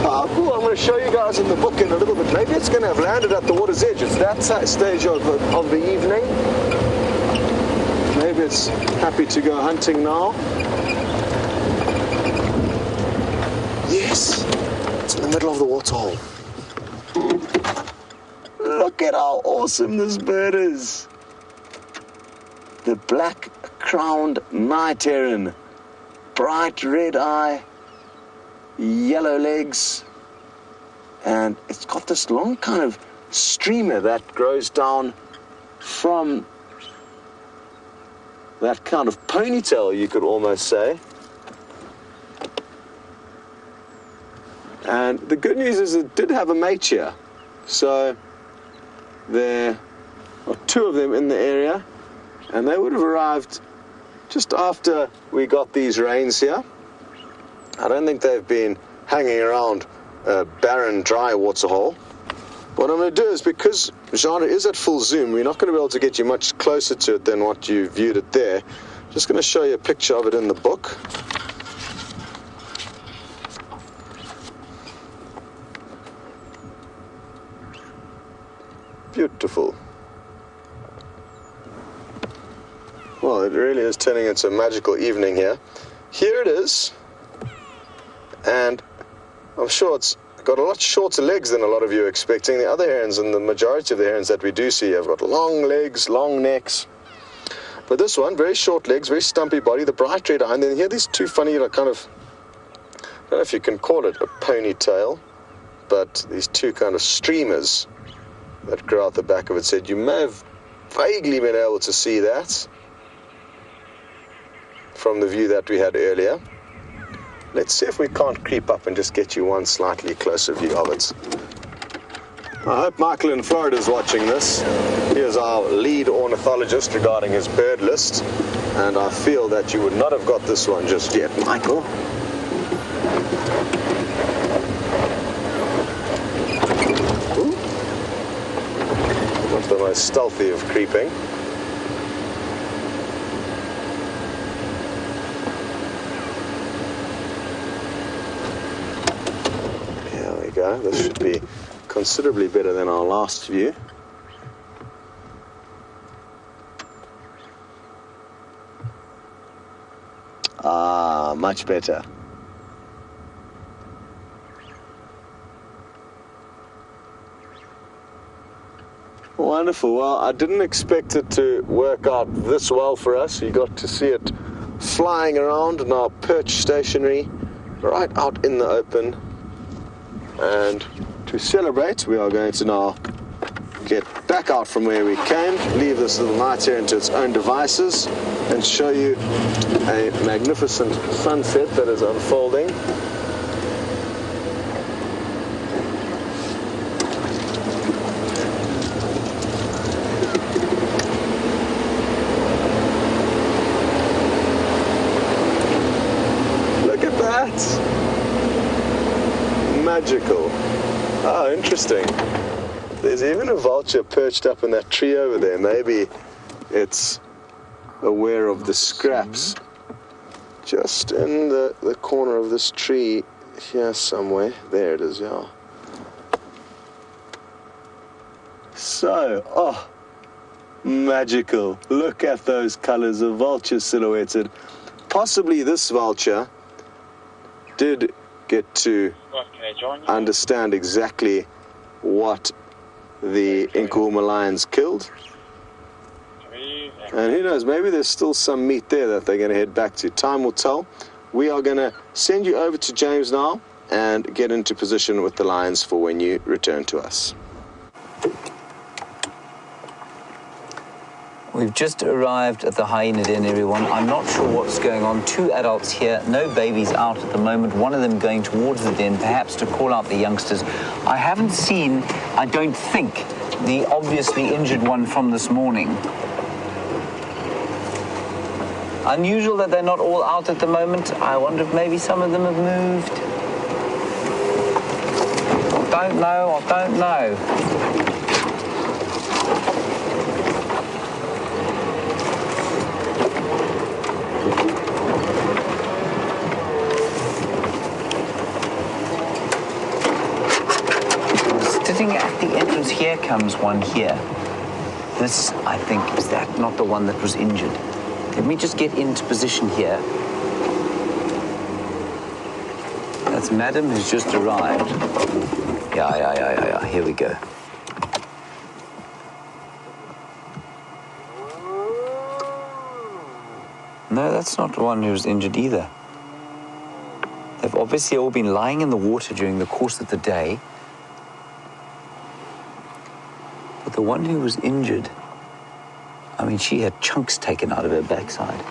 Oh, cool. I'm going to show you guys in the book in a little bit. Maybe it's going to have landed at the water's edge. It's that stage of the evening. Maybe it's happy to go hunting now. Yes, it's in the middle of the waterhole. Look at how awesome this bird is. The black-crowned night heron. Bright red eye, yellow legs, and it's got this long kind of streamer that grows down from that kind of ponytail, you could almost say. And the good news is it did have a mate here. So there are two of them in the area, and they would have arrived just after we got these rains here. I don't think they've been hanging around a barren, dry waterhole. What I'm going to do is, because Jean is at full zoom, we're not going to be able to get you much closer to it than what you viewed it there. Just going to show you a picture of it in the book. Beautiful. Well, it really is turning into a magical evening here. Here it is. And I'm sure it's got a lot shorter legs than a lot of you are expecting. The other herons, and the majority of the herons that we do see, have got long legs, long necks. But this one, very short legs, very stumpy body, the bright red eye. And then here, these two funny, like, kind of, I don't know if you can call it a ponytail, but these two kind of streamers that grow out the back of its head. You may have vaguely been able to see that from the view that we had earlier. Let's see if we can't creep up and just get you one slightly closer view of it. I hope Michael in Florida is watching this. He is our lead ornithologist regarding his bird list, and I feel that you would not have got this one just yet, Michael. Not the most stealthy of creeping. There we go. This should be considerably better than our last view. Ah, much better. Wonderful. Well, I didn't expect it to work out this well for us. You got to see it flying around in our perch stationary right out in the open. And to celebrate, we are going to now get back out from where we came, leave this little night here into its own devices, and show you a magnificent sunset that is unfolding. Look at that! Magical. Oh, interesting. There's even a vulture perched up in that tree over there. Maybe it's aware of the scraps just in the corner of this tree here somewhere. There it is, yeah. So, oh, magical. Look at those colors of vulture silhouetted. Possibly this vulture did get to understand exactly what the Nkuhuma lions killed. And who knows, maybe there's still some meat there that they're going to head back to. Time will tell. We are going to send you over to James now and get into position with the lions for when you return to us. We've just arrived at the hyena den, everyone. I'm not sure what's going on. 2 adults here, no babies out at the moment. One of them going towards the den, perhaps to call out the youngsters. I haven't seen, I don't think, the obviously injured one from this morning. Unusual that they're not all out at the moment. I wonder if maybe some of them have moved. I don't know. Sitting at the entrance, here comes one here. This, I think, is that not the one that was injured? Let me just get into position here. That's Madam who's just arrived. Yeah, here we go. No, that's not the one who was injured either. They've obviously all been lying in the water during the course of the day. But the one who was injured, I mean, she had chunks taken out of her backside.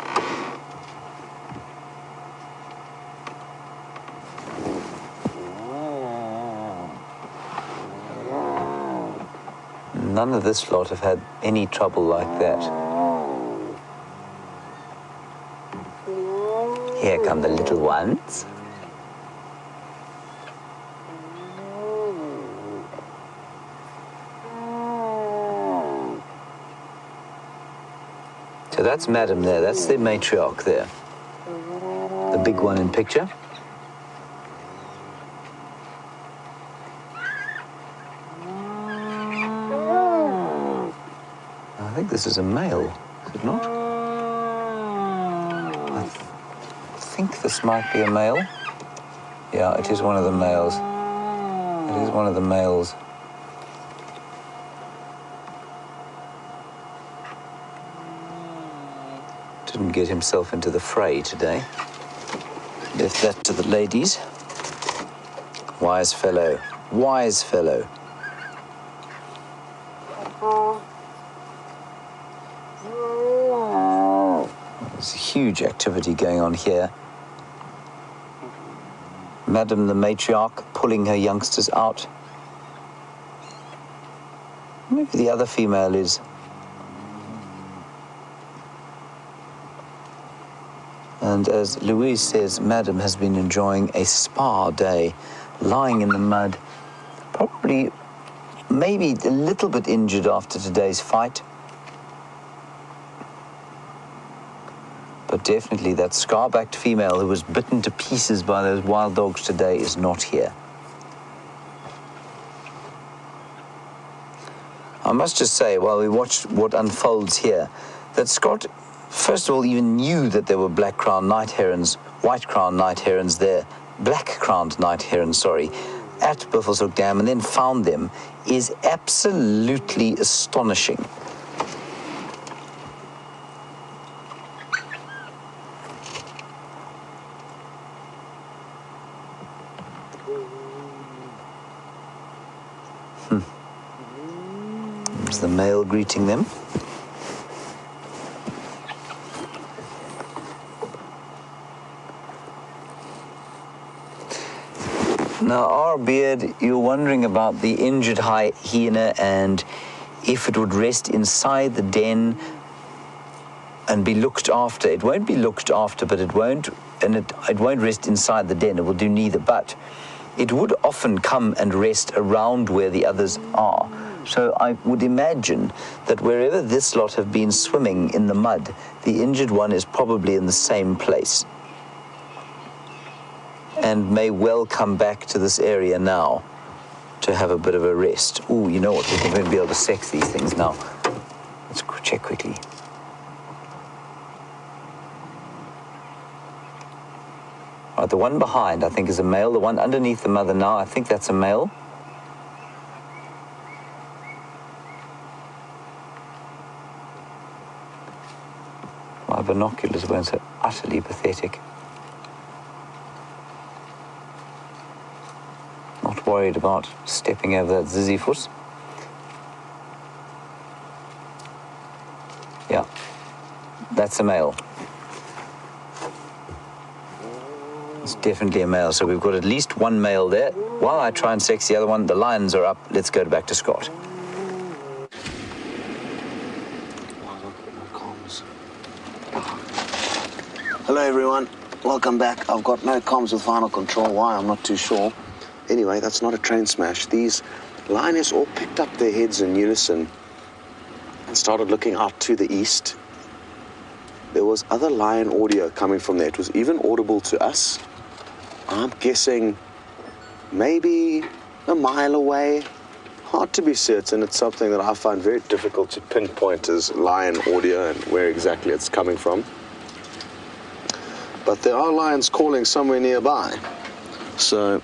None of this lot have had any trouble like that. Here come the little ones. So that's Madam there, that's the matriarch there. The big one in picture. I think this is a male, is it not? I think this might be a male. Yeah, it is one of the males. It is one of the males. Didn't get himself into the fray today. Left that to the ladies. Wise fellow. Wise fellow. There's a huge activity going on here. Madam the matriarch pulling her youngsters out. Maybe the other female is. And as Louise says, Madam has been enjoying a spa day, lying in the mud, probably, maybe a little bit injured after today's fight. But definitely that scar-backed female who was bitten to pieces by those wild dogs today is not here. I must just say, while we watch what unfolds here, that Scott first of all, even knew that there were black-crowned night herons, white-crowned night herons there, black-crowned night herons, sorry, at Buffelshoek Dam, and then found them, is absolutely astonishing. There's the male greeting them. Now, our Beard, you're wondering about the injured hyena and if it would rest inside the den and be looked after. It won't be looked after, but it won't rest inside the den. It will do neither, but it would often come and rest around where the others are. So I would imagine that wherever this lot have been swimming in the mud, the injured one is probably in the same place and may well come back to this area now to have a bit of a rest. Oh, you know what? We're going to be able to sex these things now. Let's check quickly. Right, the one behind, I think, is a male. The one underneath the mother now, I think that's a male. My binoculars weren't so utterly pathetic. Not worried about stepping over that zizzyfoot. Yeah, that's a male. It's definitely a male, so we've got at least one male there. While I try and sex the other one, the lions are up. Let's go back to Scott. Hello everyone, welcome back. I've got no comms with Final Control. Why, I'm not too sure. Anyway, that's not a train smash. These lioness all picked up their heads in unison and started looking out to the east. There was other lion audio coming from there. It was even audible to us. I'm guessing maybe a mile away. Hard to be certain. It's something that I find very difficult to pinpoint as lion audio and where exactly it's coming from. But there are lions calling somewhere nearby. So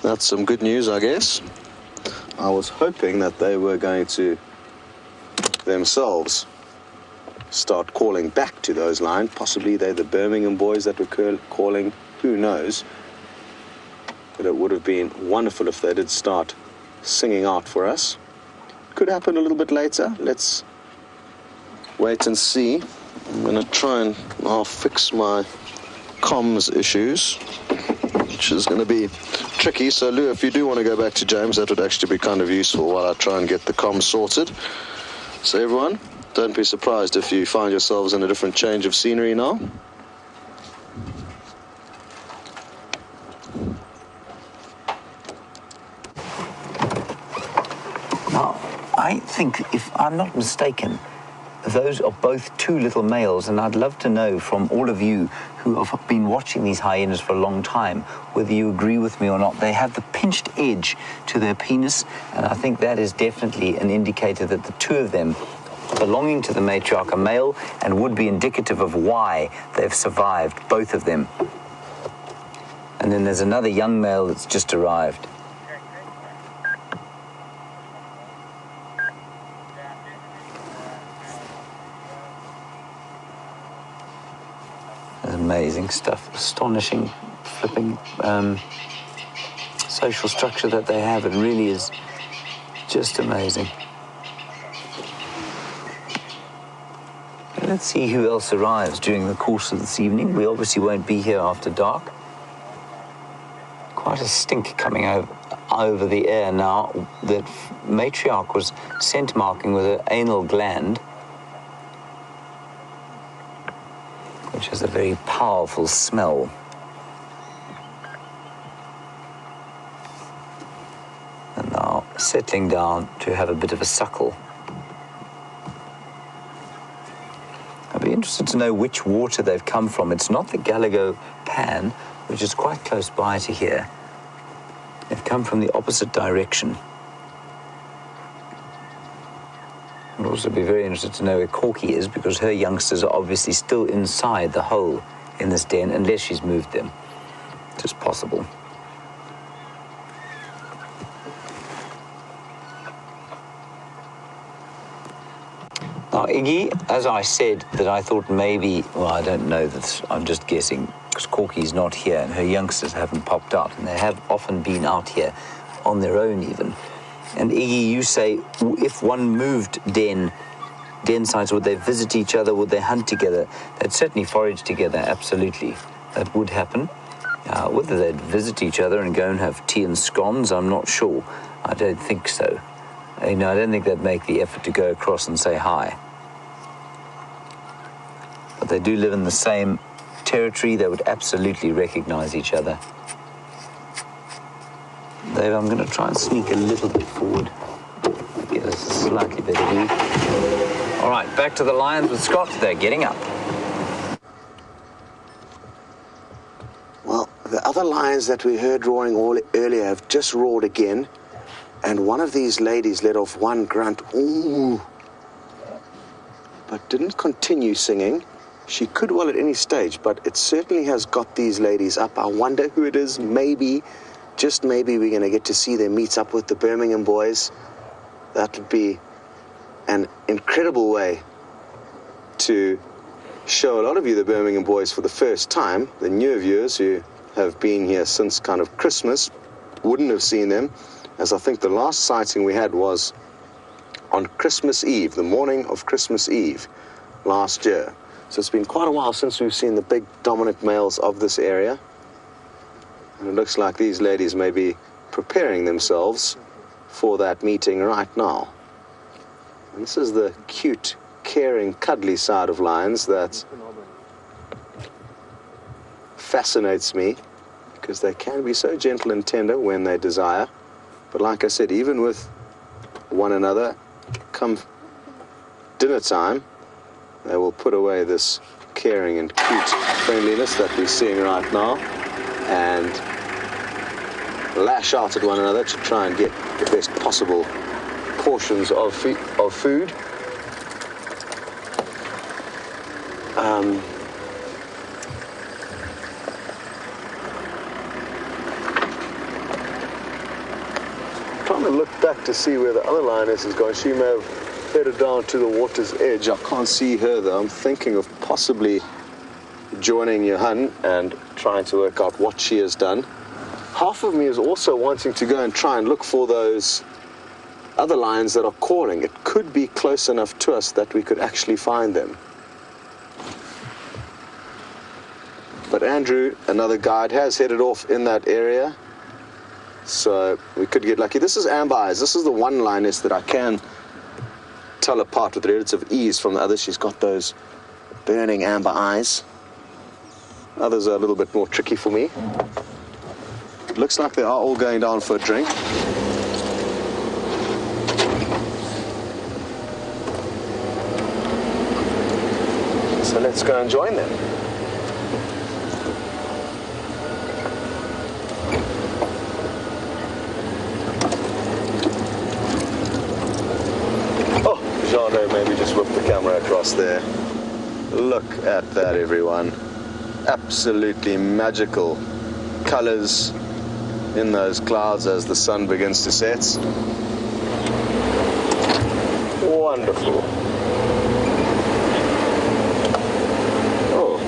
that's some good news, I guess. I was hoping that they were going to themselves start calling back to those lions. Possibly they're the Birmingham boys that were calling. Who knows? But it would have been wonderful if they did start singing out for us. Could happen a little bit later. Let's wait and see. I'm going to try and I'll fix my comms issues, which is going to be tricky. So Lou, if you do want to go back to James, that would actually be kind of useful while I try and get the comms sorted. So everyone, don't be surprised if you find yourselves in a different change of scenery now. Now, I think, if I'm not mistaken, those are both two little males, and I'd love to know from all of you who have been watching these hyenas for a long time whether you agree with me or not. They have the pinched edge to their penis, and I think that is definitely an indicator that the two of them belonging to the matriarch are male and would be indicative of why they've survived, both of them. And then there's another young male that's just arrived. Amazing stuff, astonishing, flipping social structure that they have. It really is just amazing. Let's see who else arrives during the course of this evening. We obviously won't be here after dark. Quite a stink coming over the air now. That matriarch was scent marking with her anal gland, which has a very powerful smell. And now settling down to have a bit of a suckle. I'd be interested to know which water they've come from. It's not the Gallagher Pan, which is quite close by to here. They've come from the opposite direction. I'd also be very interested to know where Corky is, because her youngsters are obviously still inside the hole in this den, unless she's moved them. It's possible. Now, Iggy, as I said, that I thought maybe, well, I don't know, I'm just guessing, because Corky's not here and her youngsters haven't popped out, and they have often been out here on their own even. And Iggy, you say, if one moved den sites, would they visit each other? Would they hunt together? They'd certainly forage together, absolutely. That would happen. Whether they'd visit each other and go and have tea and scones, I'm not sure. I don't think so. I don't think they'd make the effort to go across and say hi. But they do live in the same territory. They would absolutely recognize each other. Dave, I'm going to try and sneak a little bit forward. Get a slightly better view. All right, back to the lions with Scott. They're getting up. Well, the other lions that we heard roaring earlier have just roared again, and one of these ladies let off one grunt, ooh, but didn't continue singing. She could well at any stage, but it certainly has got these ladies up. I wonder who it is. Maybe, just maybe, we're going to get to see them meet up with the Birmingham boys. That would be an incredible way to show a lot of you the Birmingham boys for the first time. The newer viewers who have been here since kind of Christmas wouldn't have seen them, as I think the last sighting we had was on Christmas Eve, the morning of Christmas Eve last year. So it's been quite a while since we've seen the big dominant males of this area. And it looks like these ladies may be preparing themselves for that meeting right now. And this is the cute, caring, cuddly side of lions that fascinates me, because they can be so gentle and tender when they desire. But like I said, even with one another, come dinner time, they will put away this caring and cute friendliness that we're seeing right now and lash out at one another to try and get the best possible portions of food. Trying to look back to see where the other lioness is going. She may have headed down to the water's edge. I can't see her though. I'm thinking of possibly joining Johan and trying to work out what she has done. Half of me is also wanting to go and try and look for those other lions that are calling. It could be close enough to us that we could actually find them. But Andrew, another guide, has headed off in that area, so we could get lucky. This is Amber Eyes. This is the one lioness that I can tell apart with relative ease from the others. She's got those burning amber eyes. Others are a little bit more tricky for me. It looks like they are all going down for a drink. So let's go and join them. Maybe just whip the camera across there. Look at that, everyone. Absolutely magical colors in those clouds as the sun begins to set. Wonderful. Oh,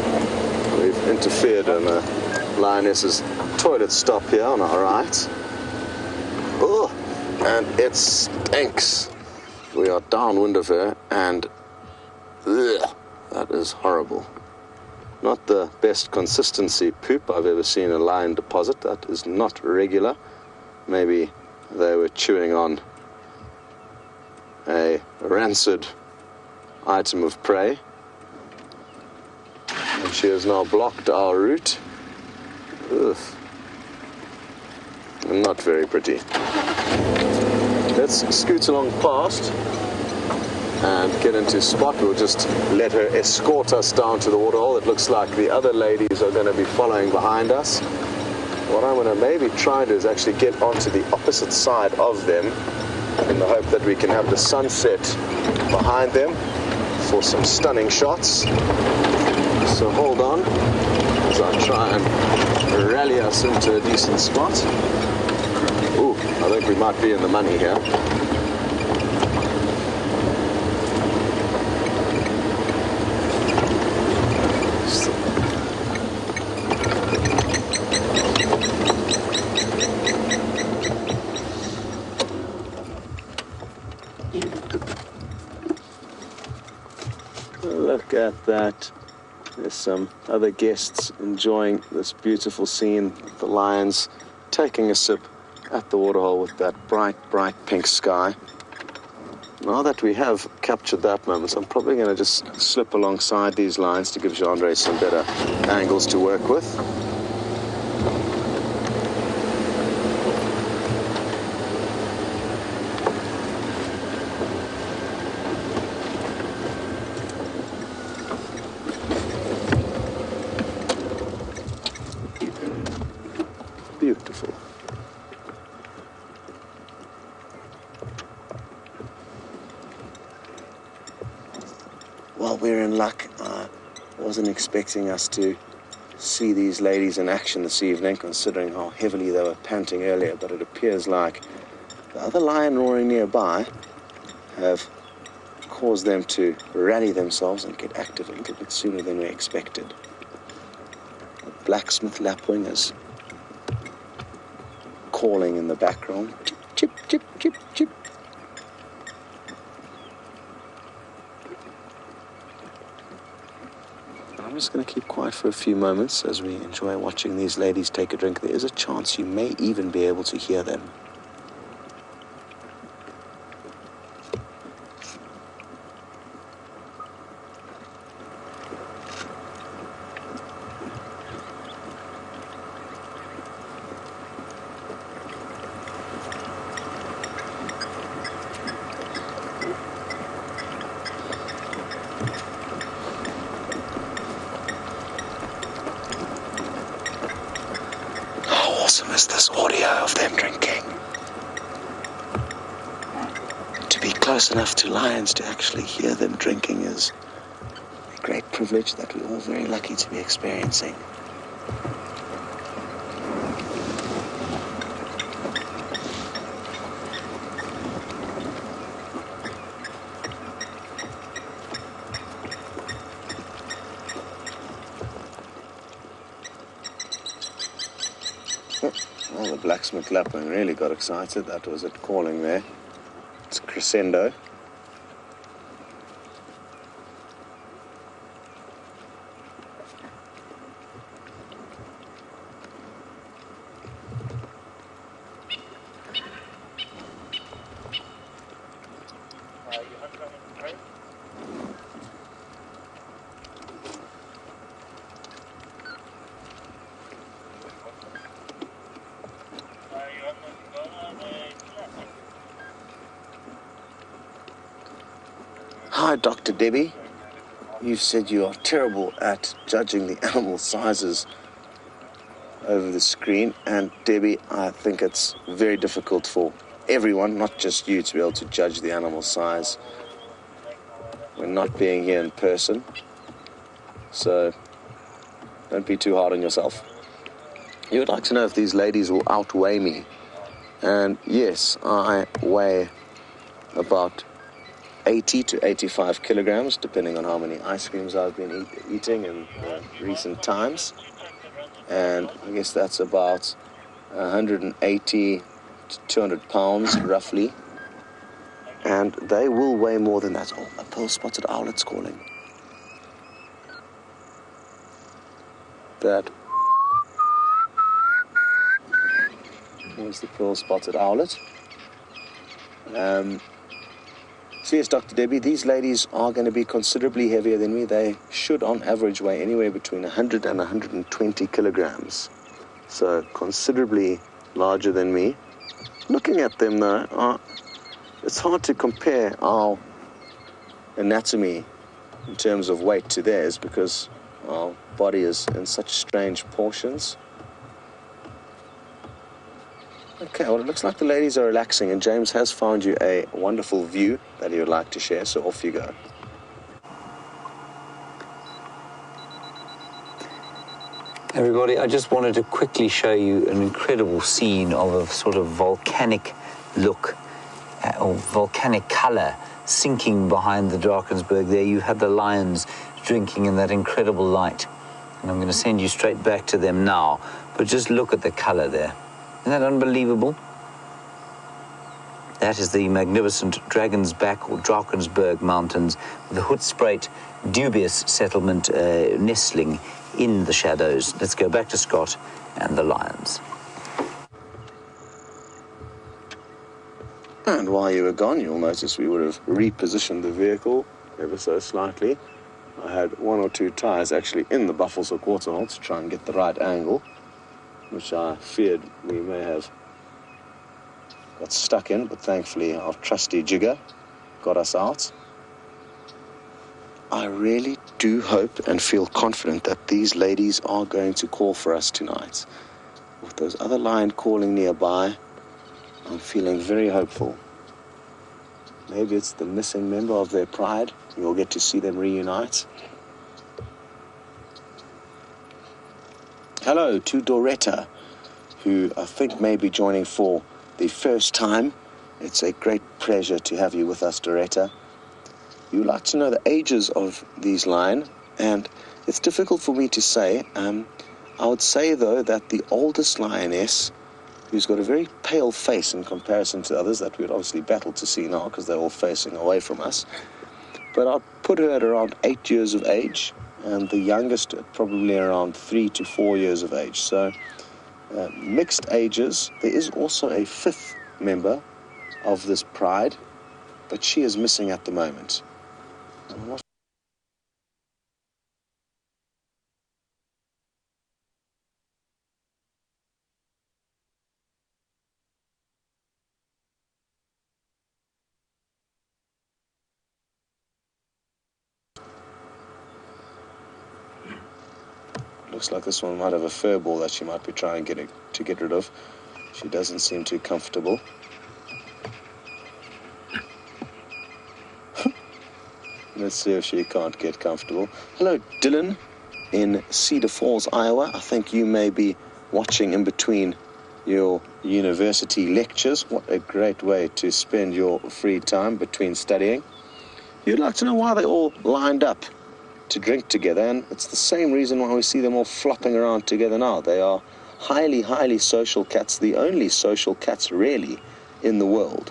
we've interfered in the lioness's toilet stop here on our right. Oh, and it stinks. We are downwind of her, and ugh, that is horrible. Not the best consistency poop I've ever seen a lion deposit. That is not regular. Maybe they were chewing on a rancid item of prey. And she has now blocked our route. Ugh. Not very pretty. Let's scoot along past and get into spot. We'll just let her escort us down to the waterhole. It looks like the other ladies are going to be following behind us. What I'm going to maybe try to do is actually get onto the opposite side of them in the hope that we can have the sunset behind them for some stunning shots. So hold on as I try and rally us into a decent spot. Ooh, I think we might be in the money here. Look at that. There's some other guests enjoying this beautiful scene. The lions taking a sip at the waterhole with that bright, bright pink sky. Now that we have captured that moment, I'm probably going to just slip alongside these lines to give Jean-Andre some better angles to work with. Beautiful. Well, we're in luck. I wasn't expecting us to see these ladies in action this evening, considering how heavily they were panting earlier, but it appears like the other lion roaring nearby have caused them to rally themselves and get active a little bit sooner than we expected. The blacksmith lapwing is calling in the background. Chip, chip, chip, chip, chip. I'm just going to keep quiet for a few moments as we enjoy watching these ladies take a drink. There is a chance you may even be able to hear them. Awesome is this audio of them drinking. To be close enough to lions to actually hear them drinking is a great privilege that we're all very lucky to be experiencing. Well, the blacksmith lapwing really got excited. That was it calling there. It's crescendo. Hi, Dr. Debbie. You said you are terrible at judging the animal sizes over the screen. And Debbie, I think it's very difficult for everyone, not just you, to be able to judge the animal size when not being here in person. So don't be too hard on yourself. You would like to know if these ladies will outweigh me. And yes, I weigh about 80 to 85 kilograms, depending on how many ice creams I've been eating in recent times. And I guess that's about 180 to 200 pounds, roughly. And they will weigh more than that. Oh, a pearl-spotted owlet's calling. That was the pearl-spotted owlet. So yes, Dr. Debbie, these ladies are going to be considerably heavier than me. They should, on average, weigh anywhere between 100 and 120 kilograms. So considerably larger than me. Looking at them, though, it's hard to compare our anatomy in terms of weight to theirs because our body is in such strange portions. Okay, well, it looks like the ladies are relaxing, and James has found you a wonderful view that he would like to share, so off you go. Everybody, I just wanted to quickly show you an incredible scene of a sort of volcanic look, or volcanic color, sinking behind the Drakensberg there. You had the lions drinking in that incredible light. And I'm going to send you straight back to them now, but just look at the color there. Isn't that unbelievable? That is the magnificent Dragon's Back or Drakensberg Mountains, with the Hoedspruit dubious settlement nestling in the shadows. Let's go back to Scott and the lions. And while you were gone, you'll notice we would have repositioned the vehicle ever so slightly. I had one or two tires actually in the Buffelshoek waterhole to try and get the right angle, which I feared we may have got stuck in, but thankfully our trusty jigger got us out. I really do hope and feel confident that these ladies are going to call for us tonight. With those other lions calling nearby, I'm feeling very hopeful. Maybe it's the missing member of their pride. We'll get to see them reunite. Hello to Doretta, who I think may be joining for the first time. It's a great pleasure to have you with us, Doretta. You like to know the ages of these lions, and it's difficult for me to say. I would say, though, that the oldest lioness, who's got a very pale face in comparison to others that we'd obviously battle to see now because they're all facing away from us, but I'll put her at around 8 years of age, and the youngest at probably around 3 to 4 years of age. So mixed ages. There is also a fifth member of this pride, but she is missing at the moment. Looks like this one might have a fur ball that she might be trying to get rid of. She doesn't seem too comfortable. Let's see if she can't get comfortable. Hello, Dylan, in Cedar Falls, Iowa. I think you may be watching in between your university lectures. What a great way to spend your free time between studying. You'd like to know why they all lined up to drink together, and it's the same reason why we see them all flopping around together now. They are highly, highly social cats, the only social cats really in the world.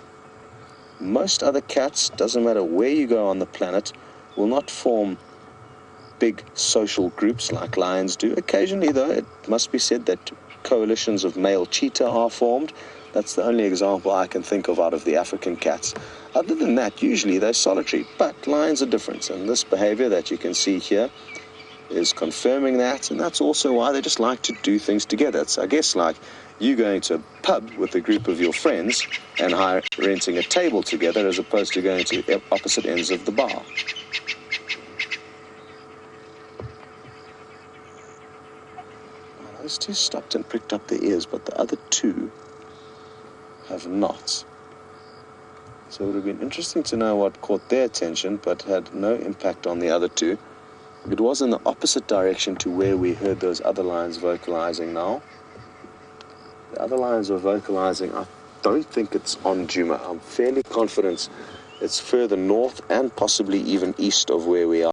Most other cats, doesn't matter where you go on the planet, will not form big social groups like lions do. Occasionally, though, it must be said that coalitions of male cheetah are formed. That's the only example I can think of out of the African cats. Other than that, usually they're solitary, but lions are different, and this behavior that you can see here is confirming that, and that's also why they just like to do things together. It's, I guess, like you going to a pub with a group of your friends and renting a table together as opposed to going to opposite ends of the bar. Those two stopped and pricked up their ears, but the other two have not. So it would have been interesting to know what caught their attention, but had no impact on the other two. It was in the opposite direction to where we heard those other lions vocalizing now. The other lions were vocalizing. I don't think it's on Nkuhuma. I'm fairly confident it's further north and possibly even east of where we are.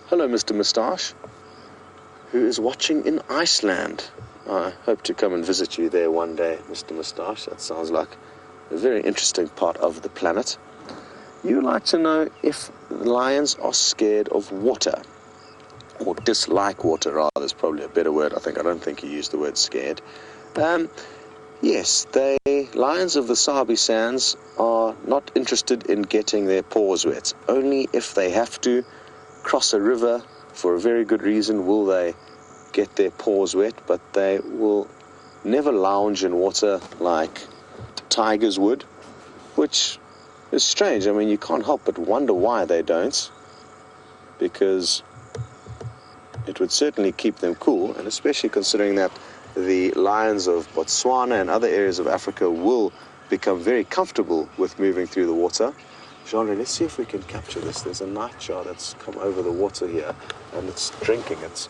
Hello, Mr. Moustache, who is watching in Iceland. I hope to come and visit you there one day, Mr. Moustache. That sounds like a very interesting part of the planet. You would like to know if lions are scared of water, or dislike water, rather, is probably a better word. I don't think you used the word scared. Yes, lions of the Sabi Sands are not interested in getting their paws wet. Only if they have to cross a river for a very good reason will they get their paws wet, but they will never lounge in water like tigers would, which It's strange. I mean, you can't help but wonder why they don't, because it would certainly keep them cool, and especially considering that the lions of Botswana and other areas of Africa will become very comfortable with moving through the water. Jean-Ray, let's see if we can capture this. There's a nightjar that's come over the water here, and it's drinking. It's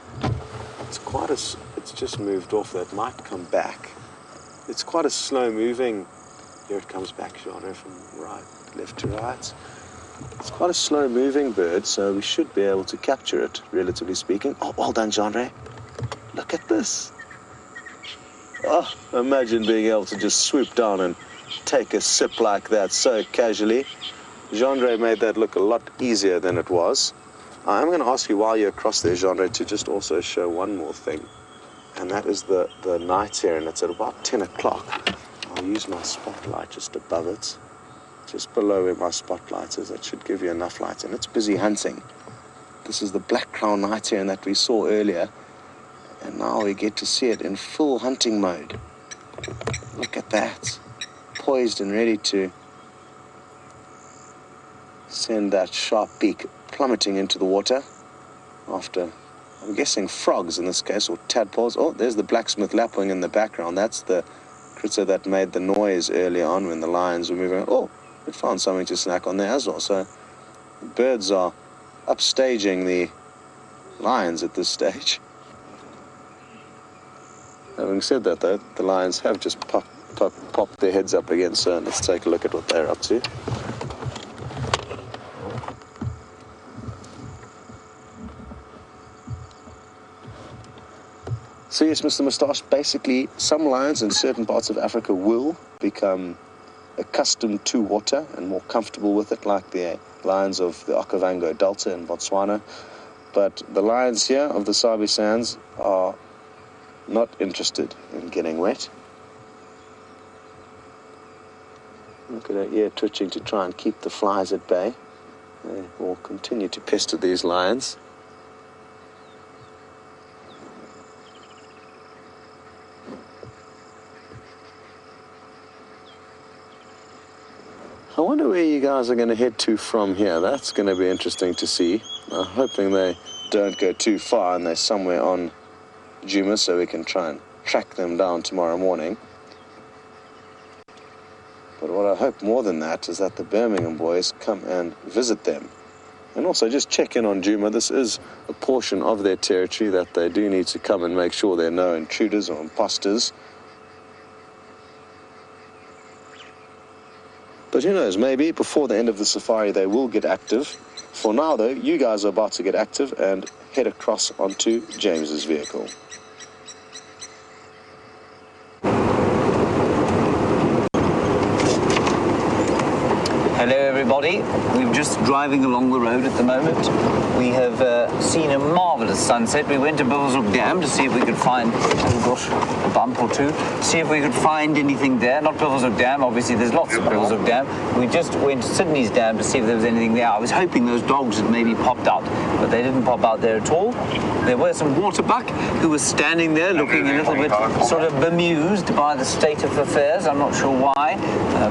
just moved off. That might come back. It's quite a slow moving. Here it comes back, Jean-Ray, from left to right. It's quite a slow moving bird, so we should be able to capture it, relatively speaking. Oh, well done, Jean-Ray. Look at this. Oh, imagine being able to just swoop down and take a sip like that so casually. Jean-Ray made that look a lot easier than it was. I'm going to ask you while you're across there, Jean-Ray, to just also show one more thing, and that is the night here, and it's at about 10 o'clock. I'll use my spotlight just above it, just below where my spotlight is. That should give you enough light, and it's busy hunting. This is the black crown night here that we saw earlier, and now we get to see it in full hunting mode. Look at that, poised and ready to send that sharp beak plummeting into the water after, I'm guessing, frogs in this case, or tadpoles. Oh, there's the blacksmith lapwing in the background. That's the critter that made the noise earlier on when the lions were moving. Oh, it found something to snack on there as well. So the birds are upstaging the lions at this stage. Having said that, though, the lions have just popped their heads up again, so let's take a look at what they're up to. So yes, Mr. Moustache, basically some lions in certain parts of Africa will become accustomed to water and more comfortable with it, like the lions of the Okavango Delta in Botswana. But the lions here of the Sabi Sands are not interested in getting wet. Look at her ear twitching to try and keep the flies at bay. They will continue to pester these lions. I wonder where you guys are going to head to from here. That's going to be interesting to see. I'm hoping they don't go too far and they're somewhere on Nkuhuma, so we can try and track them down tomorrow morning. But what I hope more than that is that the Birmingham boys come and visit them. And also just check in on Nkuhuma. This is a portion of their territory that they do need to come and make sure there are no intruders or imposters. But who knows, maybe before the end of the safari they will get active. For now, though, you guys are about to get active and head across onto James's vehicle. Hello everybody, we're just driving along the road at the moment. We have seen a marvellous sunset. We went to Buffelshoek Dam to see if we could find, oh gosh, a bump or two, see if we could find anything there. Not Buffelshoek Dam, obviously there's lots of Buffelshoek Dam. We just went to Sydney's Dam to see if there was anything there. I was hoping those dogs had maybe popped out, but they didn't pop out there at all. There were some waterbuck who was standing there looking a little bit sort of bemused by the state of affairs. I'm not sure why.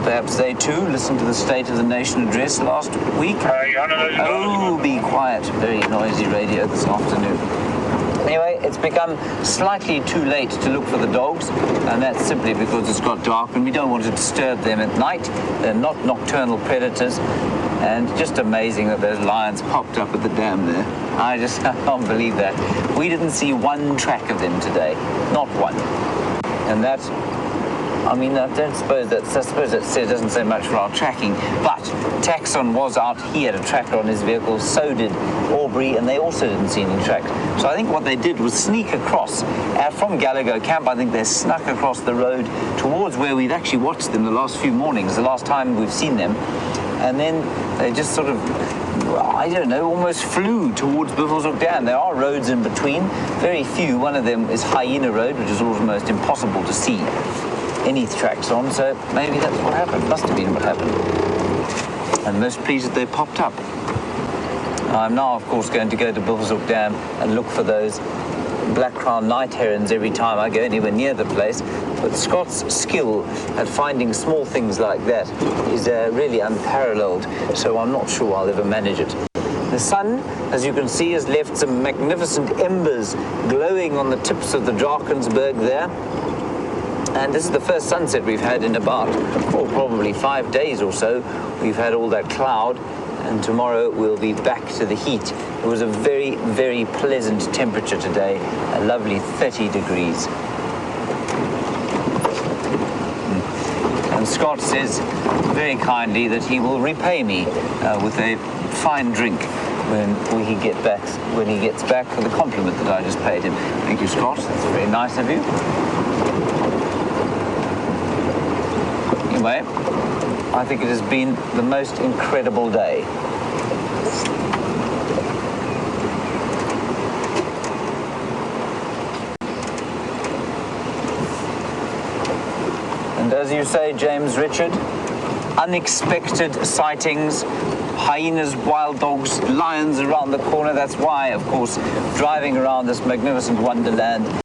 Perhaps they too listened to the State of the Nation address last week. Oh, be quiet. Very noisy radio this afternoon. Anyway, it's become slightly too late to look for the dogs, and that's simply because it's got dark and we don't want to disturb them at night. They're not nocturnal predators, and just amazing that those lions popped up at the dam there. I can't believe that. We didn't see one track of them today, not one. And that, I mean, I suppose that doesn't say much for our tracking, but Taxon was out. He had a tracker on his vehicle, so did Aubrey, and they also didn't see any tracks. So I think what they did was sneak across from Gallagher Camp. I think they snuck across the road towards where we've actually watched them the last few mornings, the last time we've seen them, and then they just sort of, I don't know, almost flew towards Buffelshoek Dam. There are roads in between, very few. One of them is Hyena Road, which is almost impossible to see any tracks on, so maybe that's what happened. Must have been what happened. I'm most pleased that they popped up. I'm now, of course, going to go to Buffelshoek Dam and look for those black crown night herons every time I go anywhere near the place. But Scott's skill at finding small things like that is really unparalleled, so I'm not sure I'll ever manage it. The sun, as you can see, has left some magnificent embers glowing on the tips of the Drakensberg there. And this is the first sunset we've had in about, probably 5 days or so. We've had all that cloud, and tomorrow we'll be back to the heat. It was a very, very pleasant temperature today, a lovely 30 degrees. And Scott says very kindly that he will repay me with a fine drink when he gets back for the compliment that I just paid him. Thank you, Scott. That's very nice of you. Anyway, I think it has been the most incredible day. And as you say, James Richard, unexpected sightings, hyenas, wild dogs, lions around the corner. That's why, of course, driving around this magnificent wonderland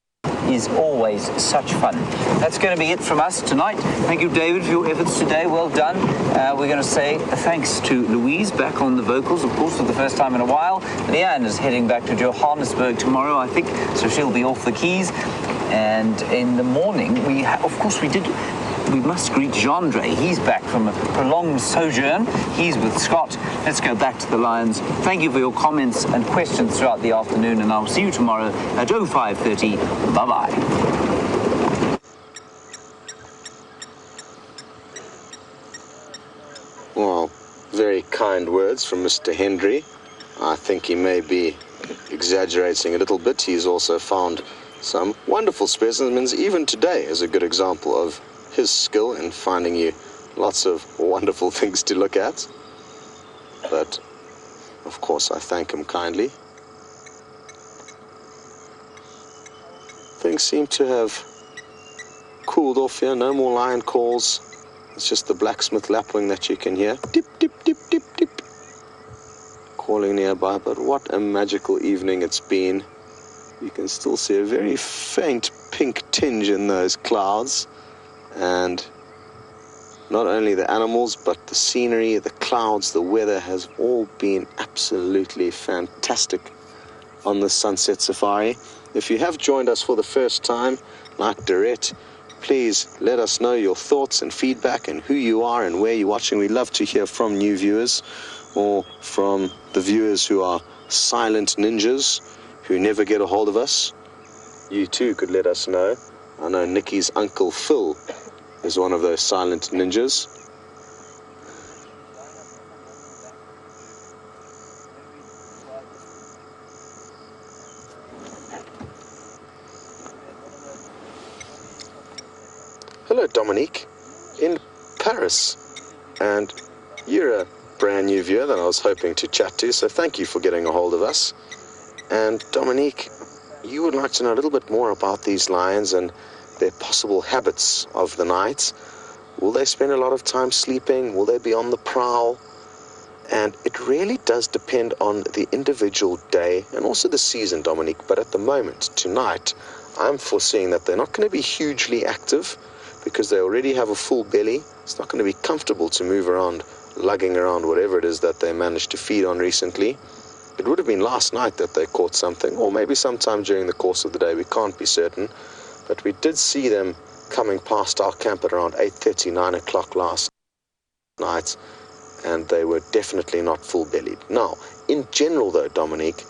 is always such fun. That's going to be it from us tonight. Thank you, David, for your efforts today. Well done. We're going to say thanks to Louise, back on the vocals, of course, for the first time in a while. Leanne is heading back to Johannesburg tomorrow, I think, so she'll be off the keys. And in the morning, we must greet Jandre. He's back from a prolonged sojourn. He's with Scott. Let's go back to the Lions. Thank you for your comments and questions throughout the afternoon, and I'll see you tomorrow at 05:30. Bye-bye. Well, very kind words from Mr. Hendry. I think he may be exaggerating a little bit. He's also found some wonderful specimens. Even today is a good example of his skill in finding you lots of wonderful things to look at. But of course I thank him kindly. Things seem to have cooled off here. No more lion calls. It's just the blacksmith lapwing that you can hear. Dip, dip, dip, dip, dip. Calling nearby. But what a magical evening it's been. You can still see a very faint pink tinge in those clouds. And not only the animals, but the scenery, the clouds, the weather has all been absolutely fantastic on the Sunset Safari. If you have joined us for the first time, like Dorette, please let us know your thoughts and feedback and who you are and where you're watching. We love to hear from new viewers or from the viewers who are silent ninjas who never get a hold of us. You too could let us know. I know Nikki's Uncle Phil is one of those silent ninjas. Hello, Dominique, in Paris. And you're a brand new viewer that I was hoping to chat to, so thank you for getting a hold of us. And Dominique, you would like to know a little bit more about these lions and their possible habits of the night. Will they spend a lot of time sleeping? Will they be on the prowl? And it really does depend on the individual day and also the season, Dominique. But at the moment, tonight, I'm foreseeing that they're not going to be hugely active because they already have a full belly. It's not going to be comfortable to move around, lugging around whatever it is that they managed to feed on recently. It would have been last night that they caught something, or maybe sometime during the course of the day. We can't be certain. But we did see them coming past our camp at around 8:30, 9 o'clock last night, and they were definitely not full-bellied. Now, in general though, Dominique,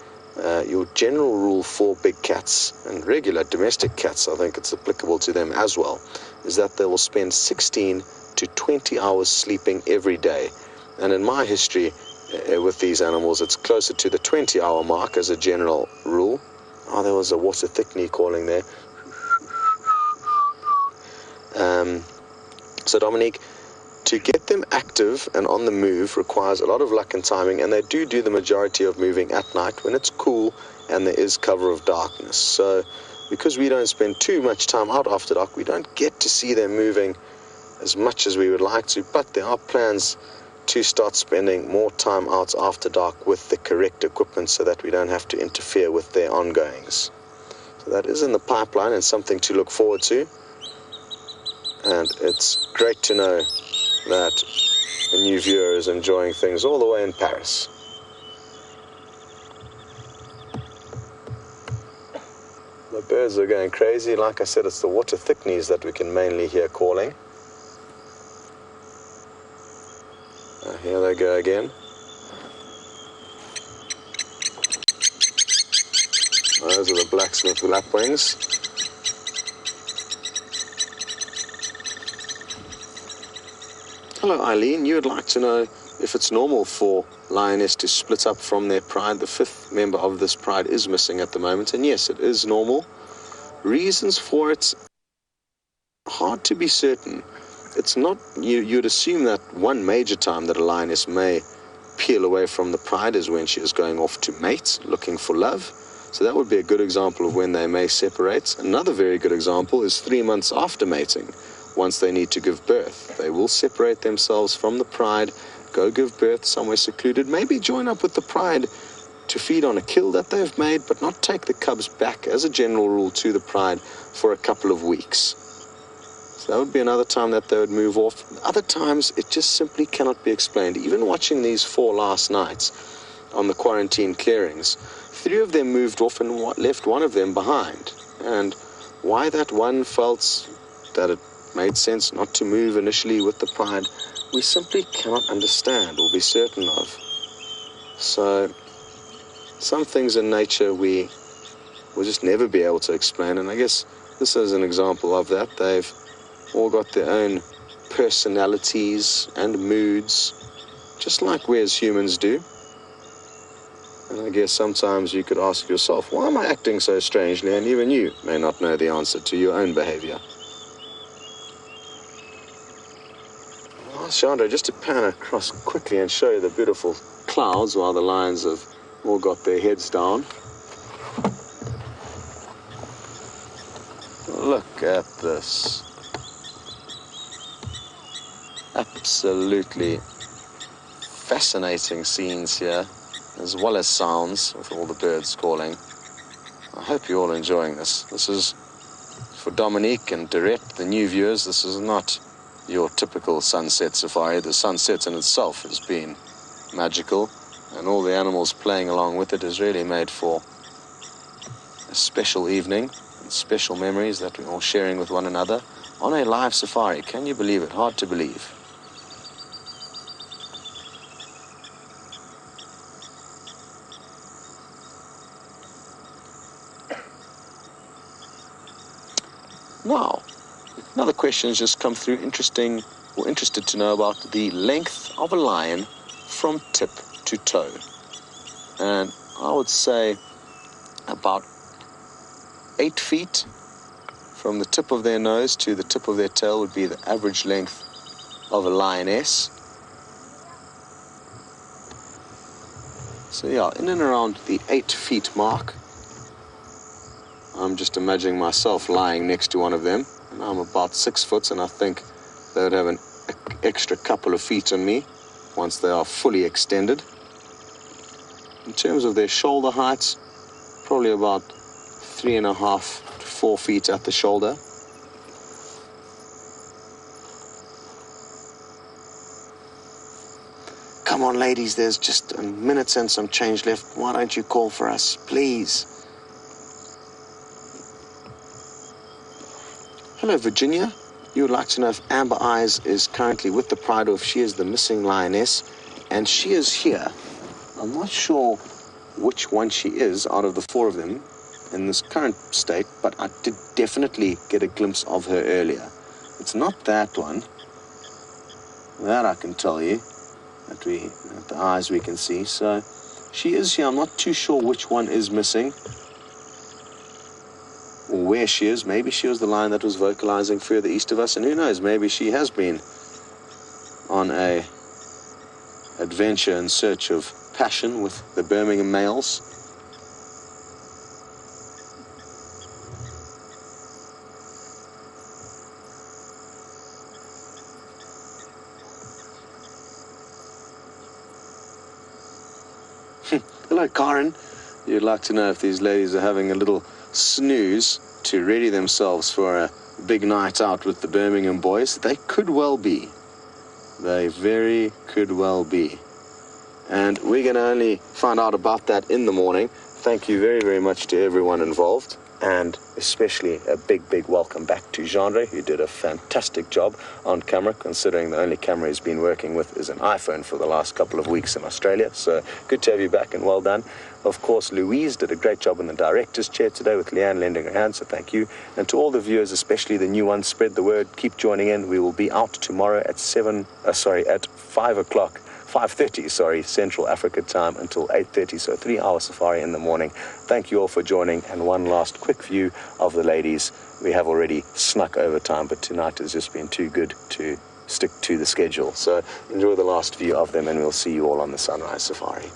your general rule for big cats and regular domestic cats, I think it's applicable to them as well, is that they will spend 16 to 20 hours sleeping every day. And in my history with these animals, it's closer to the 20-hour mark as a general rule. Oh, there was a water thickney calling there. So Dominique, to get them active and on the move requires a lot of luck and timing, and they do the majority of moving at night when it's cool and there is cover of darkness. So because we don't spend too much time out after dark, we don't get to see them moving as much as we would like to, but there are plans to start spending more time out after dark with the correct equipment so that we don't have to interfere with their ongoings. So that is in the pipeline and something to look forward to. And it's great to know that a new viewer is enjoying things all the way in Paris. The birds are going crazy. Like I said, it's the water thickneys that we can mainly hear calling. Here they go again. Those are the blacksmith lapwings. Hello Eileen, you would like to know if it's normal for lioness to split up from their pride. The fifth member of this pride is missing at the moment, and yes, it is normal. Reasons for it, hard to be certain. It's not, you'd assume that one major time that a lioness may peel away from the pride is when she is going off to mate, looking for love. So that would be a good example of when they may separate. Another very good example is 3 months after mating. Once they need to give birth, they will separate themselves from the pride, go give birth somewhere secluded, maybe join up with the pride to feed on a kill that they've made, but not take the cubs back as a general rule to the pride for a couple of weeks. So that would be another time that they would move off. Other times, it just simply cannot be explained. Even watching these 4 last nights on the quarantine clearings, 3 of them moved off and left 1 of them behind. And why that one felt that it made sense not to move initially with the pride, we simply cannot understand or be certain of. So some things in nature we will just never be able to explain, and I guess this is an example of that. They've all got their own personalities and moods, just like we as humans do. And I guess sometimes you could ask yourself, why am I acting so strangely? And even you may not know the answer to your own behavior. Well, Chandra, just to pan across quickly and show you the beautiful clouds while the lions have all got their heads down. Look at this. Absolutely fascinating scenes here, as well as sounds with all the birds calling. I hope you're all enjoying this. This is for Dominique and Direct, the new viewers. This is not your typical sunset safari. The sunset in itself has been magical, and all the animals playing along with it is really made for a special evening and special memories that we're all sharing with one another on a live safari. Can you believe it? Hard to believe. Now, another question has just come through, interested to know about the length of a lion from tip to toe. And I would say about 8 feet from the tip of their nose to the tip of their tail would be the average length of a lioness. So yeah, in and around the 8 feet mark. I'm just imagining myself lying next to one of them, and I'm about 6 foot, and I think they would have an extra couple of feet on me once they are fully extended. In terms of their shoulder heights, probably about 3.5 to 4 feet at the shoulder. Come on, ladies, there's just a minute and some change left. Why don't you call for us, please? Hello, Virginia. You would like to know if Amber Eyes is currently with the pride or if she is the missing lioness. And she is here. I'm not sure which one she is out of the 4 of them in this current state, but I did definitely get a glimpse of her earlier. It's not that one. That I can tell you, at the eyes we can see. So she is here. I'm not too sure which one is missing, or where she is. Maybe she was the lion that was vocalizing further east of us, and who knows, maybe she has been on a adventure in search of passion with the Birmingham males. Hello, Karen. You'd like to know if these ladies are having a little snooze to ready themselves for a big night out with the Birmingham boys. They could well be. They very could well be. And we're going to only find out about that in the morning. Thank you very, very much to everyone involved. And especially a big, big welcome back to Genre, who did a fantastic job on camera, considering the only camera he's been working with is an iPhone for the last couple of weeks in Australia. So good to have you back and well done. Of course, Louise did a great job in the director's chair today with Leanne lending her hand, so thank you. And to all the viewers, especially the new ones, spread the word, keep joining in. We will be out tomorrow at 5:30, Central Africa time until 8:30, so 3-hour safari in the morning. Thank you all for joining, and one last quick view of the ladies. We have already snuck over time, but tonight has just been too good to stick to the schedule. So enjoy the last view of them, and we'll see you all on the sunrise safari.